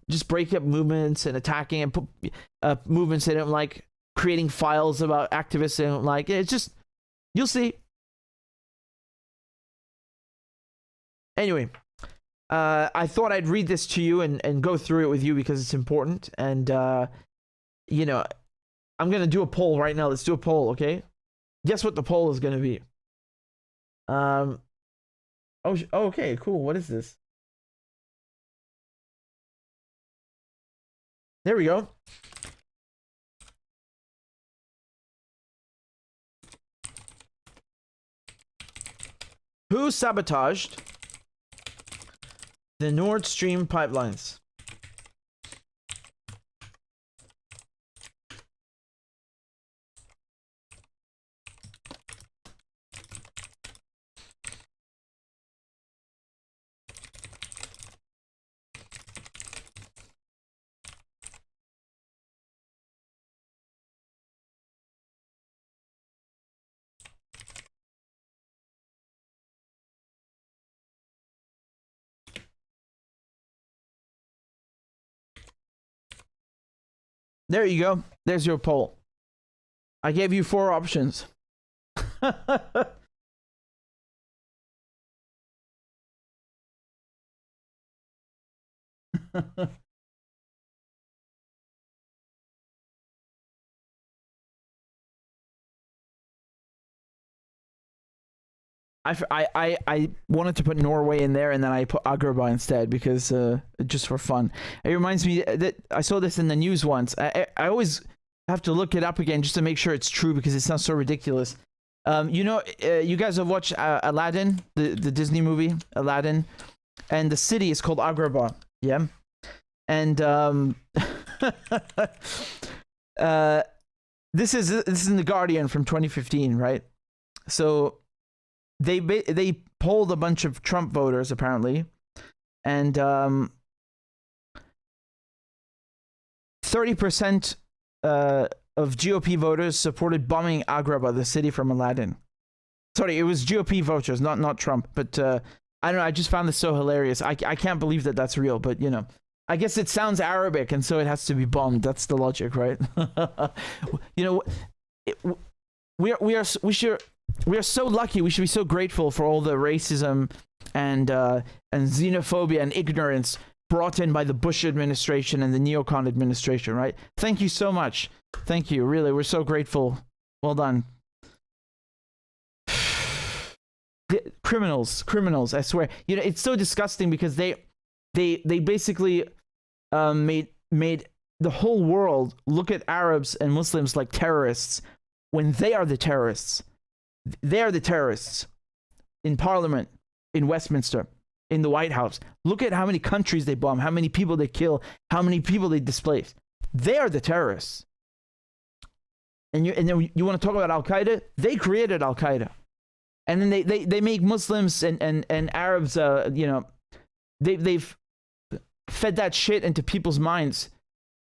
just break up movements and attacking and put movements they don't like, creating files about activists they don't like. It's just, you'll see. Anyway, I thought I'd read this to you and go through it with you because it's important. And, I'm going to do a poll right now. Let's do a poll, okay? Guess what the poll is going to be. Okay, cool. What is this? There we go. Who sabotaged the Nord Stream pipelines? There you go. There's your poll. I gave you 4 options. I wanted to put Norway in there, and then I put Agrabah instead because just for fun. It reminds me that I saw this in the news once. I always have to look it up again just to make sure it's true because it sounds so ridiculous. You guys have watched Aladdin, the Disney movie Aladdin, and the city is called Agrabah. Yeah, and this is in the Guardian from 2015, right? So. They polled a bunch of Trump voters apparently, and 30% of GOP voters supported bombing Agrabah, the city from Aladdin. Sorry, it was GOP voters, not Trump. But I don't know. I just found this so hilarious. I can't believe that that's real. But I guess it sounds Arabic, and so it has to be bombed. That's the logic, right? We are so lucky. We should be so grateful for all the racism and xenophobia and ignorance brought in by the Bush administration and the neocon administration, right? Thank you so much. Thank you. Really, we're so grateful. Well done. Criminals, I swear. It's so disgusting because they basically made the whole world look at Arabs and Muslims like terrorists when they are the terrorists. They are the terrorists in Parliament, in Westminster, in the White House. Look at how many countries they bomb, how many people they kill, how many people they displace. They are the terrorists. And then you want to talk about Al-Qaeda? They created Al-Qaeda. And then they make Muslims and Arabs, they've fed that shit into people's minds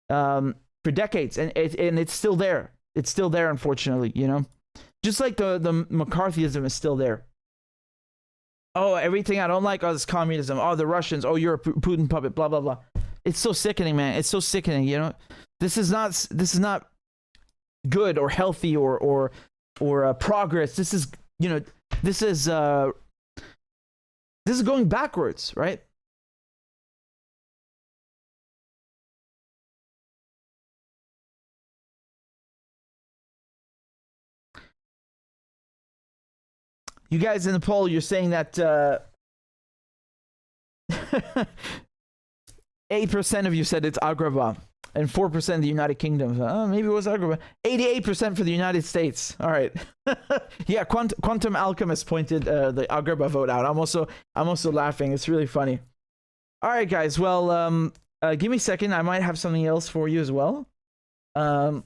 for decades, and it's still there. It's still there, unfortunately, you know? Just like the McCarthyism is still there. Oh, everything I don't like, oh, this communism. Oh, the Russians. Oh, you're a Putin puppet, blah, blah, blah. It's so sickening, man. It's so sickening, you know? This is not good or healthy or progress. This is, you know, this is going backwards, right? You guys in the poll, you're saying that 8% of you said it's Agrabah, and 4% the United Kingdom. Maybe it was Agrabah. 88% for the United States. All right. Yeah, Quantum Alchemist pointed the Agrabah vote out. I'm also laughing. It's really funny. All right, guys. Well, give me a second. I might have something else for you as well. Let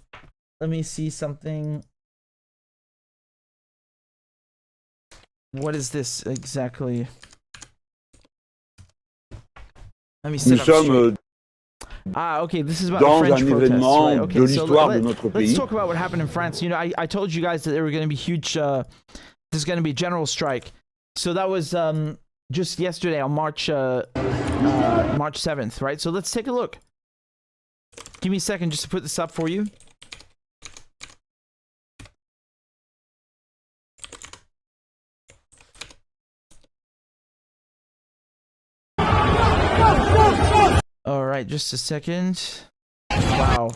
me see something. What is this exactly? Let me set up straight. Okay, this is about the French protests, right? Okay, so let's talk about what happened in France. You know, I told you guys that there were going to be huge, there's going to be a general strike. So that was just yesterday on March 7th, right? So let's take a look. Give me a second just to put this up for you. All right, just a second. Wow.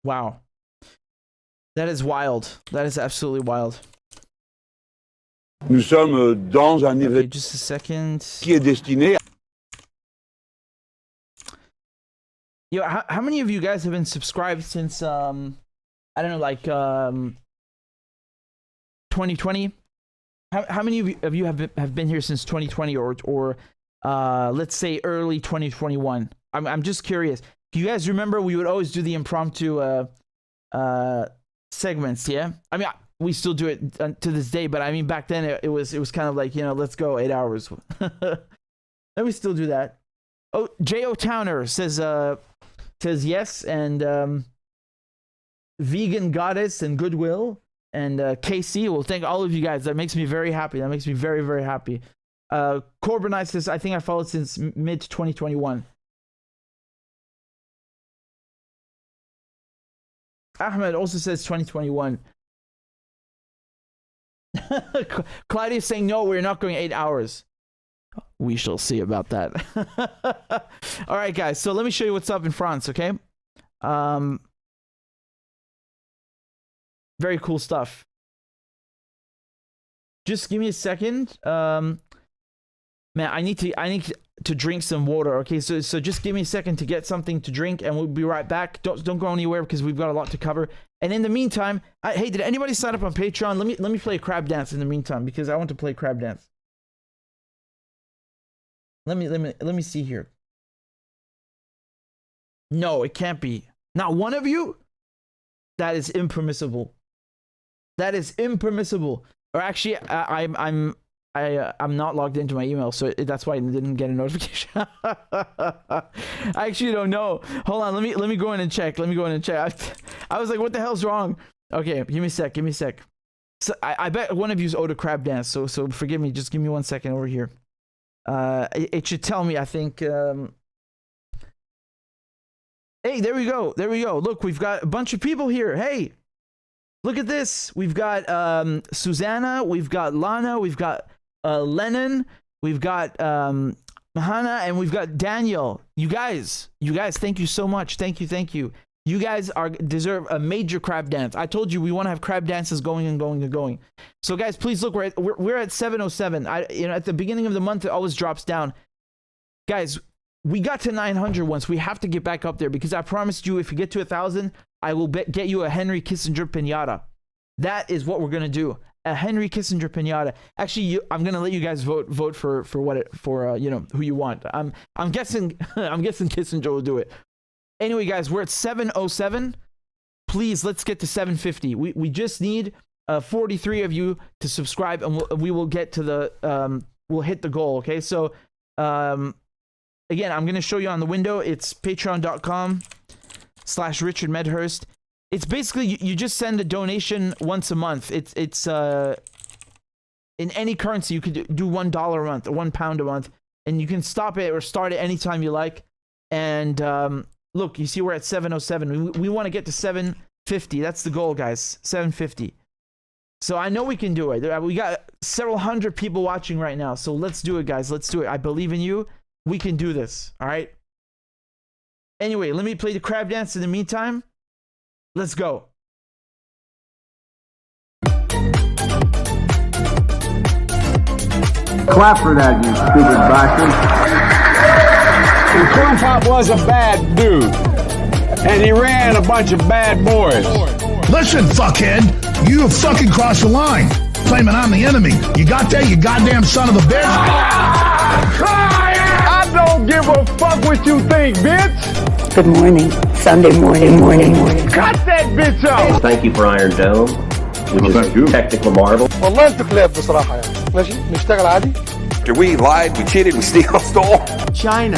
Wow. That is wild. That is absolutely wild. Nous sommes dans un Okay, just a second. qui est destiné. Yo, how many of you guys have been subscribed since I don't know, like 2020? How many of you have been here since 2020 or let's say early 2021? I'm just curious. Do you guys remember we would always do the impromptu segments? Yeah, I mean we still do it to this day, but I mean back then it was kind of like, you know, let's go 8 hours. And we still do that. Oh, J.O. Towner says yes, and Vegan Goddess and Goodwill and KC. Well, thank all of you guys. That makes me very happy. That makes me very, very happy. Corbinite says, I think I followed since mid 2021. Ahmed also says 2021. Klaudia is saying, no, we're not going 8 hours. We shall see about that. All right, guys. So let me show you what's up in France, okay? Very cool stuff. Just give me a second. Man, I need to drink some water, okay? So just give me a second to get something to drink, and we'll be right back. Don't go anywhere because we've got a lot to cover. And in the meantime, hey, did anybody sign up on Patreon? Let me play crab dance in the meantime because I want to play crab dance. Let me see here. No, it can't be. Not one of you? That is impermissible. That is impermissible. Or actually, I'm not logged into my email, so that's why I didn't get a notification. I actually don't know. Hold on, let me go in and check. I was like, what the hell's wrong? Okay, give me a sec. So I bet one of you's owed a crab dance, so forgive me. Just give me 1 second over here. It should tell me, I think. Hey, there we go. Look, we've got a bunch of people here. Hey, look at this. We've got Susanna, we've got Lana, we've got Lennon, we've got Mahana, and we've got Daniel. You guys, thank you so much. Thank you. You guys deserve a major crab dance. I told you we want to have crab dances going. So guys, please look, we're at 707. At the beginning of the month it always drops down. Guys, we got to 900 once. We have to get back up there because I promised you if we get to 1,000, I will get you a Henry Kissinger pinata. That is what we're gonna do. A Henry Kissinger pinata. Actually, I'm gonna let you guys vote for who you want. I'm guessing Kissinger will do it. Anyway, guys, we're at 707. please, let's get to 750. We just need 43 of you to subscribe, and we will get to the we'll hit the goal. Okay, so again, I'm gonna show you on the window. It's patreon.com/RichardMedhurst. It's basically you just send a donation once a month. It's in any currency. You could do $1 a month or £1 a month, and you can stop it or start it anytime you like. And look, you see we're at 707. We want to get to 750. That's the goal, guys. 750. So I know we can do it. We got several hundred people watching right now. So let's do it, guys. Let's do it. I believe in you. We can do this. All right. Anyway, let me play the crab dance in the meantime. Let's go. Clap for that, you stupid bastard. And Corn Pop was a bad dude. And he ran a bunch of bad boys. Listen, fuckhead, you have fucking crossed the line, claiming I'm the enemy. You got that, you goddamn son of a bitch? I don't give a fuck what you think, bitch. Good morning. Sunday morning. Cut that bitch out. Thank you for Iron Dome, which is a technical marvel. والله انتوا كلاب بصراحة يعني. ماشي نشتغل عادي. We lied, we cheated, we stole. China.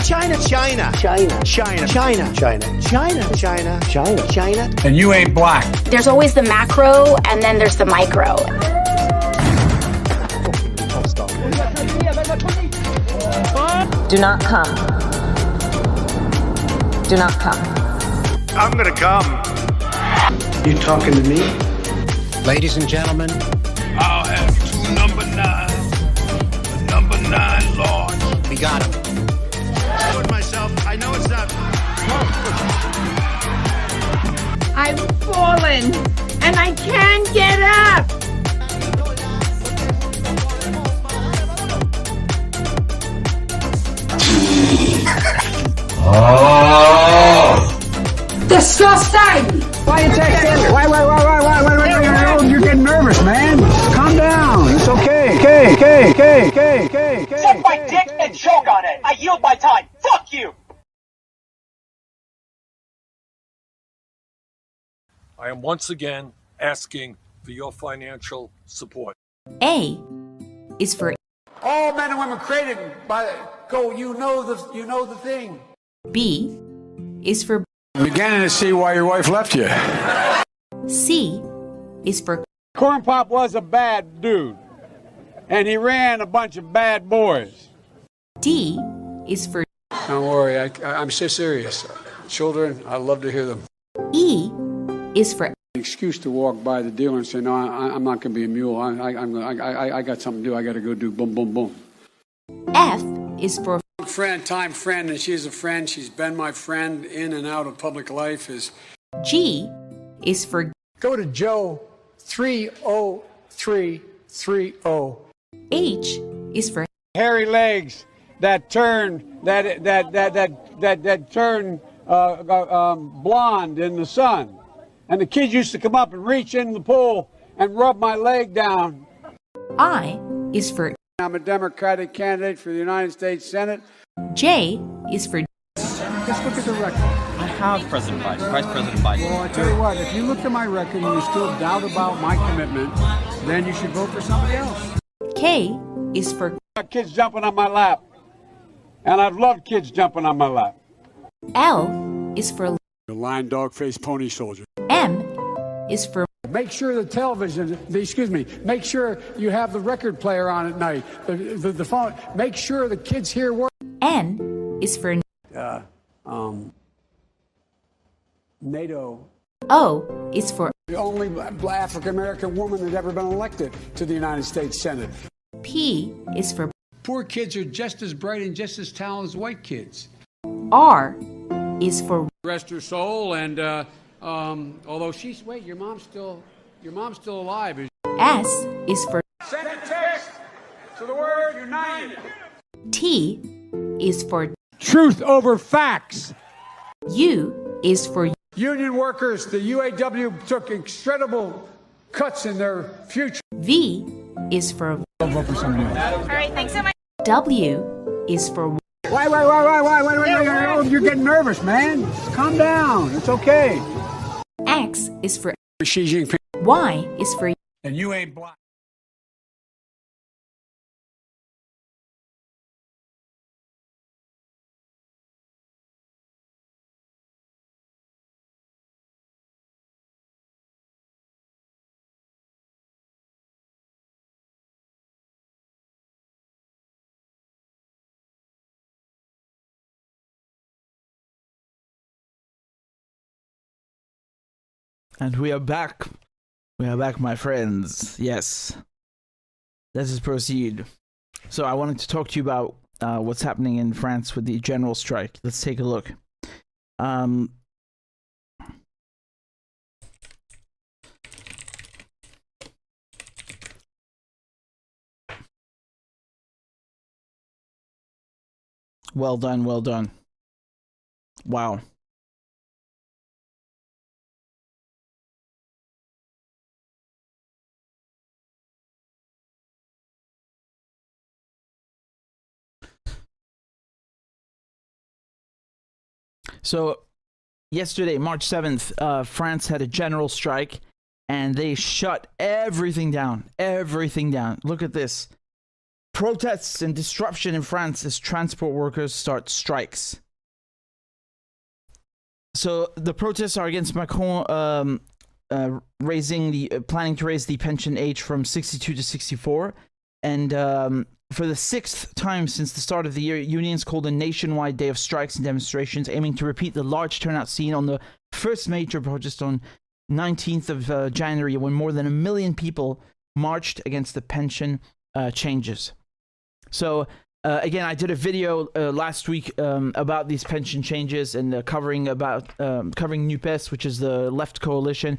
And you ain't black. There's always the macro and then there's the micro. Do not come. Do not come. I'm gonna come. You talking to me? Ladies and gentlemen, I'll have 2 number 9s. Number 9 large. we got him. I told myself, I know it's not. I've fallen and I can't get up. Disgusting! Why you texting? Why? You're getting nervous, man. Calm down. It's okay. Okay. Suck my dick and choke on it. I yield my time. Fuck you. I am once again asking for your financial support. A is for All men and women created by you know the thing. B is for I'm beginning to see why your wife left you. C is for Corn Pop was a bad dude. And he ran a bunch of bad boys. D is for Don't worry, I'm so serious. Children, I love to hear them. E is for An excuse to walk by the dealer and say, no, I'm not going to be a mule. I got something to do. I got to go do boom, boom, boom. F is for Friend, and she's a friend. She's been my friend in and out of public life. G is for Go to Joe 30330. H is for Hairy legs that turn blonde in the sun. And the kids used to come up and reach in the pool and rub my leg down. I is for I'm a Democratic candidate for the United States Senate. J is for Just look at the record. I have President Biden, Vice President Biden. Well, I tell you what, if you look at my record and you still doubt about my commitment, then you should vote for somebody else. K is for Kids jumping on my lap. And I've loved kids jumping on my lap. L is for The lion, dog, face, pony soldier. M is for Make sure the television, make sure you have the record player on at night. The phone, make sure the kids hear words. N is for NATO. O is for The only African American woman that ever been elected to the United States Senate. P is for Poor kids are just as bright and just as talented as white kids. R is for Rest her soul, and although your mom's still alive. S is for Send a text to the word united. T is for Truth over facts. U is for Union workers, the UAW took incredible cuts in their future. V is for I'll vote for somebody else. All right, thanks so much. W is for Why? You're getting nervous, man. Calm down. It's okay. X is for Xi Jinping. Y is for And you ain't black. And we are back. We are back, my friends. Yes. Let us proceed. So I wanted to talk to you about what's happening in France with the general strike. Let's take a look. Well done, well done. Wow. So, yesterday, March 7th, France had a general strike, and they shut everything down. Everything down. Look at this. Protests and disruption in France as transport workers start strikes. So, the protests are against Macron planning to raise the pension age from 62 to 64. And for the sixth time since the start of the year, unions called a nationwide day of strikes and demonstrations, aiming to repeat the large turnout seen on the first major protest on 19th of January, when more than 1 million people marched against the pension changes. So, again, I did a video last week about these pension changes and covering NUPES, which is the left coalition.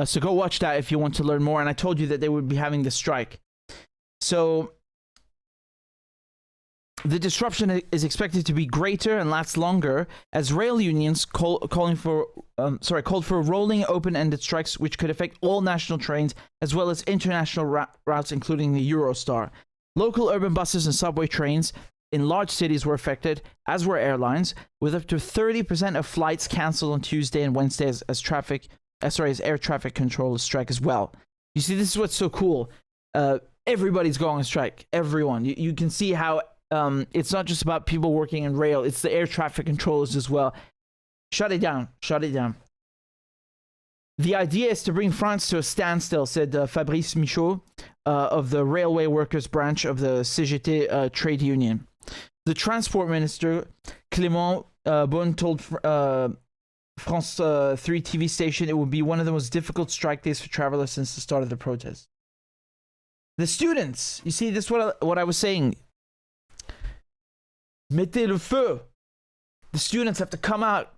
So go watch that if you want to learn more. And I told you that they would be having the strike. So the disruption is expected to be greater and last longer, as rail unions called for rolling open-ended strikes, which could affect all national trains as well as international routes, including the Eurostar. Local urban buses and subway trains in large cities were affected, as were airlines, with up to 30% of flights cancelled on Tuesday and Wednesday as air traffic controllers strike as well. You see, this is what's so cool. Everybody's going on strike. Everyone. You can see how it's not just about people working in rail. It's the air traffic controllers as well. Shut it down. Shut it down. The idea is to bring France to a standstill, said Fabrice Michaud of the Railway Workers branch of the CGT trade union. The transport minister, Clément Beaune, told France 3 TV station it would be one of the most difficult strike days for travelers since the start of the protest. The students, you see, this is what I was saying. Mettez le feu. The students have to come out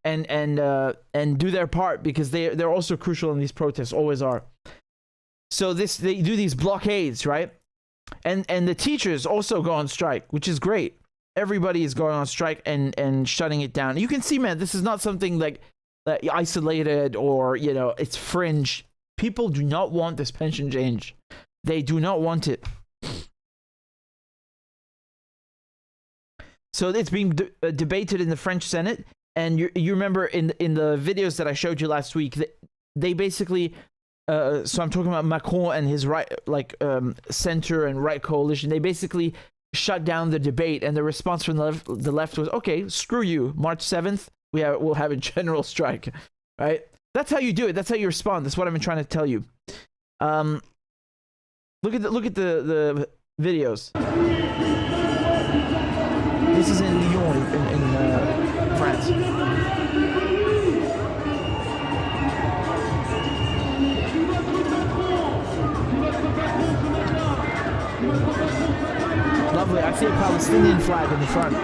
and do their part, because they're also crucial in these protests, always are. So they do these blockades, right? And the teachers also go on strike, which is great. Everybody is going on strike and shutting it down. You can see, man, this is not something like isolated or, it's fringe. People do not want this pension change. They do not want it. So it's being debated in the French Senate. And you remember in the videos that I showed you last week, they basically, so I'm talking about Macron and his right, center and right coalition. They basically shut down the debate, and the response from the left was, okay, screw you. March 7th, we'll have a general strike, right? That's how you do it. That's how you respond. That's what I've been trying to tell you. Look at the videos. This is in Lyon, in France. Lovely. I see a Palestinian flag in the front.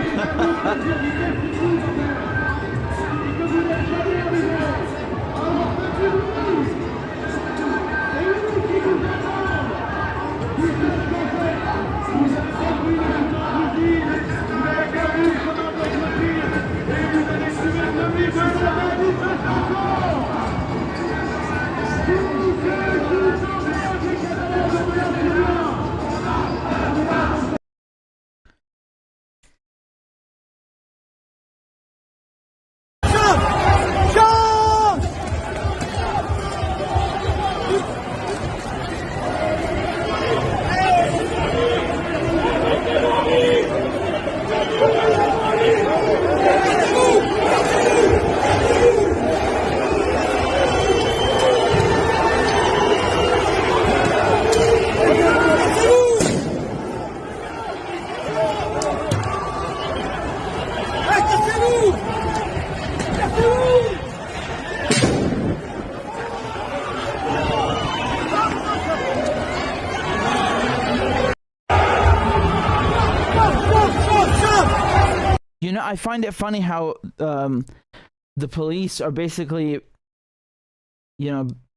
I find it funny how the police are basically,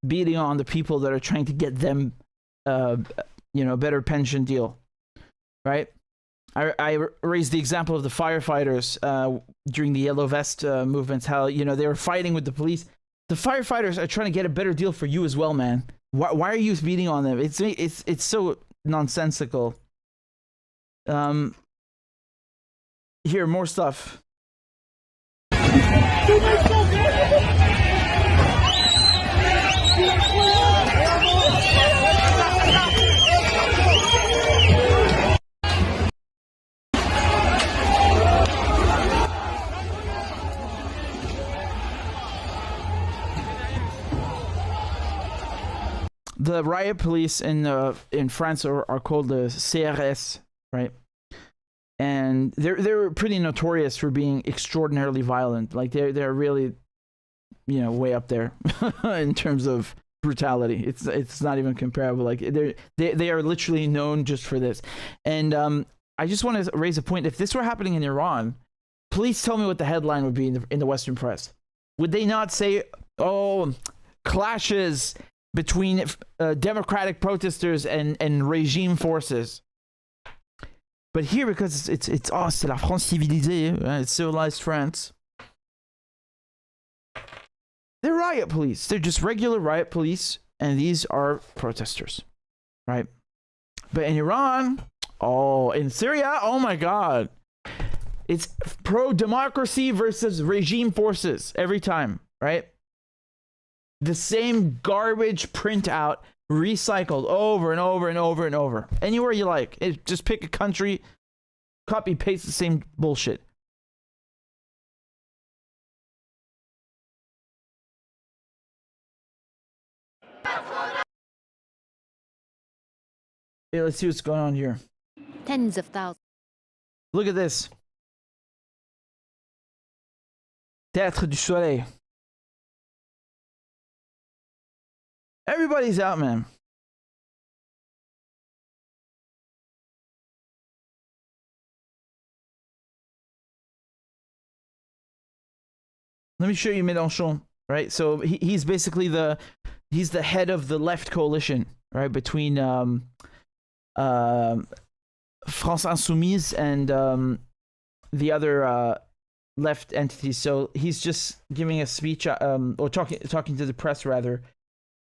beating on the people that are trying to get them, a better pension deal, right? I raised the example of the firefighters during the Yellow Vest movements, how, they were fighting with the police. The firefighters are trying to get a better deal for you as well, man. Why are you beating on them? It's so nonsensical. Here, more stuff. The riot police in France are called the CRS, right? And they're pretty notorious for being extraordinarily violent. Like they're really, way up there in terms of brutality. It's not even comparable. Like they are literally known just for this. And I just want to raise a point. If this were happening in Iran, please tell me what the headline would be in the Western press. Would they not say, "Oh, clashes between democratic protesters and regime forces"? But here, because it's c'est la France civilisée, right? It's civilized France. They're riot police. They're just regular riot police, and these are protesters, right? But in Iran, in Syria, oh my God, it's pro-democracy versus regime forces every time, right? The same garbage printout, recycled over and over and over and over. Anywhere you like. Just pick a country, copy, paste the same bullshit. Hey, let's see what's going on here. Tens of thousands. Look at this. Théâtre du Soleil. Everybody's out, man. Let me show you Mélenchon, right? So he's basically the head of the left coalition, right, between France Insoumise and the other left entities. So he's just giving a speech, or talking to the press rather.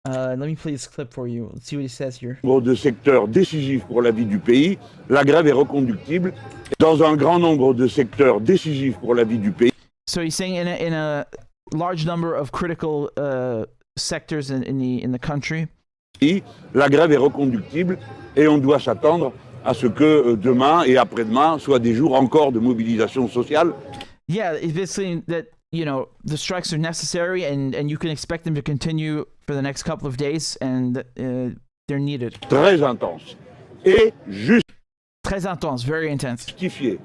Let me play this clip for you. Let's see what he says here. De secteurs décisifs pour la vie du pays, la grève est reconductible dans un grand nombre de secteurs décisifs pour la vie du pays. So he's saying in a large number of critical sectors in the country. La grève est reconductible et on doit s'attendre à ce que demain et après-demain soient des jours encore de mobilisation sociale. Yeah, it's saying that the strikes are necessary and you can expect them to continue for the next couple of days and they're needed. Très intense et juste. Très intense, very intense. Justifié.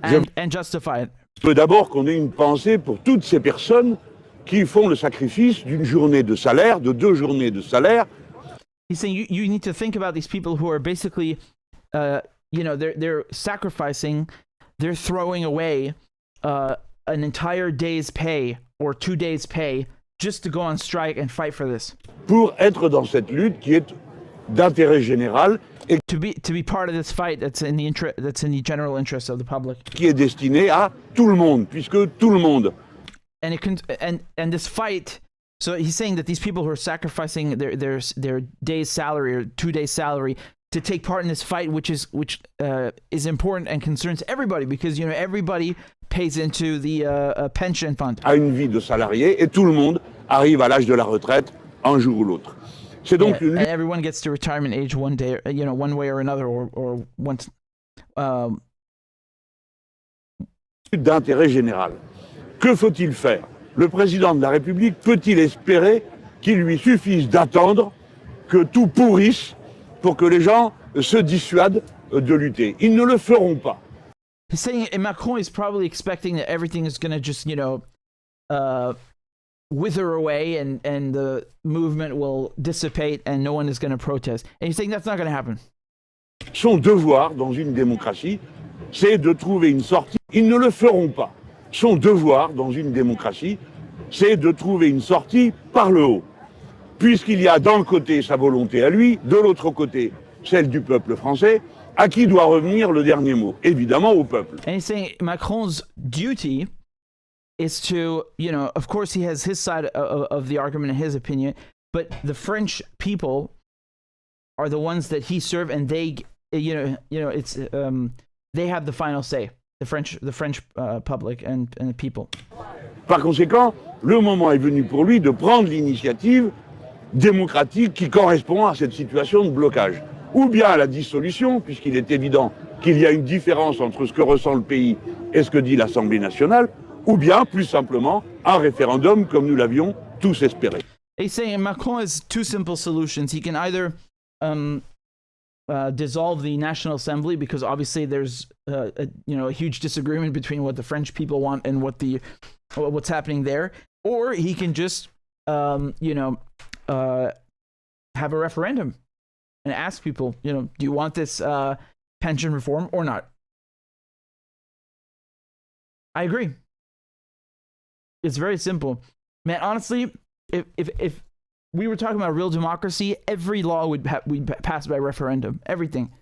And justified. Je veux d'abord qu'on ait une pensée pour toutes ces personnes qui font le sacrifice d'une journée de salaire, de 2 journées de salaire. He's saying you need to think about these people who are basically, they're sacrificing, they're throwing away an entire day's pay or 2 days' pay just to go on strike and fight for this. Pour être dans cette lutte qui est d'intérêt général et to be part of this fight that's in the general interest of the public. Qui est destiné à tout le monde, puisque tout le monde. And this fight. So he's saying that these people who are sacrificing their day's salary or 2 days' salary to take part in this fight, which is important and concerns everybody, because everybody pays into the pension fund. À une vie de salarié et tout le monde arrive à l'âge de la retraite un jour ou l'autre. C'est donc and everyone gets to retirement age one day, one way or another, or once. D'intérêt général. Que faut-il faire? Le président de la République peut-il espérer qu'il lui suffise d'attendre que tout pourrisse pour que les gens se dissuadent de lutter? Ils ne le feront pas. He's saying Macron is probably expecting that everything is going to just, wither away and the movement will dissipate and no one is going to protest. And he's saying that's not going to happen. Son devoir dans une démocratie c'est de trouver une sortie. Ils ne le feront pas. Son devoir dans une démocratie, c'est de trouver une sortie par le haut. Puisqu'il y a d'un côté sa volonté à lui, de l'autre côté celle du peuple français, à qui doit revenir le dernier mot? Évidemment au peuple. And he's saying Macron's duty is to, of course he has his side of the argument and his opinion, but the French people are the ones that he serve, and they, it's they have the final say. The French public and the people. Par conséquent, le moment est venu pour lui de prendre l'initiative démocratique qui correspond à cette situation de blocage. Ou bien à la dissolution, puisqu'il est évident qu'il y a une différence entre ce que ressent le pays et ce que dit l'Assemblée nationale, ou bien, plus simplement, un référendum comme nous l'avions tous espéré. He's saying Macron has two simple solutions. He can either dissolve the National Assembly, because obviously there's a huge disagreement between what the French people want and what's happening there, or he can just have a referendum and ask people, do you want this pension reform or not? I agree. It's very simple, man. Honestly, if we were talking about real democracy, every law would pass by referendum. Everything.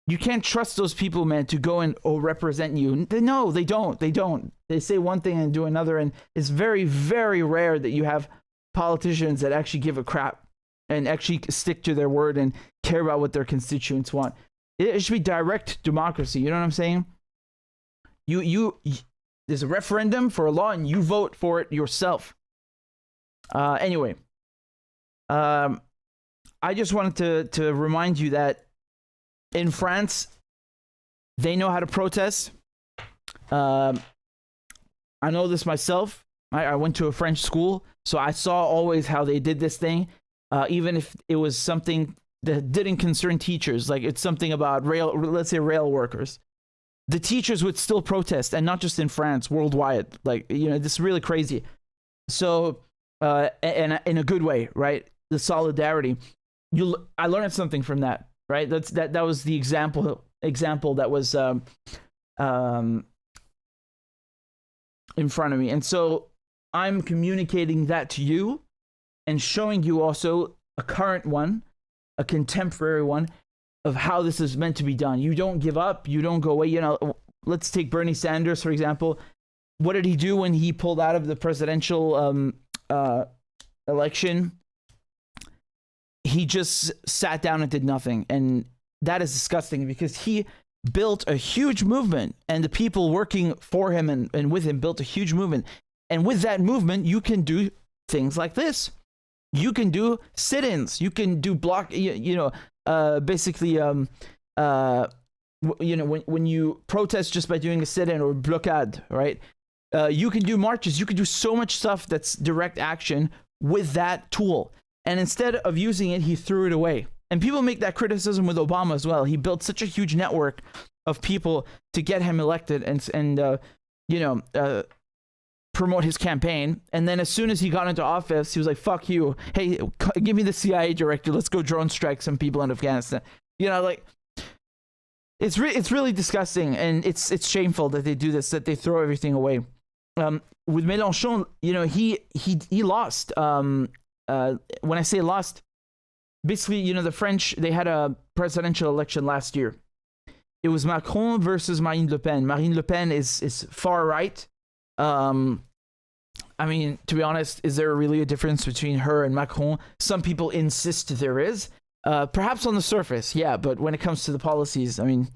You can't trust those people, man, to go and represent you. No, they don't. They don't. They say one thing and do another, and it's very, very rare that you have politicians that actually give a crap and actually stick to their word and care about what their constituents want. It should be direct democracy. You know what I'm saying? There's a referendum for a law, and you vote for it yourself. Anyway. I just wanted to remind you that in France, they know how to protest. I know this myself. I went to a French school, so I saw always how they did this thing. Even if it was something that didn't concern teachers, like it's something about let's say rail workers, the teachers would still protest, and not just in France, worldwide. Like, this is really crazy. So, and in a good way, right? The solidarity. I learned something from that, right? That was the example that was in front of me, and so I'm communicating that to you and showing you also a current one, a contemporary one of how this is meant to be done. You don't give up. You don't go away. Let's take Bernie Sanders, for example. What did he do when he pulled out of the presidential election? He just sat down and did nothing. And that is disgusting, because he built a huge movement, and the people working for him and with him built a huge movement. And with that movement, you can do things like this. You can do sit-ins. You can do basically, when you protest just by doing a sit-in or blockade, right? You can do marches. You can do so much stuff that's direct action with that tool. And instead of using it, he threw it away. And people make that criticism with Obama as well. He built such a huge network of people to get him elected and promote his campaign. And then as soon as he got into office, he was like, fuck you. Hey, give me the CIA director. Let's go drone strike some people in Afghanistan. It's really disgusting, and it's shameful that they do this, that they throw everything away. With Mélenchon, he lost. When I say lost, basically, the French, they had a presidential election last year. It was Macron versus Marine Le Pen. Marine Le Pen is far right. I mean, to be honest, is there really a difference between her and Macron? Some people insist there is. Perhaps on the surface, yeah, but when it comes to the policies, I mean,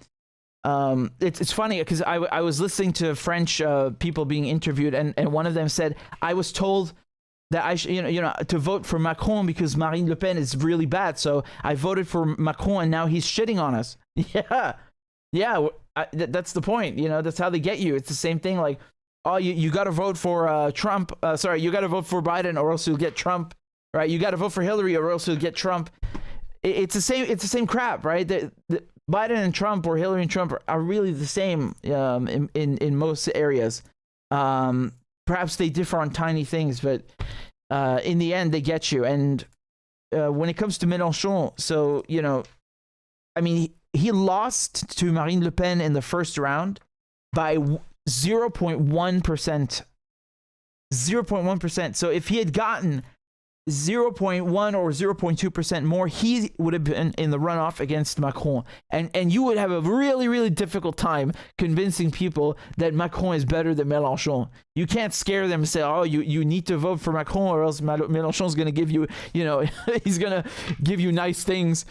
it's funny because I was listening to French people being interviewed, and one of them said, I was told that I to vote for Macron because Marine Le Pen is really bad, so I voted for Macron, and now he's shitting on us. Yeah, that's the point. That's how they get you. It's the same thing. Like, oh, you got to vote for Trump. You got to vote for Biden, or else you'll get Trump. Right? You got to vote for Hillary, or else you'll get Trump. It's the same crap, right? The Biden and Trump, or Hillary and Trump, are really the same in most areas. Perhaps they differ on tiny things, but in the end, they get you. And when it comes to Mélenchon, so I mean, he lost to Marine Le Pen in the first round by 0.1%. 0.1%. So if he had gotten 0.1 or 0.2% more, he would have been in the runoff against Macron. And you would have a really, really difficult time convincing people that Macron is better than Mélenchon. You can't scare them and say, oh, you need to vote for Macron or else Mélenchon's going to give you, he's going to give you nice things.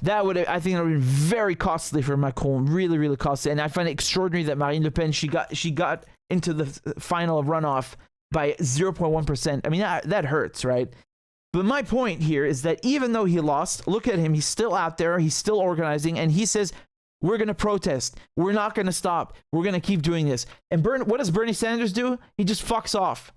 That would have, I think, that would have been very costly for Macron. Really, really costly. And I find it extraordinary that Marine Le Pen, she got into the final runoff by 0.1%. I mean, that hurts, right? But my point here is that even though he lost, look at him. He's still out there. He's still organizing. And he says, we're going to protest. We're not going to stop. We're going to keep doing this. And what does Bernie Sanders do? He just fucks off.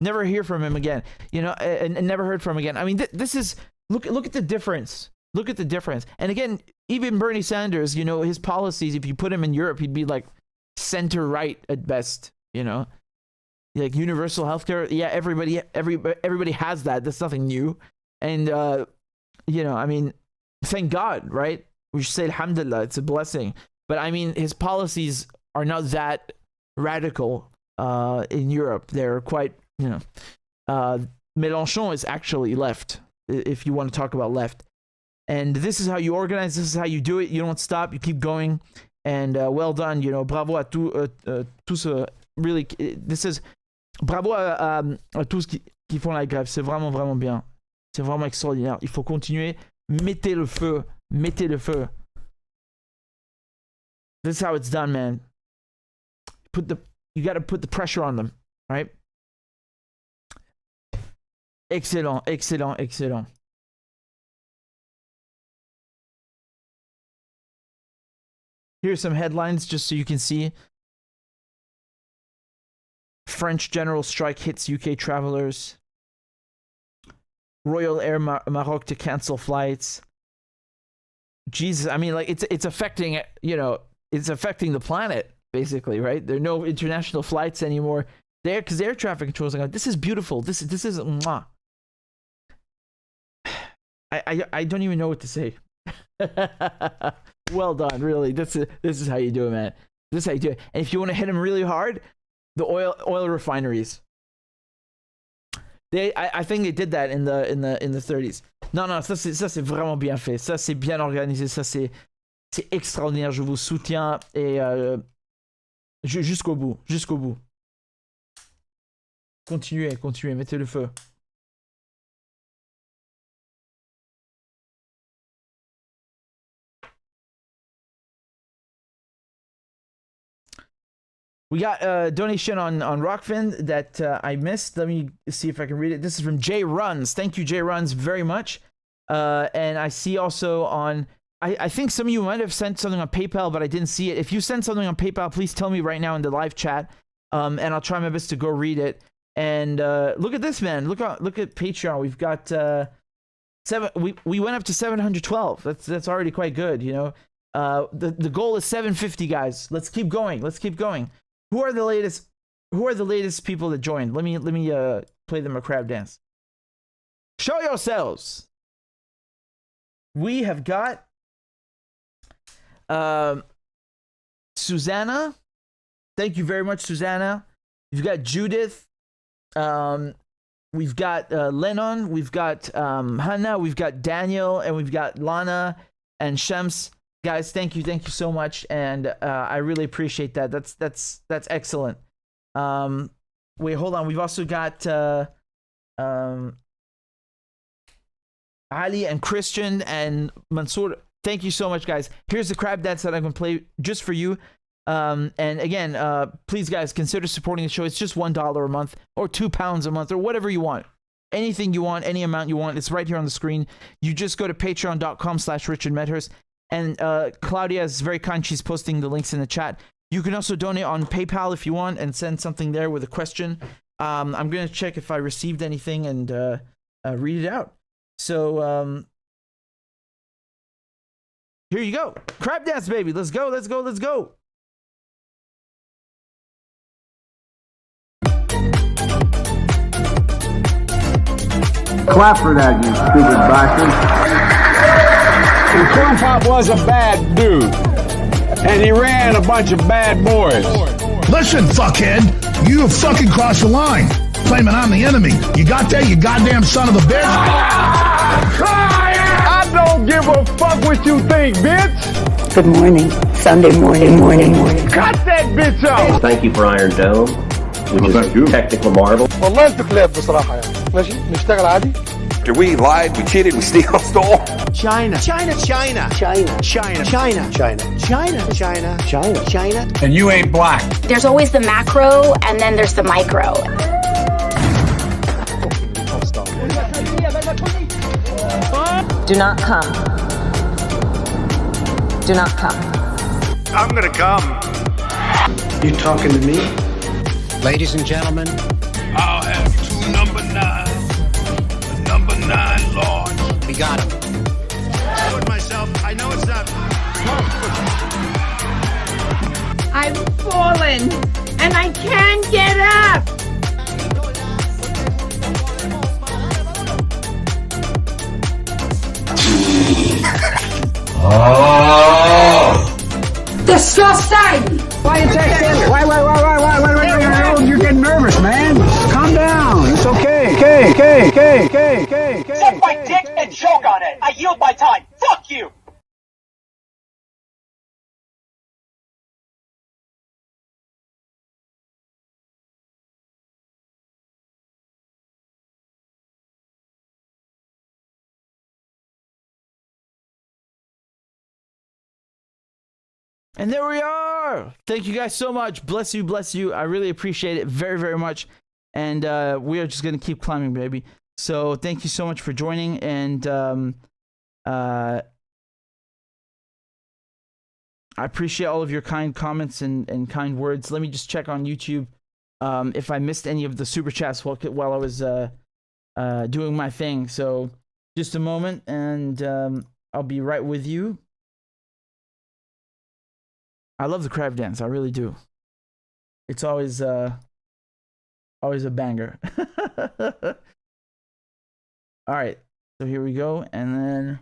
Never hear from him again. And never heard from him again. I mean, this is, look at the difference. Look at the difference. And again, even Bernie Sanders, his policies, if you put him in Europe, he'd be like center-right at best, Like universal healthcare, yeah, everybody has that. That's nothing new. And, I mean, thank God, right? We should say alhamdulillah, it's a blessing. But I mean, his policies are not that radical in Europe. They're quite, Mélenchon is actually left, if you want to talk about left. And this is how you organize. This is how you do it. You don't stop. You keep going. And well done. Bravo à tous. Really, this is bravo à tous qui font la grève. C'est vraiment, vraiment bien. C'est vraiment extraordinaire. Il faut continuer. Mettez le feu. Mettez le feu. This is how it's done, man. You got to put the pressure on them, right? Excellent, excellent, excellent. Here's some headlines just so you can see. French general strike hits UK travelers. Royal Air Maroc to cancel flights. Jesus, I mean, like it's affecting, it's affecting the planet basically, right? There are no international flights anymore there because air traffic controls are like, this is beautiful. This is mwah. I don't even know what to say. Well done, really. This is how you do it, man. This is how you do it. And if you want to hit them really hard, the oil refineries. I think they did that in the 30s. Non, ça c'est vraiment bien fait. Ça c'est bien organisé. Ça c'est extraordinaire. Je vous soutiens et jusqu'au bout, jusqu'au bout. Continuez, mettez le feu. We got a donation on Rockfin that I missed. Let me see if I can read it. This is from Jay Runs. Thank you, Jay Runs, very much. And I see also on... I think some of you might have sent something on PayPal, but I didn't see it. If you send something on PayPal, please tell me right now in the live chat, and I'll try my best to go read it. And look at this, man. Look at Patreon. We've got... We went up to 712. That's already quite good, The goal is 750, guys. Let's keep going. Let's keep going. Who are the latest people that joined? Let me play them a crab dance. Show yourselves. We have got Susanna. Thank you very much, Susanna. We've got Judith. We've got Lennon. We've got Hannah. We've got Daniel, and we've got Lana and Shams. Guys, thank you so much, and I really appreciate that. That's excellent. Wait, hold on. We've also got Ali and Christian and Mansour. Thank you so much, guys. Here's the crab dance that I'm gonna play just for you. And again, please, guys, consider supporting the show. It's just $1 a month or £2 a month or whatever you want. Anything you want, any amount you want. It's right here on the screen. You just go to patreon.com/RichardMedhurst. And Klaudia is very kind. She's posting the links in the chat. You can also donate on PayPal if you want and send something there with a question. I'm going to check if I received anything and read it out. So here you go. Crab dance, baby. Let's go. Let's go. Let's go. Clap for that, you stupid bastard. And Corn Pop was a bad dude. And he ran a bunch of bad boys. Listen, fuckhead, you have fucking crossed the line. Claiming I'm the enemy. You got that, you goddamn son of a bitch? I don't give a fuck what you think, bitch. Good morning. Sunday morning. Cut that bitch off. Thank you for Iron Dome, which is a technical marvel. والله انتوا كلاب بصراحة يعني. ماشي نشتغل عادي. After we lied, we cheated, we stole. China. And you ain't black. There's always the macro and then there's the micro. Do not come. Do not come. I'm gonna come. You talking to me? Ladies and gentlemen, I'll have 2 number 9s. Number 9 large. we got him. I told myself, I know it's not. I've fallen and I can't get up. Disgusting! Why you texting? Why? You're getting nervous, man. Calm down. It's okay. Suck my dick and choke on it. I yield my time. Fuck you. And there we are. Thank you guys so much. Bless you. I really appreciate it very, very much. And we are just going to keep climbing, baby. So thank you so much for joining. And I appreciate all of your kind comments and kind words. Let me just check on YouTube if I missed any of the super chats while I was doing my thing. So just a moment, and I'll be right with you. I love the crab dance. I really do. It's always a banger. All right. So here we go. And then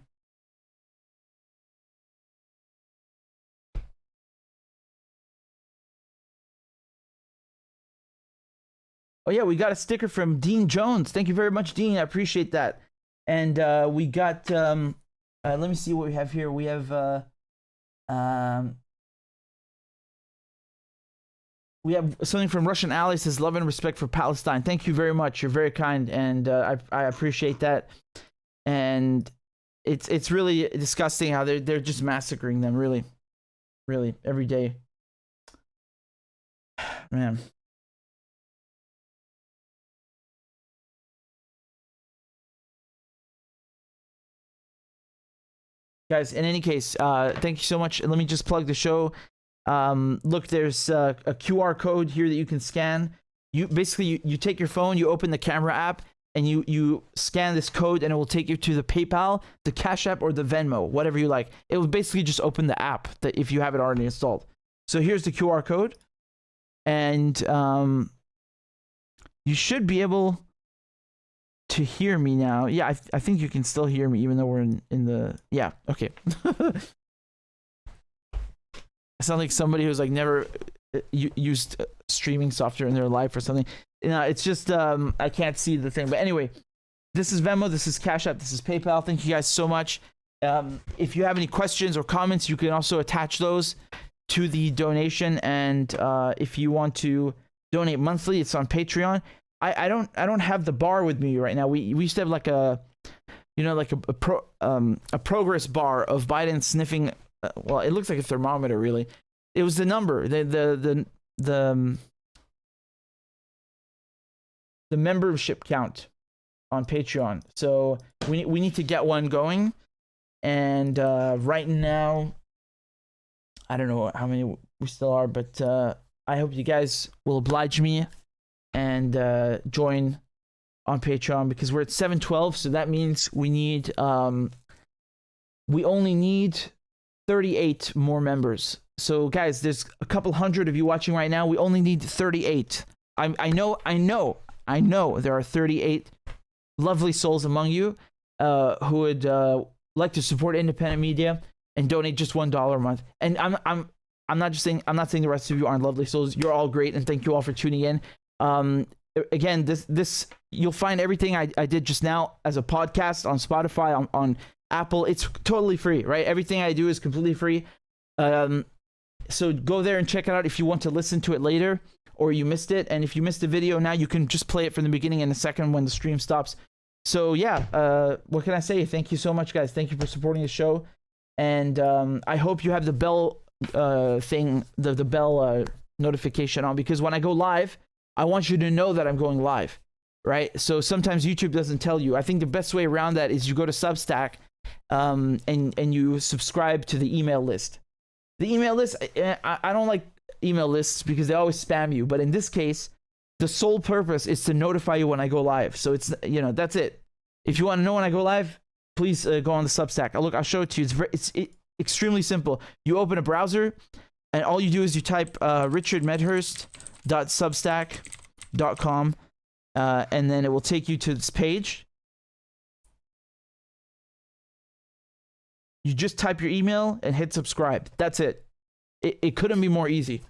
oh yeah, we got a sticker from Dean Jones. Thank you very much, Dean. I appreciate that. And we got let me see what we have here. We have something from Russian ally, says love and respect for Palestine. Thank you very much. You're very kind, and I appreciate that. And it's really disgusting how they're just massacring them, really every day. Man. Guys, in any case, thank you so much. And let me just plug the show. Look, there's a QR code here that you can scan. You basically you take your phone, you open the camera app, and you scan this code, and it will take you to the PayPal, the CashApp, or the Venmo, whatever you like. It will basically just open the app that if you have it already installed. So here's the QR code, and you should be able to hear me now. Yeah, I think you can still hear me even though we're in the yeah. Okay. I sound like somebody who's like never used streaming software in their life or something. You know, it's just I can't see the thing. But anyway, this is Venmo, this is Cash App, this is PayPal. Thank you guys so much. If you have any questions or comments, you can also attach those to the donation. And if you want to donate monthly, it's on Patreon. I don't have the bar with me right now. We used to have like a progress bar of Biden sniffing. Well, it looks like a thermometer, really. It was the number, the membership count on Patreon. So we need to get one going. And right now, I don't know how many we still are, but I hope you guys will oblige me and join on Patreon, because we're at 712. So that means we only need 38 more members. So guys, there's a couple hundred of you watching right now. We only need 38. I know there are 38 lovely souls among you who would like to support independent media and donate just $1 a month. And I'm not saying the rest of you aren't lovely souls. You're all great, and thank you all for tuning in. Again, this you'll find everything I did just now as a podcast on Spotify, on Apple. It's totally free, right? Everything I do is completely free. So go there and check it out if you want to listen to it later or you missed it. And if you missed the video now, you can just play it from the beginning in a second when the stream stops. So yeah, what can I say? Thank you so much, guys. Thank you for supporting the show. And I hope you have the bell thing, the bell notification on, because when I go live, I want you to know that I'm going live, right? So sometimes YouTube doesn't tell you. I think the best way around that is you go to Substack and you subscribe to the email list. The email list, I don't like email lists because they always spam you. But in this case, the sole purpose is to notify you when I go live. So it's, that's it. If you want to know when I go live, please go on the Substack. Look, I'll show it to you. It's extremely simple. You open a browser, and all you do is you type RichardMedhurst.substack.com, and then it will take you to this page. You just type your email and hit subscribe. That's it. It couldn't be more easy,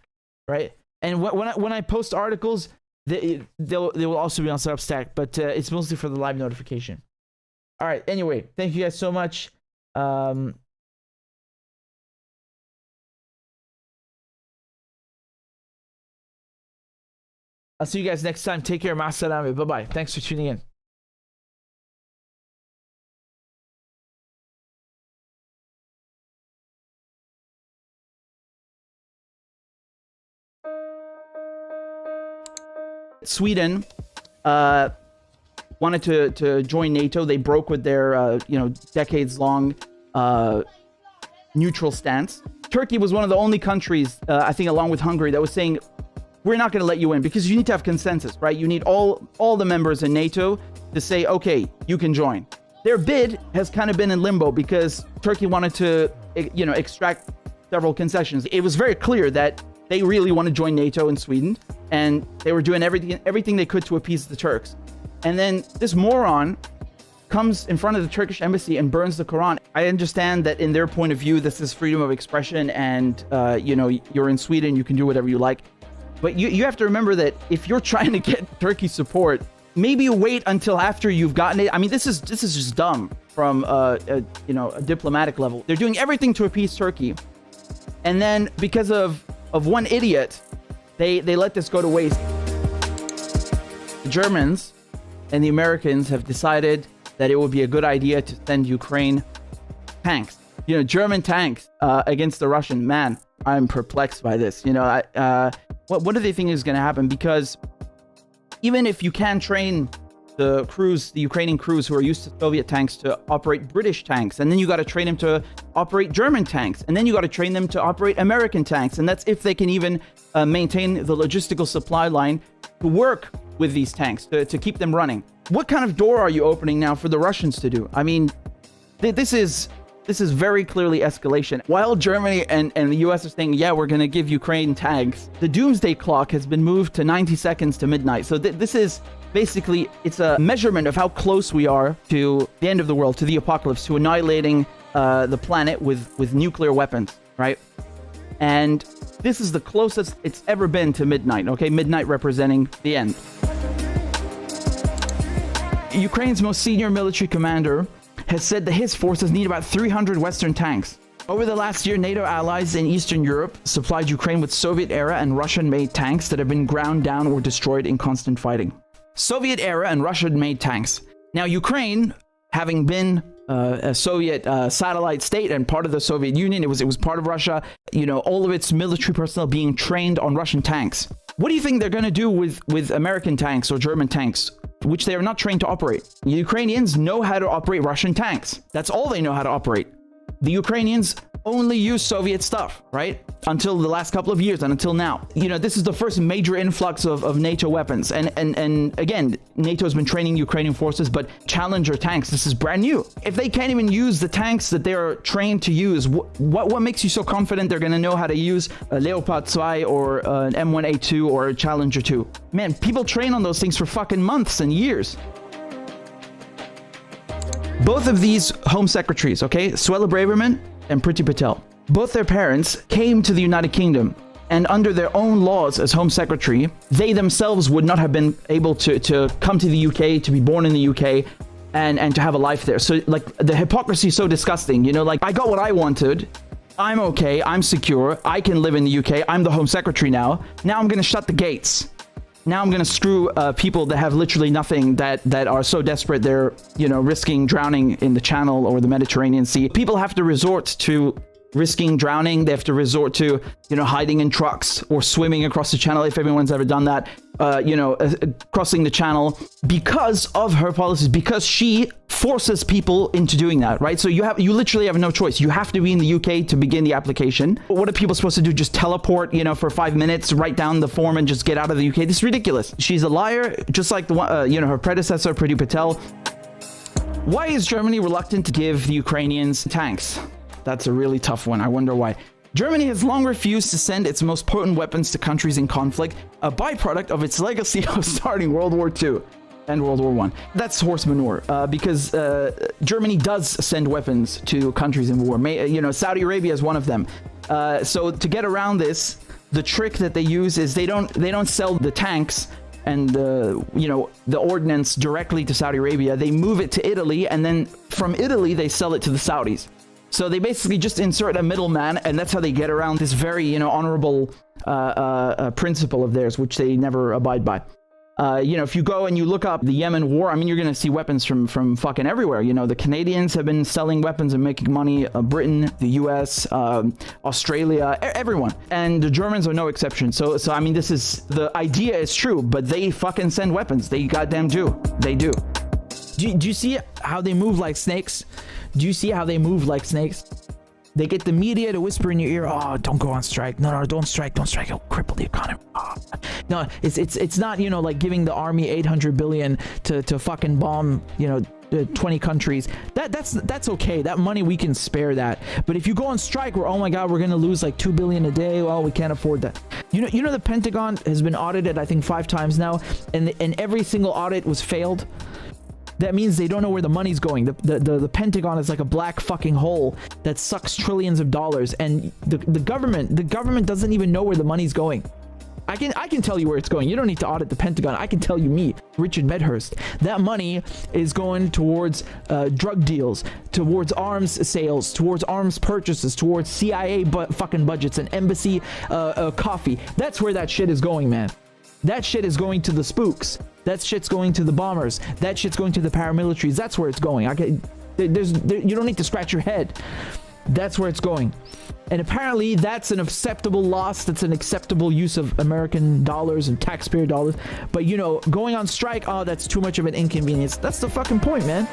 right? And when I post articles, they will also be on Substack, but it's mostly for the live notification. All right. Anyway, thank you guys so much. I'll see you guys next time. Take care. Ma salame. Bye-bye. Thanks for tuning in. Sweden wanted to join NATO. They broke with their decades-long neutral stance. Turkey was one of the only countries, I think, along with Hungary, that was saying, we're not going to let you in, because you need to have consensus, right? You need all the members in NATO to say, okay, you can join. Their bid has kind of been in limbo because Turkey wanted to, extract several concessions. It was very clear that they really want to join NATO in Sweden, and they were doing everything they could to appease the Turks. And then this moron comes in front of the Turkish embassy and burns the Quran. I understand that in their point of view, this is freedom of expression, and you're in Sweden, you can do whatever you like. But you have to remember that if you're trying to get Turkey support, maybe wait until after you've gotten it. I mean, this is just dumb from a diplomatic level. They're doing everything to appease Turkey, and then because of one idiot, they let this go to waste. The Germans and the Americans have decided that it would be a good idea to send Ukraine tanks. German tanks against the Russian. Man, I'm perplexed by this. What do they think is going to happen? Because even if you can train the Ukrainian crews who are used to Soviet tanks to operate British tanks, and then you got to train them to operate German tanks, and then you got to train them to operate American tanks, and that's if they can even maintain the logistical supply line to work with these tanks to keep them running. What kind of door are you opening now for the Russians to do? I mean, this is very clearly escalation. While Germany and the US are saying, yeah, we're going to give Ukraine tanks, the doomsday clock has been moved to 90 seconds to midnight. So this is basically, it's a measurement of how close we are to the end of the world, to the apocalypse, to annihilating the planet with nuclear weapons, right? And this is the closest it's ever been to midnight, okay? Midnight representing the end. Ukraine's most senior military commander has said that his forces need about 300 Western tanks. Over the last year, NATO allies in Eastern Europe supplied Ukraine with Soviet-era and Russian-made tanks that have been ground down or destroyed in constant fighting. Soviet-era and Russian-made tanks. Now, Ukraine, having been a Soviet satellite state and part of the Soviet Union, it was part of Russia, all of its military personnel being trained on Russian tanks. What do you think they're going to do with American tanks or German tanks, which they are not trained to operate? The Ukrainians know how to operate Russian tanks. That's all they know how to operate. The Ukrainians only use Soviet stuff, right? Until the last couple of years and until now. This is the first major influx of NATO weapons. And again, NATO has been training Ukrainian forces, but Challenger tanks, this is brand new. If they can't even use the tanks that they're trained to use, what makes you so confident they're going to know how to use a Leopard 2 or an M1A2 or a Challenger 2? Man, people train on those things for fucking months and years. Both of these home secretaries, okay, Suella Braverman and Priti Patel, both their parents came to the United Kingdom, and under their own laws as home secretary, they themselves would not have been able to come to the UK, to be born in the UK, and to have a life there. So like the hypocrisy is so disgusting, you know, like I got what I wanted. I'm okay, I'm secure, I can live in the UK, I'm the home secretary now. Now I'm gonna shut the gates. Now I'm gonna screw people that have literally nothing, that are so desperate they're, you know, risking drowning in the Channel or the Mediterranean Sea. People have to resort to risking drowning. They have to resort to, you know, hiding in trucks or swimming across the Channel, if everyone's ever done that, crossing the Channel because of her policies, because she forces people into doing that, right? So you literally have no choice. You have to be in the UK to begin the application. What are people supposed to do? Just teleport, you know, for 5 minutes, write down the form and just get out of the UK? This is ridiculous. She's a liar, just like the one, her predecessor, Priti Patel. Why is Germany reluctant to give the Ukrainians tanks? That's a really tough one. I wonder why. Germany has long refused to send its most potent weapons to countries in conflict, a byproduct of its legacy of starting World War II and World War I. That's horse manure, because Germany does send weapons to countries in war. Saudi Arabia is one of them. So to get around this, the trick that they use is they don't sell the tanks and the ordnance directly to Saudi Arabia. They move it to Italy, and then from Italy they sell it to the Saudis. So they basically just insert a middleman, and that's how they get around this very, honorable principle of theirs, which they never abide by. If you go and you look up the Yemen war, I mean, you're going to see weapons from fucking everywhere. You know, the Canadians have been selling weapons and making money, Britain, the US, Australia, everyone. And the Germans are no exception. So I mean, the idea is true, but they fucking send weapons. They goddamn do. They do. Do you see how they move like snakes? Do you see how they move like snakes? They get the media to whisper in your ear, "Oh, don't go on strike. No, don't strike. It'll cripple the economy." Oh. No, it's not, like giving the army 800 billion to fucking bomb, 20 countries. That's okay. That money, we can spare that. But if you go on strike, oh my god, we're gonna lose like 2 billion a day. Well, we can't afford that. The Pentagon has been audited, I think 5 times now, and every single audit was failed. That means they don't know where the money's going. The Pentagon is like a black fucking hole that sucks trillions of dollars, and the government doesn't even know where the money's going. I can tell you where it's going. You don't need to audit the Pentagon. I can tell you, me, Richard Medhurst, that money is going towards drug deals, towards arms sales, towards arms purchases, towards CIA fucking budgets and embassy coffee. That's where that shit is going, man. That shit is going to the spooks. That shit's going to the bombers. That shit's going to the paramilitaries. That's where it's going. You don't need to scratch your head. That's where it's going. And apparently that's an acceptable loss. That's an acceptable use of American dollars and taxpayer dollars. But going on strike, oh, that's too much of an inconvenience. That's the fucking point, man.